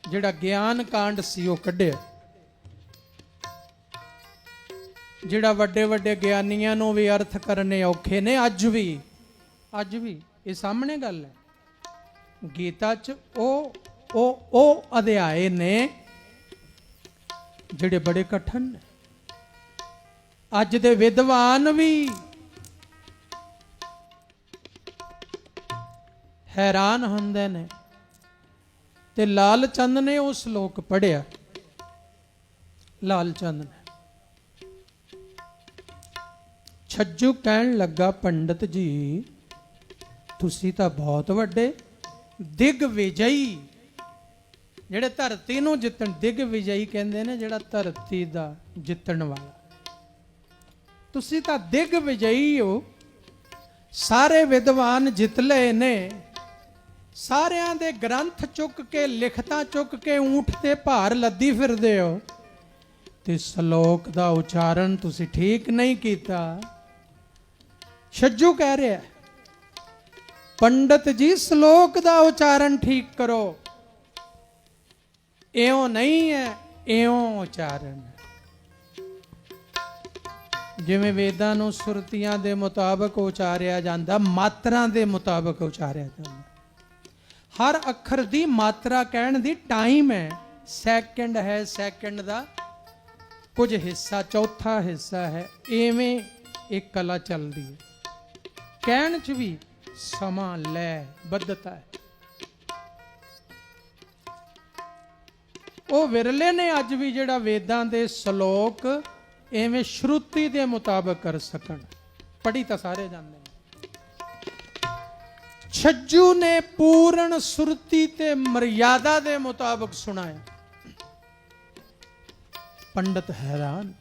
ਜਿਹੜਾ ਗਿਆਨ ਕਾਂਡ ਸੀ ਉਹ ਕੱਢਿਆ, ਜਿਹੜਾ ਵੱਡੇ ਵੱਡੇ ਗਿਆਨੀਆਂ ਨੂੰ ਵੀ ਅਰਥ ਕਰਨੇ ਔਖੇ ਨੇ ਅੱਜ ਵੀ। ਅੱਜ ਵੀ ਇਹ ਸਾਹਮਣੇ ਗੱਲ ਹੈ। ਗੀਤਾ 'ਚ ਉਹ ਅਧਿਆਏ ਨੇ ਜਿਹੜੇ ਬੜੇ ਕਠਿਨ ਨੇ। ਅੱਜ ਦੇ ਵਿਦਵਾਨ ਵੀ ਹੈਰਾਨ ਹੁੰਦੇ ਨੇ। ਤੇ ਲਾਲ ਚੰਦ ਨੇ ਉਹ ਸ਼ਲੋਕ ਪੜ੍ਹਿਆ। ਲਾਲ ਚੰਦ ਨੇ ਛੱਜੂ ਕਹਿਣ ਲੱਗਾ, ਪੰਡਤ ਜੀ ਤੁਸੀਂ ਤਾਂ ਬਹੁਤ ਵੱਡੇ ਦਿਗ ਵਿਜਈ, ਜਿਹੜੇ ਧਰਤੀ ਨੂੰ ਜਿੱਤਣ, ਦਿਗ ਵਿਜਈ ਕਹਿੰਦੇ ਨੇ ਜਿਹੜਾ ਧਰਤੀ ਦਾ ਜਿੱਤਣ ਵਾਲਾ। ਤੁਸੀਂ ਤਾਂ ਦਿਗ ਵਿਜਈ ਹੋ, ਸਾਰੇ ਵਿਦਵਾਨ ਜਿੱਤ ਲਏ ਨੇ, ਸਾਰਿਆਂ ਦੇ ਗ੍ਰੰਥ ਚੁੱਕ ਕੇ, ਲਿਖਤਾਂ ਚੁੱਕ ਕੇ ਊਂਠ ਤੇ ਭਾਰ ਲੱਦੀ ਫਿਰਦੇ ਹੋ, ਤੇ ਸ਼ਲੋਕ ਦਾ ਉਚਾਰਨ ਤੁਸੀਂ ਠੀਕ ਨਹੀਂ ਕੀਤਾ। ਛੱਜੂ ਕਹਿ ਰਿਹਾ, ਪੰਡਤ ਜੀ ਸ਼ਲੋਕ ਦਾ ਉਚਾਰਨ ਠੀਕ ਕਰੋ। ਇਉਂ ਨਹੀਂ ਹੈ, ਇਉਂ ਉਚਾਰਨ ਹੈ। ਜਿਵੇਂ ਵੇਦਾਂ ਨੂੰ ਸੁਰਤੀਆਂ ਦੇ ਮੁਤਾਬਕ ਉਚਾਰਿਆ ਜਾਂਦਾ, ਮਾਤਰਾ ਦੇ ਮੁਤਾਬਕ ਉਚਾਰਿਆ ਜਾਂਦਾ। ਹਰ ਅੱਖਰ ਦੀ ਮਾਤਰਾ ਕਹਿਣ ਦੀ ਟਾਈਮ ਹੈ, ਸੈਕਿੰਡ ਹੈ, ਸੈਕਿੰਡ ਦਾ ਕੁਝ ਹਿੱਸਾ, ਚੌਥਾ ਹਿੱਸਾ ਹੈ। ਐਵੇਂ ਇੱਕ ਕਲਾ ਚੱਲਦੀ ਹੈ। ਕਹਿਣ 'ਚ ਵੀ ਸਮਾਂ ਲੈ ਬੱਧਤਾ ਹੈ। ਉਹ ਵਿਰਲੇ ਨੇ ਅੱਜ ਵੀ ਜਿਹੜਾ ਵੇਦਾਂ ਦੇ ਸ਼ਲੋਕ ਐਵੇਂ ਸ਼ਰੂਤੀ ਦੇ ਮੁਤਾਬਕ ਕਰ ਸਕਣ। ਪੜ੍ਹੀ ਤਾਂ ਸਾਰੇ ਜਾਂਦੇ ਨੇ। ਛੱਜੂ ਨੇ ਪੂਰਨ ਸੁਰਤੀ ਤੇ ਮਰਿਆਦਾ ਦੇ ਮੁਤਾਬਕ ਸੁਣਾਇਆ। ਪੰਡਤ ਹੈਰਾਨ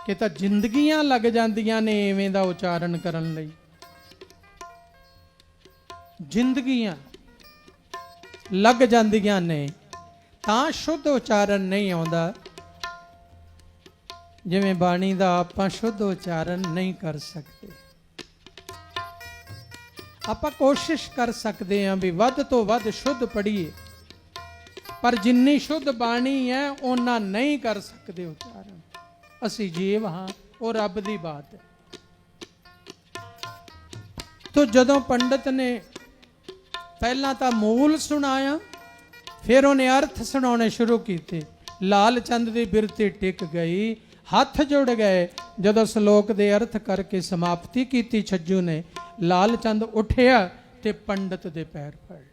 ਕਿ ਤਾਂ ਜ਼ਿੰਦਗੀਆਂ ਲੱਗ ਜਾਂਦੀਆਂ ਨੇ ਐਵੇਂ ਦਾ ਉਚਾਰਨ ਕਰਨ ਲਈ। ਜ਼ਿੰਦਗੀਆਂ ਲੱਗ ਜਾਂਦੀਆਂ ਨੇ ਤਾਂ ਸ਼ੁੱਧ ਉਚਾਰਨ ਨਹੀਂ ਆਉਂਦਾ। ਜਿਵੇਂ ਬਾਣੀ ਦਾ ਆਪਾਂ ਸ਼ੁੱਧ ਉਚਾਰਨ ਨਹੀਂ ਕਰ ਸਕਦੇ। ਆਪਾਂ ਕੋਸ਼ਿਸ਼ ਕਰ ਸਕਦੇ ਹਾਂ ਵੀ ਵੱਧ ਤੋਂ ਵੱਧ ਸ਼ੁੱਧ ਪੜ੍ਹੀਏ, ਪਰ ਜਿੰਨੀ ਸ਼ੁੱਧ ਬਾਣੀ ਹੈ ਉਹਨਾਂ ਨਹੀਂ ਕਰ ਸਕਦੇ ਉਚਾਰਨ। ਅਸੀਂ ਜੀਵ ਹਾਂ, ਉਹ ਰੱਬ ਦੀ ਬਾਤ ਹੈ। ਤੋ ਜਦੋਂ ਪੰਡਤ ਨੇ ਪਹਿਲਾਂ ਤਾਂ ਮੂਲ ਸੁਣਾਇਆ, ਫਿਰ ਉਹਨੇ ਅਰਥ ਸੁਣਾਉਣੇ ਸ਼ੁਰੂ ਕੀਤੇ। ਲਾਲ ਚੰਦ ਦੀ ਬਿਰਤੀ ਟਿਕ ਗਈ, ਹੱਥ ਜੁੜ ਗਏ। ਜਦੋਂ ਸ਼ਲੋਕ ਦੇ ਅਰਥ ਕਰਕੇ ਸਮਾਪਤੀ ਕੀਤੀ ਛੱਜੂ ਨੇ, ਲਾਲ ਚੰਦ ਉੱਠਿਆ ਤੇ ਪੰਡਤ ਦੇ ਪੈਰ ਫੜ ਲਏ।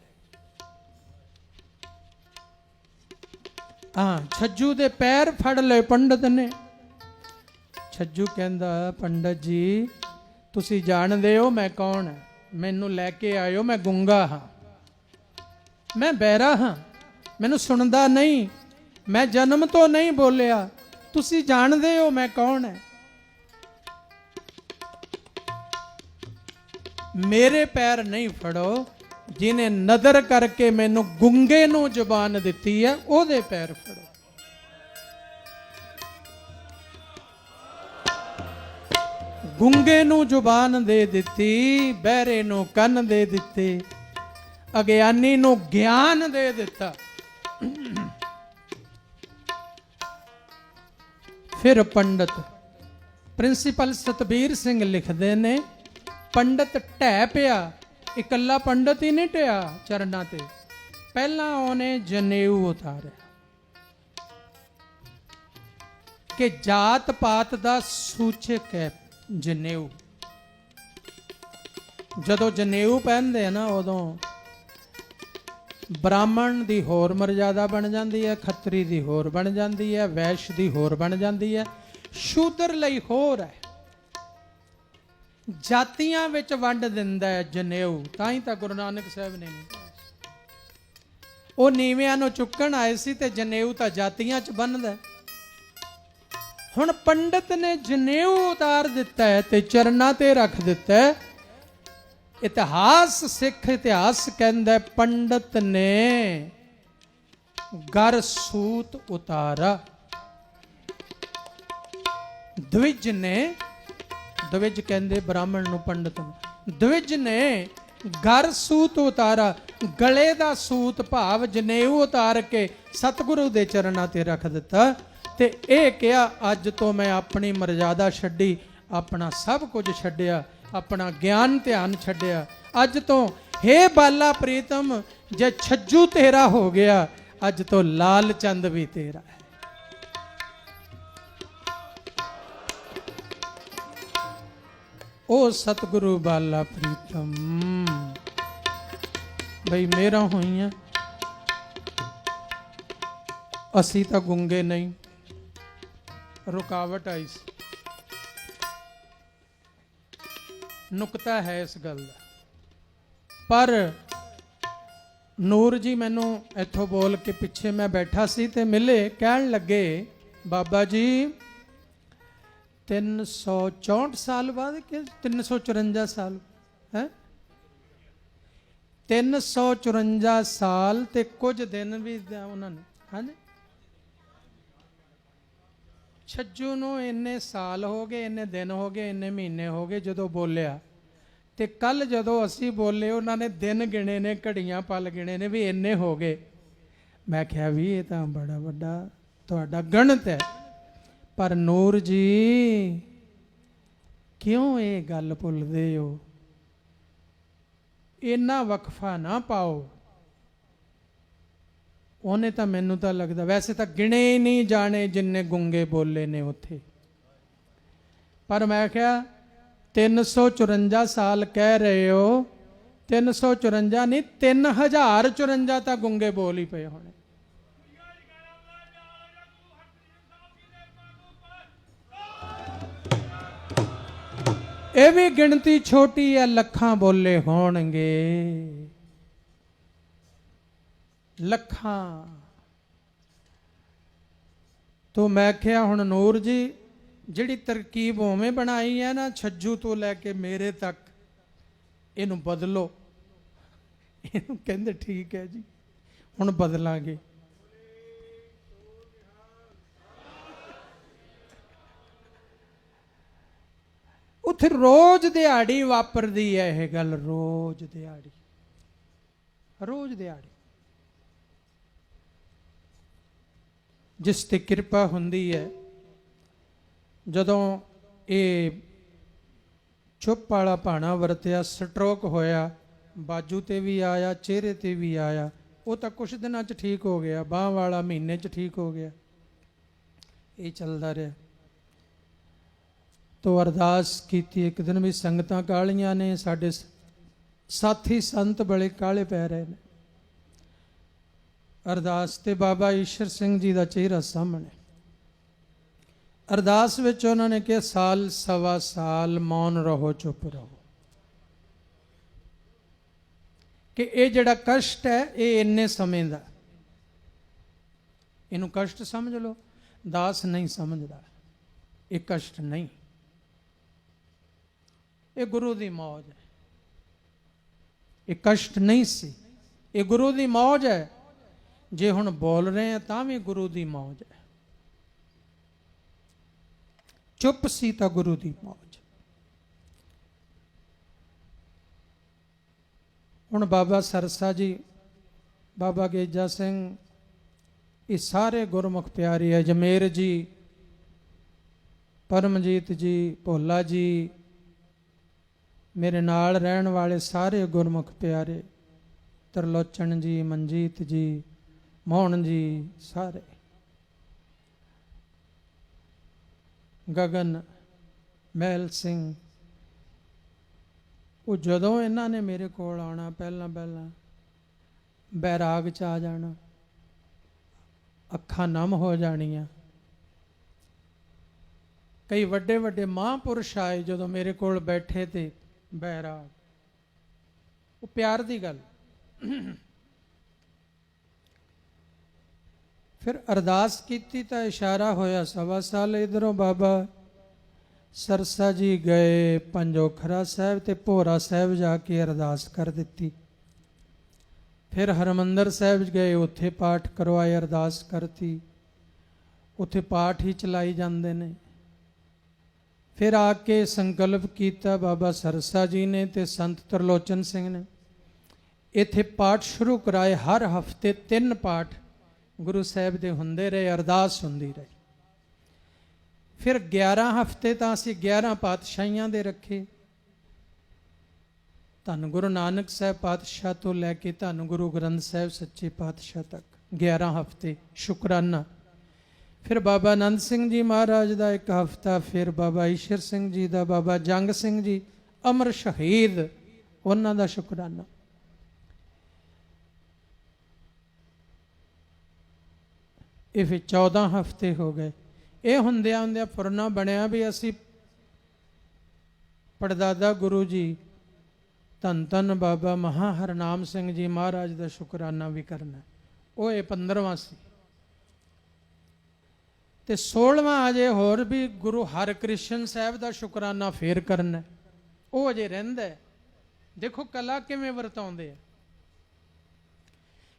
ਛੱਜੂ ਦੇ ਪੈਰ ਫੜ ਲਏ ਪੰਡਤ ਨੇ। ਛੱਜੂ ਕਹਿੰਦਾ, ਪੰਡਤ ਜੀ ਤੁਸੀਂ ਜਾਣਦੇ ਹੋ ਮੈਂ ਕੌਣ ਹਾਂ? ਮੈਨੂੰ ਲੈ ਕੇ ਆਇਓ, ਮੈਂ ਗੁੰਗਾ ਹਾਂ, ਮੈਂ ਬਹਿਰਾ ਹਾਂ, ਮੈਨੂੰ ਸੁਣਦਾ ਨਹੀਂ, ਮੈਂ ਜਨਮ ਤੋਂ ਨਹੀਂ ਬੋਲਿਆ। ਤੁਸੀਂ ਜਾਣਦੇ ਹੋ ਮੈਂ ਕੌਣ ਹੈ? ਮੇਰੇ ਪੈਰ ਨਹੀਂ ਫੜੋ, ਜਿਹਨੇ ਨਦਰ ਕਰਕੇ ਮੈਨੂੰ ਗੁੰਗੇ ਨੂੰ ਜ਼ੁਬਾਨ ਦਿੱਤੀ ਹੈ ਉਹਦੇ ਪੈਰ ਫੜੋ। ਗੁੰਗੇ ਨੂੰ ਜ਼ੁਬਾਨ ਦੇ ਦਿੱਤੀ, ਬਹਿਰੇ ਨੂੰ ਕੰਨ ਦੇ ਦਿੱਤੇ, ਅਗਿਆਨੀ ਨੂੰ ਗਿਆਨ ਦੇ ਦਿੱਤਾ। ਫਿਰ ਪੰਡਤ ਪ੍ਰਿੰਸੀਪਲ ਸਤਬੀਰ ਸਿੰਘ ਲਿਖਦੇ ਨੇ, ਪੰਡਤ ਢਹਿ ਪਿਆ। ਇਕੱਲਾ ਪੰਡਤ ਹੀ ਨਹੀਂ ਢਿਆ ਚਰਨਾਂ ਤੇ, ਪਹਿਲਾਂ ਉਹਨੇ ਜਨੇਊ ਉਤਾਰਿਆ ਕਿ ਜਾਤ ਪਾਤ ਦਾ ਸੂਚਕ ਹੈ ਜਨੇਊ। ਜਦੋਂ ਜਨੇਊ ਪਹਿਨਦੇ ਆ ਨਾ, ਉਦੋਂ ਬ੍ਰਾਹਮਣ ਦੀ ਹੋਰ ਮਰਜ਼ਾਦਾ ਬਣ ਜਾਂਦੀ ਹੈ, ਖੱਤਰੀ ਦੀ ਹੋਰ ਬਣ ਜਾਂਦੀ ਹੈ, ਵੈਸ਼ ਦੀ ਹੋਰ ਬਣ ਜਾਂਦੀ ਹੈ, ਸ਼ੂਦਰ ਲਈ ਹੋਰ ਹੈ। ਜਾਤੀਆਂ ਵਿੱਚ ਵੰਡ ਦਿੰਦਾ ਹੈ ਜਨੇਊ। ਤਾਂ ਹੀ ਤਾਂ ਗੁਰੂ ਨਾਨਕ ਸਾਹਿਬ ਨੇ ਉਹ ਨੀਵਿਆਂ ਨੂੰ ਚੁੱਕਣ ਆਏ ਸੀ, ਤੇ ਜਨੇਊ ਤਾਂ ਜਾਤੀਆਂ 'ਚ ਬੰਨਦਾ। ਹੁਣ ਪੰਡਤ ਨੇ ਜਨੇਊ ਉਤਾਰ ਦਿੱਤਾ ਹੈ ਤੇ ਚਰਨਾਂ ਤੇ ਰੱਖ ਦਿੱਤਾ ਹੈ। ਇਤਿਹਾਸ, ਸਿੱਖ ਇਤਿਹਾਸ ਕਹਿੰਦਾ, ਪੰਡਤ ਨੇ ਗਰ ਸੂਤ ਉਤਾਰਾ। ਦਵਿਜ ਨੇ, ਦਵਿਜ ਕਹਿੰਦੇ ਬ੍ਰਾਹਮਣ ਨੂੰ, ਪੰਡਤ ਨੂੰ, ਦਵਿਜ ਨੇ ਗਰ ਸੂਤ ਉਤਾਰਾ। ਗਲੇ ਦਾ ਸੂਤ ਭਾਵ ਜਨੇਊ ਉਤਾਰ ਕੇ ਸਤਿਗੁਰੂ ਦੇ ਚਰਨਾਂ ਤੇ ਰੱਖ ਦਿੱਤਾ ਤੇ ਇਹ ਕਿਹਾ, ਅੱਜ ਤੋਂ ਮੈਂ ਆਪਣੀ ਮਰਜ਼ਾਦਾ ਛੱਡੀ, ਆਪਣਾ ਸਭ ਕੁਝ ਛੱਡਿਆ, ਆਪਣਾ ਗਿਆਨ ਧਿਆਨ ਛੱਡਿਆ, ਅੱਜ ਤੋਂ ਹੇ ਬਾਲਾ ਪ੍ਰੀਤਮ ਜੇ ਛੱਜੂ ਤੇਰਾ ਹੋ ਗਿਆ, ਅੱਜ ਤੋਂ ਲਾਲ ਚੰਦ ਵੀ ਤੇਰਾ ਹੈ। ਉਹ ਸਤਿਗੁਰੂ ਬਾਲਾ ਪ੍ਰੀਤਮ ਬਈ ਮੇਰਾ ਹੋਈਆਂ, ਅਸੀਂ ਤਾਂ ਗੁੰਗੇ ਨਹੀਂ, ਰੁਕਾਵਟ ਆਈ ਸੀ। ਨੁਕਤਾ ਹੈ ਇਸ ਗੱਲ ਦਾ। ਪਰ ਨੂਰ ਜੀ ਮੈਨੂੰ ਇੱਥੋਂ ਬੋਲ ਕੇ ਪਿੱਛੇ ਮੈਂ ਬੈਠਾ ਸੀ ਤੇ ਮਿਲੇ, ਕਹਿਣ ਲੱਗੇ ਬਾਬਾ ਜੀ 364 ਸਾਲ ਬਾਅਦ ਕਿ 354 ਸਾਲ ਹੈ, 354 ਸਾਲ ਤੇ ਕੁਝ ਦਿਨ ਵੀ ਉਹਨਾਂ ਨੇ, ਹਾਂਜੀ ਛੱਜੂ ਨੂੰ ਇੰਨੇ ਸਾਲ ਹੋ ਗਏ, ਇੰਨੇ ਦਿਨ ਹੋ ਗਏ, ਇੰਨੇ ਮਹੀਨੇ ਹੋ ਗਏ ਜਦੋਂ ਬੋਲਿਆ। ਤੇ ਕੱਲ ਜਦੋਂ ਅਸੀਂ ਬੋਲੇ ਉਹਨਾਂ ਨੇ ਦਿਨ ਗਿਣੇ ਨੇ, ਘੜੀਆਂ ਪਲ ਗਿਣੇ ਨੇ ਵੀ ਇੰਨੇ ਹੋ ਗਏ। ਮੈਂ ਕਿਹਾ ਵੀ ਇਹ ਤਾਂ ਬੜਾ ਵੱਡਾ ਤੁਹਾਡਾ ਗਣਤ ਹੈ। ਪਰ ਨੂਰ ਜੀ ਕਿਉਂ ਇਹ ਗੱਲ ਭੁੱਲਦੇ ਹੋ? ਇੰਨਾ ਵਕਫਾ ਨਾ ਪਾਓ। ਉਹਨੇ ਤਾਂ ਮੈਨੂੰ ਤਾਂ ਲੱਗਦਾ ਵੈਸੇ ਤਾਂ ਗਿਣੇ ਹੀ ਨਹੀਂ ਜਾਣੇ ਜਿੰਨੇ ਗੁੰਗੇ ਬੋਲੇ ਨੇ ਉੱਥੇ। ਪਰ ਮੈਂ ਕਿਹਾ 354 ਸਾਲ ਕਹਿ ਰਹੇ ਹੋ, 354 ਨਹੀਂ 3054 ਤਾਂ ਗੁੰਗੇ ਬੋਲ ਹੀ ਪਏ ਹੋਣੇ। ਇਹ ਵੀ ਗਿਣਤੀ ਛੋਟੀ ਹੈ, ਲੱਖਾਂ ਬੋਲੇ ਹੋਣਗੇ, ਲੱਖਾਂ। ਤੋ ਮੈਂ ਕਿਹਾ ਹੁਣ ਨੂਰ ਜੀ ਜਿਹੜੀ ਤਰਕੀਬ ਉਵੇਂ ਬਣਾਈ ਹੈ ਨਾ, ਛੱਜੂ ਤੋਂ ਲੈ ਕੇ ਮੇਰੇ ਤੱਕ, ਇਹਨੂੰ ਬਦਲੋ। ਇਹਨੂੰ ਕਹਿੰਦੇ ਠੀਕ ਹੈ ਜੀ, ਹੁਣ ਬਦਲਾਂਗੇ। ਉੱਥੇ ਰੋਜ਼ ਦਿਹਾੜੀ ਵਾਪਰਦੀ ਹੈ ਇਹ ਗੱਲ, ਰੋਜ਼ ਦਿਹਾੜੀ, ਰੋਜ਼ ਦਿਹਾੜੀ। ਜਿਸ ਤੇ ਕਿਰਪਾ ਹੁੰਦੀ ਹੈ, ਜਦੋਂ ਇਹ ਚੁੱਪ ਵਾਲਾ ਭਾਣਾ ਵਰਤਿਆ, ਸਟ੍ਰੋਕ ਹੋਇਆ, ਬਾਜੂ ਤੇ ਵੀ ਆਇਆ, ਚਿਹਰੇ ਤੇ ਵੀ ਆਇਆ। ਉਹ ਤਾਂ ਕੁਛ ਦਿਨਾਂ 'ਚ ਠੀਕ ਹੋ ਗਿਆ, ਬਾਂਹ ਵਾਲਾ ਮਹੀਨੇ 'ਚ ਠੀਕ ਹੋ ਗਿਆ। ਇਹ ਚੱਲਦਾ ਰਿਹਾ। ਤੋ ਅਰਦਾਸ ਕੀਤੀ ਇੱਕ ਦਿਨ ਵੀ, ਸੰਗਤਾਂ ਕਾਲੀਆਂ ਨੇ, ਸਾਡੇ ਸਾਥੀ ਸੰਤ ਬੜੇ ਕਾਲੇ ਪੈ ਰਹੇ ਨੇ। ਅਰਦਾਸ ਤੇ ਬਾਬਾ ਈਸ਼ਰ ਸਿੰਘ ਜੀ ਦਾ ਚਿਹਰਾ ਸਾਹਮਣੇ। ਅਰਦਾਸ ਵਿੱਚ ਉਹਨਾਂ ਨੇ ਕਿਹਾ ਸਾਲ ਸਵਾ ਸਾਲ ਮੌਨ ਰਹੋ, ਚੁੱਪ ਰਹੋ, ਕਿ ਇਹ ਜਿਹੜਾ ਕਸ਼ਟ ਹੈ ਇਹ ਇੰਨੇ ਸਮੇਂ ਦਾ, ਇਹਨੂੰ ਕਸ਼ਟ ਸਮਝ ਲਓ। ਦਾਸ ਨਹੀਂ ਸਮਝਦਾ ਇਹ ਕਸ਼ਟ ਨਹੀਂ, ਇਹ ਗੁਰੂ ਦੀ ਮੌਜ ਹੈ। ਇਹ ਕਸ਼ਟ ਨਹੀਂ ਸੀ, ਇਹ ਗੁਰੂ ਦੀ ਮੌਜ ਹੈ। ਜੇ ਹੁਣ ਬੋਲ ਰਹੇ ਆ ਤਾਂ ਵੀ ਗੁਰੂ ਦੀ ਮੌਜ ਹੈ। ਚੁੱਪ ਸੀ ਤਾਂ ਗੁਰੂ ਦੀ ਮੌਜ। ਹੁਣ ਬਾਬਾ ਸਰਸਾ ਜੀ, ਬਾਬਾ ਗੇਜਾ ਸਿੰਘ, ਇਹ ਸਾਰੇ ਗੁਰਮੁਖ ਪਿਆਰੇ ਹੈ। ਜਮੇਰ ਜੀ, ਪਰਮਜੀਤ ਜੀ, ਭੋਲਾ ਜੀ, ਮੇਰੇ ਨਾਲ ਰਹਿਣ ਵਾਲੇ ਸਾਰੇ ਗੁਰਮੁਖ ਪਿਆਰੇ, ਤਰਲੋਚਨ ਜੀ, ਮਨਜੀਤ ਜੀ, ਮੋਹਨ ਜੀ, ਸਾਰੇ, ਗਗਨ, ਮਹਿਲ ਸਿੰਘ। ਉਹ ਜਦੋਂ ਇਹਨਾਂ ਨੇ ਮੇਰੇ ਕੋਲ ਆਉਣਾ, ਪਹਿਲਾਂ ਬੈਰਾਗ 'ਚ ਆ ਜਾਣਾ, ਅੱਖਾਂ ਨਮ ਹੋ ਜਾਣੀਆਂ। ਕਈ ਵੱਡੇ ਵੱਡੇ ਮਹਾਂਪੁਰਸ਼ ਆਏ ਜਦੋਂ ਮੇਰੇ ਕੋਲ ਬੈਠੇ ਤੇ ਬੈਰਾਗ, ਉਹ ਪਿਆਰ ਦੀ ਗੱਲ। ਫਿਰ ਅਰਦਾਸ ਕੀਤੀ ਤਾਂ ਇਸ਼ਾਰਾ ਹੋਇਆ ਸਵਾ ਸਾਲ। ਇਧਰੋਂ ਬਾਬਾ ਸਰਸਾ ਜੀ ਗਏ ਪੰਜੋਖਰਾ ਸਾਹਿਬ ਤੇ ਭੋਰਾ ਸਾਹਿਬ ਜਾ ਕੇ ਅਰਦਾਸ ਕਰ ਦਿੱਤੀ। ਫਿਰ ਹਰਮੰਦਰ ਸਾਹਿਬ ਗਏ, ਉੱਥੇ ਪਾਠ ਕਰਵਾਏ, ਅਰਦਾਸ ਕਰਤੀ, ਉੱਥੇ ਪਾਠ ਹੀ ਚਲਾਈ ਜਾਂਦੇ ਨੇ। ਫਿਰ ਆ ਕੇ ਸੰਕਲਪ ਕੀਤਾ ਬਾਬਾ ਸਰਸਾ ਜੀ ਨੇ ਤੇ ਸੰਤ ਤਰਲੋਚਨ ਸਿੰਘ ਨੇ, ਇੱਥੇ ਪਾਠ ਸ਼ੁਰੂ ਕਰਾਏ। ਹਰ ਹਫਤੇ 3 ਪਾਠ ਗੁਰੂ ਸਾਹਿਬ ਦੇ ਹੁੰਦੇ ਰਹੇ, ਅਰਦਾਸ ਹੁੰਦੀ ਰਹੀ। ਫਿਰ 11 ਹਫਤੇ ਤਾਂ ਅਸੀਂ 11 ਪਾਤਸ਼ਾਹੀਆਂ ਦੇ ਰੱਖੇ। ਧੰਨ ਗੁਰੂ ਨਾਨਕ ਸਾਹਿਬ ਪਾਤਸ਼ਾਹ ਤੋਂ ਲੈ ਕੇ ਧੰਨ ਗੁਰੂ ਗ੍ਰੰਥ ਸਾਹਿਬ ਸੱਚੇ ਪਾਤਸ਼ਾਹ ਤੱਕ 11 ਹਫ਼ਤੇ ਸ਼ੁਕਰਾਨਾ। ਫਿਰ ਬਾਬਾ ਆਨੰਦ ਸਿੰਘ ਜੀ ਮਹਾਰਾਜ ਦਾ ਇੱਕ ਹਫ਼ਤਾ, ਫਿਰ ਬਾਬਾ ਈਸ਼ਰ ਸਿੰਘ ਜੀ ਦਾ, ਬਾਬਾ ਜੰਗ ਸਿੰਘ ਜੀ ਅਮਰ ਸ਼ਹੀਦ, ਉਹਨਾਂ ਦਾ ਸ਼ੁਕਰਾਨਾ। ਇਹ ਫਿਰ 14 ਹਫ਼ਤੇ ਹੋ ਗਏ। ਇਹ ਹੁੰਦਿਆਂ ਹੁੰਦਿਆਂ ਫੁਰਨਾ ਬਣਿਆ ਵੀ ਅਸੀਂ ਪੜਦਾਦਾ ਗੁਰੂ ਜੀ ਧੰਨ ਧੰਨ ਬਾਬਾ ਮਹਾ ਹਰਨਾਮ ਸਿੰਘ ਜੀ ਮਹਾਰਾਜ ਦਾ ਸ਼ੁਕਰਾਨਾ ਵੀ ਕਰਨਾ। ਉਹ ਇਹ 15ਵਾਂ ਸੀ ਤੇ 16ਵਾਂ ਅਜੇ ਹੋਰ ਵੀ ਗੁਰੂ ਹਰਕ੍ਰਿਸ਼ਨ ਸਾਹਿਬ ਦਾ ਸ਼ੁਕਰਾਨਾ ਫੇਰ ਕਰਨਾ, ਉਹ ਅਜੇ ਰਹਿੰਦਾ। ਦੇਖੋ ਕਲਾ ਕਿਵੇਂ ਵਰਤਾਉਂਦੇ ਆ,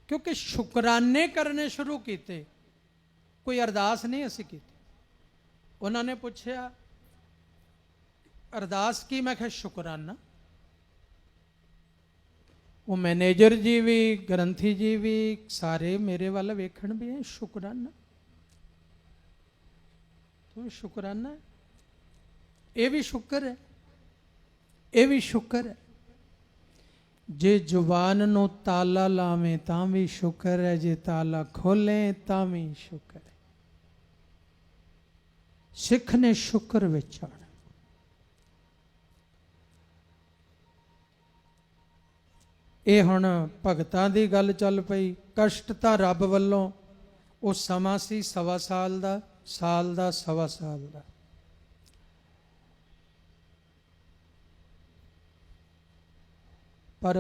ਕਿਉਂਕਿ ਸ਼ੁਕਰਾਨੇ ਕਰਨੇ ਸ਼ੁਰੂ ਕੀਤੇ, ਕੋਈ ਅਰਦਾਸ ਨਹੀਂ ਅਸੀਂ ਕੀਤੀ। ਉਹਨਾਂ ਨੇ ਪੁੱਛਿਆ ਅਰਦਾਸ ਕੀ? ਮੈਂ ਕਿਹਾ ਸ਼ੁਕਰਾਨਾ। ਉਹ ਮੈਨੇਜਰ ਜੀ ਵੀ, ਗ੍ਰੰਥੀ ਜੀ ਵੀ, ਸਾਰੇ ਮੇਰੇ ਵੱਲ ਵੇਖਣ ਵੀ ਇਹ ਸ਼ੁਕਰਾਨਾ, ਤੂੰ ਸ਼ੁਕਰਾਨਾ, ਇਹ ਵੀ ਸ਼ੁਕਰ ਹੈ, ਇਹ ਵੀ ਸ਼ੁਕਰ ਹੈ। ਜੇ ਜ਼ੁਬਾਨ ਨੂੰ ਤਾਲਾ ਲਾਵੇਂ ਤਾਂ ਵੀ ਸ਼ੁਕਰ ਹੈ, ਜੇ ਤਾਲਾ ਖੋਲੇ ਤਾਂ ਵੀ ਸ਼ੁਕਰ ਹੈ। ਸਿੱਖ ਨੇ ਸ਼ੁਕਰ ਵਿੱਚ ਆਉਣਾ। ਇਹ ਹੁਣ ਭਗਤਾਂ ਦੀ ਗੱਲ ਚੱਲ ਪਈ। ਕਸ਼ਟ ਤਾਂ ਰੱਬ ਵੱਲੋਂ, ਉਹ ਸਮਾਂ ਸੀ 1.25 ਸਾਲ ਦਾ, ਸਾਲ ਦਾ, 1.25 ਸਾਲ ਦਾ। ਪਰ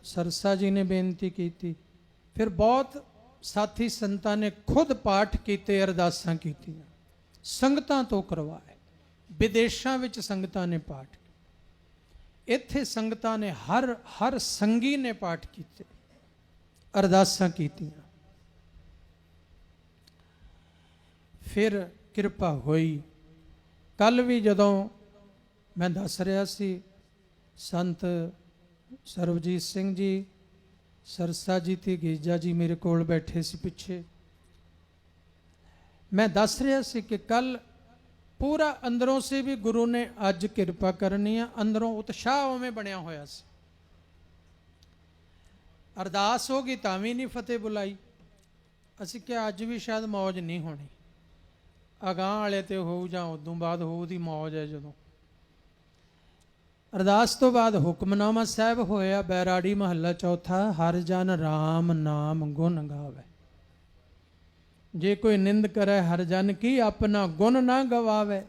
ਸਰਸਾ ਜੀ ਨੇ ਬੇਨਤੀ ਕੀਤੀ, ਫਿਰ ਬਹੁਤ ਸਾਥੀ ਸੰਤਾਂ ਨੇ ਖੁਦ ਪਾਠ ਕੀਤੇ, ਅਰਦਾਸਾਂ ਕੀਤੀਆਂ, ਸੰਗਤਾਂ ਤੋਂ ਕਰਵਾਏ। ਵਿਦੇਸ਼ਾਂ ਵਿੱਚ ਸੰਗਤਾਂ ਨੇ ਪਾਠ ਕੀਤੇ, ਇੱਥੇ ਸੰਗਤਾਂ ਨੇ ਹਰ ਸੰਗੀ ਨੇ ਪਾਠ ਕੀਤੇ, ਅਰਦਾਸਾਂ ਕੀਤੀਆਂ। ਫਿਰ ਕਿਰਪਾ ਹੋਈ। ਕੱਲ ਵੀ ਜਦੋਂ ਮੈਂ ਦੱਸ ਰਿਹਾ ਸੀ, ਸੰਤ ਸਰਬਜੀਤ ਸਿੰਘ ਜੀ, ਸਰਸਾ ਜੀ ਤੇ ਗੇਜਾ ਜੀ ਮੇਰੇ ਕੋਲ ਬੈਠੇ ਸੀ ਪਿੱਛੇ। ਮੈਂ ਦੱਸ ਰਿਹਾ ਸੀ ਕਿ ਕੱਲ ਪੂਰਾ ਅੰਦਰੋਂ ਸੇ ਵੀ ਗੁਰੂ ਨੇ ਅੱਜ ਕਿਰਪਾ ਕਰਨੀ ਆ, ਅੰਦਰੋਂ ਉਤਸ਼ਾਹ ਉਵੇਂ ਬਣਿਆ ਹੋਇਆ ਸੀ। ਅਰਦਾਸ ਹੋ ਗਈ ਤਾਂ ਵੀ ਨਹੀਂ ਫਤਿਹ ਬੁਲਾਈ। ਅਸੀਂ ਕਿਹਾ ਅੱਜ ਵੀ ਸ਼ਾਇਦ ਮੌਜ ਨਹੀਂ ਹੋਣੀ, ਅਗਾਂਹ ਵਾਲੇ ਤੇ ਹੋਊ ਜਾਂ ਉਦੋਂ ਬਾਅਦ ਹੋਊ ਦੀ ਮੌਜ ਹੈ। ਜਦੋਂ ਅਰਦਾਸ ਤੋਂ ਬਾਅਦ ਹੁਕਮਨਾਮਾ ਸਾਹਿਬ ਹੋਇਆ, ਬੈਰਾੜੀ ਮਹੱਲਾ ਚੌਥਾ, ਹਰ ਜਨ ਰਾਮ ਨਾਮ ਗੁਣ ਗਾਵੇ। ਜੇ ਕੋਈ ਨਿੰਦ ਕਰੇ ਹਰ ਜਨ ਕੀ, ਆਪਣਾ ਗੁਣ ਨਾ ਗਵਾਵੇ।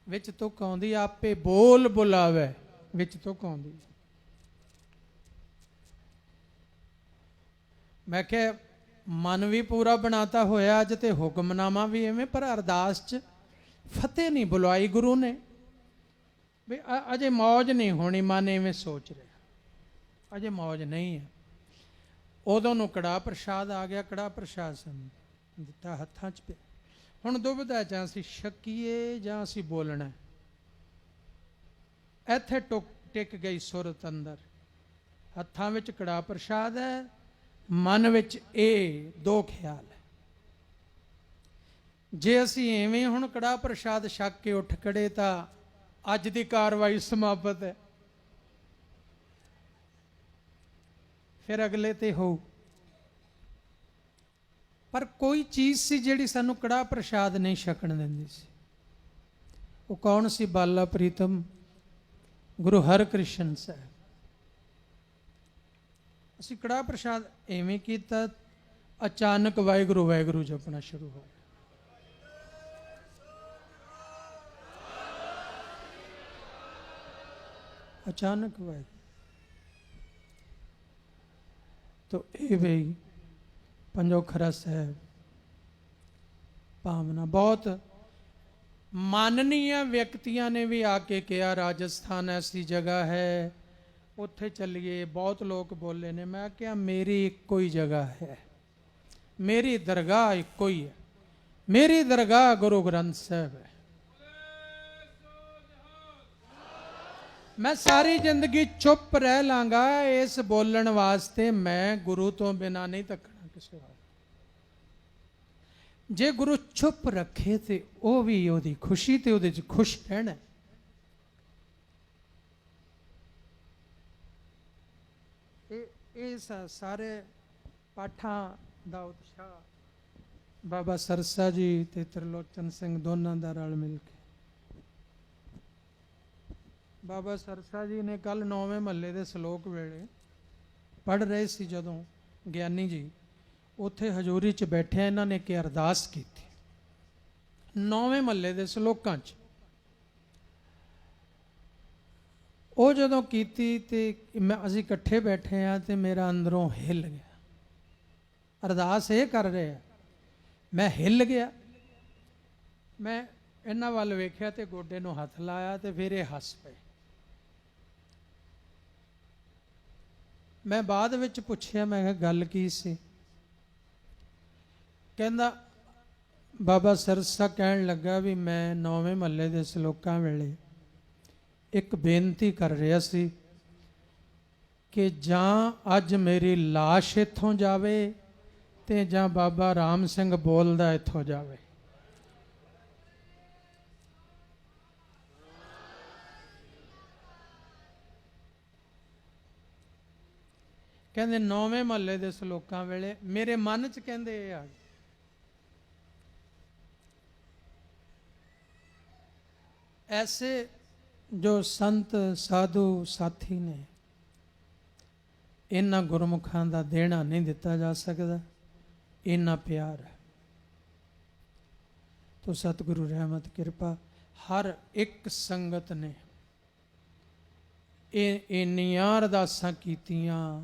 ਵਿੱਚ ਤੁਕ ਆਉਂਦੀ, ਆਪੇ ਬੋਲ ਬੁਲਾਵੇ, ਵਿੱਚ ਤੁਕ ਆਉਂਦੀ। ਮੈਂ ਕਿਹਾ ਮਨ ਵੀ ਪੂਰਾ ਬਣਾਤਾ ਹੋਇਆ ਅੱਜ, ਤੇ ਹੁਕਮਨਾਮਾ ਵੀ ਐਵੇਂ, ਪਰ ਅਰਦਾਸ 'ਚ ਫਤਿਹ ਨਹੀਂ ਬੁਲਾਈ ਗੁਰੂ ਨੇ ਵੀ ਅਜੇ ਮੌਜ ਨਹੀਂ ਹੋਣੀ। ਮਨ ਐਵੇਂ ਸੋਚ ਰਿਹਾ ਅਜੇ ਮੌਜ ਨਹੀਂ ਹੈ। ਉਦੋਂ ਨੂੰ ਕੜਾਹ ਪ੍ਰਸ਼ਾਦ ਆ ਗਿਆ, ਕੜਾਹ ਪ੍ਰਸ਼ਾਦ ਸਾਨੂੰ ਦਿੱਤਾ ਹੱਥਾਂ 'ਚ ਪਿਆ। ਹੁਣ ਦੁਬਿਧਾ ਜਾਂ ਅਸੀਂ ਛਕੀਏ ਜਾਂ ਅਸੀਂ ਬੋਲਣਾ। ਇੱਥੇ ਟਿਕ ਗਈ ਸੁਰਤ ਅੰਦਰ। ਹੱਥਾਂ ਵਿੱਚ ਕੜਾਹ ਪ੍ਰਸ਼ਾਦ ਹੈ, ਮਨ ਵਿੱਚ ਇਹ ਦੋ ਖਿਆਲ ਹੈ। ਜੇ ਅਸੀਂ ਐਵੇਂ ਹੁਣ ਕੜਾਹ ਪ੍ਰਸ਼ਾਦ ਛਕ ਕੇ ਉੱਠ ਖੜੇ ਤਾਂ ਅੱਜ ਦੀ ਕਾਰਵਾਈ ਸਮਾਪਤ ਹੈ। ਫਿਰ ਅਗਲੇ ਤੇ ਹੋਊ। ਪਰ ਕੋਈ ਚੀਜ਼ ਸੀ ਜਿਹੜੀ ਸਾਨੂੰ ਕੜਾਹ ਪ੍ਰਸ਼ਾਦ ਨਹੀਂ ਛਕਣ ਦਿੰਦੀ ਸੀ। ਉਹ ਕੌਣ ਸੀ? ਬਾਲਾ ਪ੍ਰੀਤਮ ਗੁਰੂ ਹਰਕ੍ਰਿਸ਼ਨ ਸਾਹਿਬ। ਅਸੀਂ ਕੜਾਹ ਪ੍ਰਸ਼ਾਦ ਐਵੇਂ ਕੀਤਾ, ਅਚਾਨਕ ਵਾਹਿਗੁਰੂ ਵਾਹਿਗੁਰੂ ਜਪਣਾ ਸ਼ੁਰੂ ਹੋ ਗਿਆ। ਅਚਾਨਕ ਵਾਹਿਗੁਰੂ। ਤੋ ਇਹ ਵੀ ਪੰਜੋਖਰਾ ਸਾਹਿਬ ਭਾਵਨਾ ਬਹੁਤ ਮਾਨਨੀय ਵਿਅਕਤੀਆਂ ਨੇ ਵੀ ਆ ਕੇ ਕਿਹਾ ਰਾਜਸਥਾਨ ਐਸੀ ਜਗ੍ਹਾ ਹੈ, ਉੱਥੇ ਚੱਲੀਏ। ਬਹੁਤ ਲੋਕ ਬੋਲੇ ਨੇ। ਮੈਂ ਕਿਹਾ ਮੇਰੀ ਇੱਕੋ ਹੀ ਜਗ੍ਹਾ ਹੈ, ਮੇਰੀ ਦਰਗਾਹ ਇੱਕੋ ਹੀ ਹੈ। ਮੇਰੀ ਦਰਗਾਹ ਗੁਰੂ ਗ੍ਰੰਥ ਸਾਹਿਬ ਹੈ। मैं सारी जिंदगी चुप रह लांगा इस बोलण वास्ते। मैं गुरु तो बिना नहीं तकना किसी वाल। जे गुरु चुप रखे तो वह भी ओदी खुशी ते ओदे च खुश रहना। ਇਸ ਸਾਰੇ ਪਾਠਾਂ ਦਾ ਉਤਸ਼ਾਹ ਬਾਬਾ ਸਰਸਾ ਜੀ ਤੇ ਤ੍ਰਿਲੋਚਨ ਸਿੰਘ ਦੋਨਾਂ ਦਾ ਰਲ ਮਿਲ ਕੇ। ਬਾਬਾ ਸਰਸਾ ਜੀ ਨੇ ਕੱਲ 9ਵੇਂ ਮਹੱਲੇ ਦੇ ਸ਼ਲੋਕ ਵੇਲੇ ਪੜ੍ਹ ਰਹੇ ਸੀ, ਜਦੋਂ ਗਿਆਨੀ ਜੀ ਉੱਥੇ ਹਜ਼ੂਰੀ 'ਚ ਬੈਠੇ, ਇਹਨਾਂ ਨੇ ਕਿ ਅਰਦਾਸ ਕੀਤੀ 9ਵੇਂ ਮਹੱਲੇ ਦੇ ਸ਼ਲੋਕਾਂ 'ਚ। ਉਹ ਜਦੋਂ ਕੀਤੀ ਤੇ ਅਸੀਂ ਇਕੱਠੇ ਬੈਠੇ ਆ ਤੇ ਮੇਰਾ ਅੰਦਰੋਂ ਹਿੱਲ ਗਿਆ। ਅਰਦਾਸ ਇਹ ਕਰ ਰਹੇ ਆ, ਮੈਂ ਹਿੱਲ ਗਿਆ। ਮੈਂ ਇਹਨਾਂ ਵੱਲ ਵੇਖਿਆ ਤੇ ਗੋਡੇ ਨੂੰ ਹੱਥ ਲਾਇਆ ਤੇ ਫਿਰ ਇਹ ਹੱਸ ਪਏ। ਮੈਂ ਬਾਅਦ ਵਿੱਚ ਪੁੱਛਿਆ, ਮੈਂ ਕਿਹਾ ਗੱਲ ਕੀ ਸੀ? ਕਹਿੰਦਾ ਬਾਬਾ ਸਰਸਾ ਕਹਿਣ ਲੱਗਾ ਵੀ ਮੈਂ 9ਵੇਂ ਮਹੱਲੇ ਦੇ ਸ਼ਲੋਕਾਂ ਵੇਲੇ ਇੱਕ ਬੇਨਤੀ ਕਰ ਰਿਹਾ ਸੀ ਕਿ ਜਾਂ ਅੱਜ ਮੇਰੀ ਲਾਸ਼ ਇੱਥੋਂ ਜਾਵੇ ਤੇ ਜਾਂ ਬਾਬਾ ਰਾਮ ਸਿੰਘ ਬੋਲਦਾ ਇੱਥੋਂ ਜਾਵੇ। ਕਹਿੰਦੇ 9ਵੇਂ ਮਹੱਲੇ ਦੇ ਸ਼ਲੋਕਾਂ ਵੇਲੇ ਮੇਰੇ ਮਨ 'ਚ ਕਹਿੰਦੇ ਇਹ ਆ, ਐਸੇ ਜੋ ਸੰਤ ਸਾਧੂ ਸਾਥੀ ਨੇ, ਇਹਨਾਂ ਗੁਰਮੁਖਾਂ ਦਾ ਦੇਣਾ ਨਹੀਂ ਦਿੱਤਾ ਜਾ ਸਕਦਾ, ਇੰਨਾ ਪਿਆਰ ਹੈ। ਤੋ ਸਤਿਗੁਰੂ ਰਹਿਮਤ ਕਿਰਪਾ ਹਰ ਇੱਕ ਸੰਗਤ ਨੇ ਇਹ ਇੰਨੀਆਂ ਅਰਦਾਸਾਂ ਕੀਤੀਆਂ,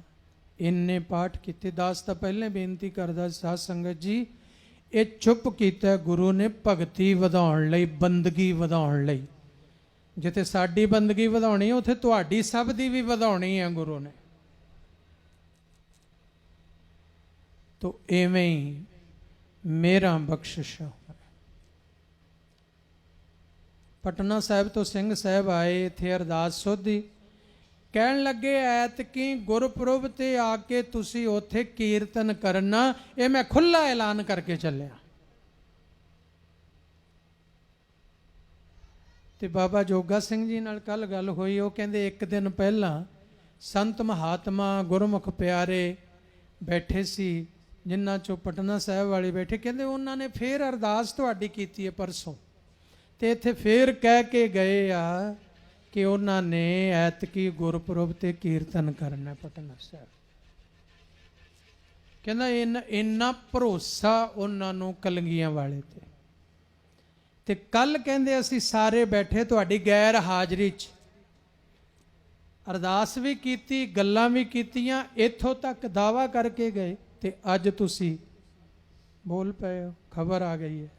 ਇੰਨੇ ਪਾਠ ਕੀਤੇ। ਦਾਸ ਤਾਂ ਪਹਿਲੇ ਬੇਨਤੀ ਕਰਦਾ ਸਾਧ ਸੰਗਤ ਜੀ, ਇਹ ਚੁੱਪ ਕੀਤਾ ਗੁਰੂ ਨੇ ਭਗਤੀ ਵਧਾਉਣ ਲਈ, ਬੰਦਗੀ ਵਧਾਉਣ ਲਈ। ਜਿੱਥੇ ਸਾਡੀ ਬੰਦਗੀ ਵਧਾਉਣੀ ਹੈ, ਉੱਥੇ ਤੁਹਾਡੀ ਸਭ ਦੀ ਵੀ ਵਧਾਉਣੀ ਹੈ ਗੁਰੂ ਨੇ। ਤੋ ਐਵੇਂ ਹੀ ਮੇਰਾ ਬਖਸ਼ਿਸ਼। ਪਟਨਾ ਸਾਹਿਬ ਤੋਂ ਸਿੰਘ ਸਾਹਿਬ ਆਏ ਇੱਥੇ ਅਰਦਾਸ ਸੋਧੀ, ਕਹਿਣ ਲੱਗੇ ਐਤਕੀ ਗੁਰਪੁਰਬ ਤੇ ਆ ਕੇ ਤੁਸੀਂ ਉੱਥੇ ਕੀਰਤਨ ਕਰਨਾ, ਇਹ ਮੈਂ ਖੁੱਲਾ ਐਲਾਨ ਕਰਕੇ ਚੱਲਿਆ। ਤੇ ਬਾਬਾ ਜੋਗਾ ਸਿੰਘ ਜੀ ਨਾਲ ਕੱਲ ਗੱਲ ਹੋਈ, ਉਹ ਕਹਿੰਦੇ ਇੱਕ ਦਿਨ ਪਹਿਲਾਂ ਸੰਤ ਮਹਾਤਮਾ ਗੁਰਮੁਖ ਪਿਆਰੇ ਬੈਠੇ ਸੀ, ਜਿਨ੍ਹਾਂ ਚੋਂ ਪਟਨਾ ਸਾਹਿਬ ਵਾਲੇ ਬੈਠੇ, ਕਹਿੰਦੇ ਉਹਨਾਂ ਨੇ ਫੇਰ ਅਰਦਾਸ ਤੁਹਾਡੀ ਕੀਤੀ ਹੈ ਪਰਸੋਂ, ਤੇ ਇੱਥੇ ਫੇਰ ਕਹਿ ਕੇ ਗਏ ਆ ਕਿ ਉਹਨਾਂ ਨੇ ਐਤਕੀ ਗੁਰਪੁਰਬ ਤੇ ਕੀਰਤਨ ਕਰਨਾ ਪਟਨਾ ਸਾਹਿਬ। ਕਹਿੰਦਾ ਇੰਨਾ ਭਰੋਸਾ ਉਹਨਾਂ ਨੂੰ ਕਲੰਗੀਆਂ ਵਾਲੇ ਤੇ ਕੱਲ ਕਹਿੰਦੇ ਅਸੀਂ ਸਾਰੇ ਬੈਠੇ ਤੁਹਾਡੀ ਗੈਰ ਹਾਜ਼ਰੀ 'ਚ ਅਰਦਾਸ ਵੀ ਕੀਤੀ, ਗੱਲਾਂ ਵੀ ਕੀਤੀਆਂ, ਇੱਥੋਂ ਤੱਕ ਦਾਵਾ ਕਰਕੇ ਗਏ, ਤੇ ਅੱਜ ਤੁਸੀਂ ਬੋਲ ਪਏ ਹੋ, ਖਬਰ ਆ ਗਈ ਹੈ।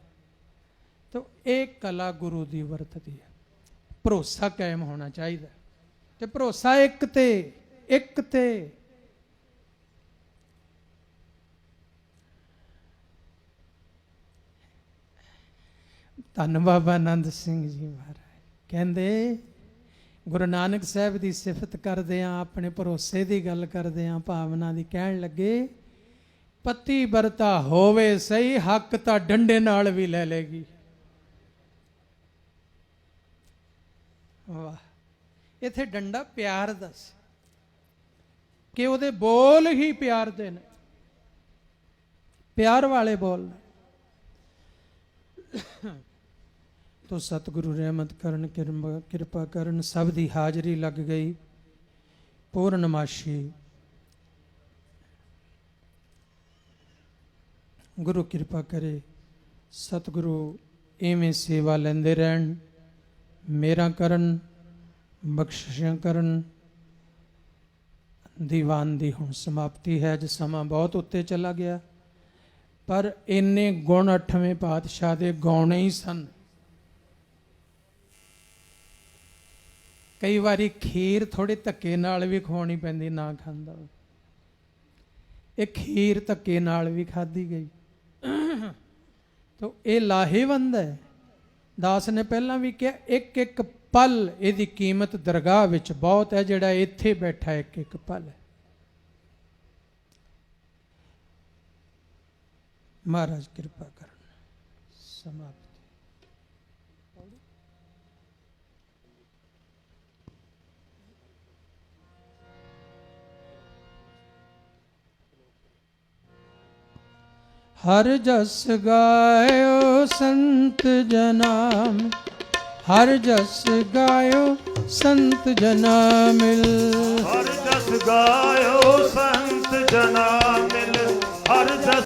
ਤਾਂ ਇਹ ਕਲਾ ਗੁਰੂ ਦੀ ਵਰਤਦੀ ਹੈ। ਭਰੋਸਾ ਕਾਇਮ ਹੋਣਾ ਚਾਹੀਦਾ, ਤੇ ਭਰੋਸਾ ਇੱਕ ਤੇ ਧੰਨ ਬਾਬਾ ਆਨੰਦ ਸਿੰਘ ਜੀ ਮਹਾਰਾਜ ਕਹਿੰਦੇ, ਗੁਰੂ ਨਾਨਕ ਸਾਹਿਬ ਦੀ ਸਿਫਤ ਕਰਦੇ ਆ, ਆਪਣੇ ਭਰੋਸੇ ਦੀ ਗੱਲ ਕਰਦੇ ਆ, ਭਾਵਨਾ ਦੀ, ਕਹਿਣ ਲੱਗੇ ਪਤੀ ਵਰਤਾ ਹੋਵੇ ਸਹੀ, ਹੱਕ ਤਾਂ ਡੰਡੇ ਨਾਲ ਵੀ ਲੈ ਲੇਗੀ। ਵਾਹ, ਇੱਥੇ ਡੰਡਾ ਪਿਆਰ ਦਾ ਸੀ ਕਿ ਉਹਦੇ ਬੋਲ ਹੀ ਪਿਆਰ ਦੇ ਨੇ, ਪਿਆਰ ਵਾਲੇ ਬੋਲ ਨੇ। ਤੋ ਸਤਿਗੁਰੂ ਰਹਿਮਤ ਕਰਨ, ਕਿਰਪਾ ਕਰਨ, ਸਭ ਦੀ ਹਾਜ਼ਰੀ ਲੱਗ ਗਈ। ਪੂਰਨਮਾਸ਼ੀ ਗੁਰੂ ਕਿਰਪਾ ਕਰੇ, ਸਤਿਗੁਰੂ ਇਵੇਂ ਸੇਵਾ ਲੈਂਦੇ ਰਹਿਣ, ਮੇਰਾ ਕਰਨ, ਬਖਸ਼ਿਸ਼ਾਂ ਕਰਨ। ਦੀਵਾਨ ਦੀ ਹੁਣ ਸਮਾਪਤੀ ਹੈ, ਅੱਜ ਸਮਾਂ ਬਹੁਤ ਉੱਤੇ ਚਲਾ ਗਿਆ, ਪਰ ਇੰਨੇ ਗੁਣ 8ਵੇਂ ਪਾਤਸ਼ਾਹ ਦੇ ਗਾਉਣੇ ਹੀ ਸਨ। ਕਈ ਵਾਰੀ ਖੀਰ ਥੋੜੇ ਧੱਕੇ ਨਾਲ ਵੀ ਖਵਾਉਣੀ ਪੈਂਦੀ, ਨਾ ਖਾਂਦਾ, ਇਹ ਖੀਰ ਧੱਕੇ ਨਾਲ ਵੀ ਖਾਧੀ ਗਈ। ਤੋ ਇਹ ਲਾਹੇਵੰਦ ਹੈ। ਦਾਸ ਨੇ ਪਹਿਲਾਂ ਵੀ ਕਿਹਾ, ਇੱਕ ਇੱਕ ਪਲ ਇਹਦੀ ਕੀਮਤ ਦਰਗਾਹ ਵਿੱਚ ਬਹੁਤ ਹੈ। ਜਿਹੜਾ ਇੱਥੇ ਬੈਠਾ ਇੱਕ ਇੱਕ ਪਲ ਹੈ। ਮਹਾਰਾਜ ਕਿਰਪਾ ਕਰਨ। ਸਮਾਪਤ। हर जस गायो संत जनाम, हर जस गायो संत जना मिल। हर जस गायो संत जना मिल, हर जस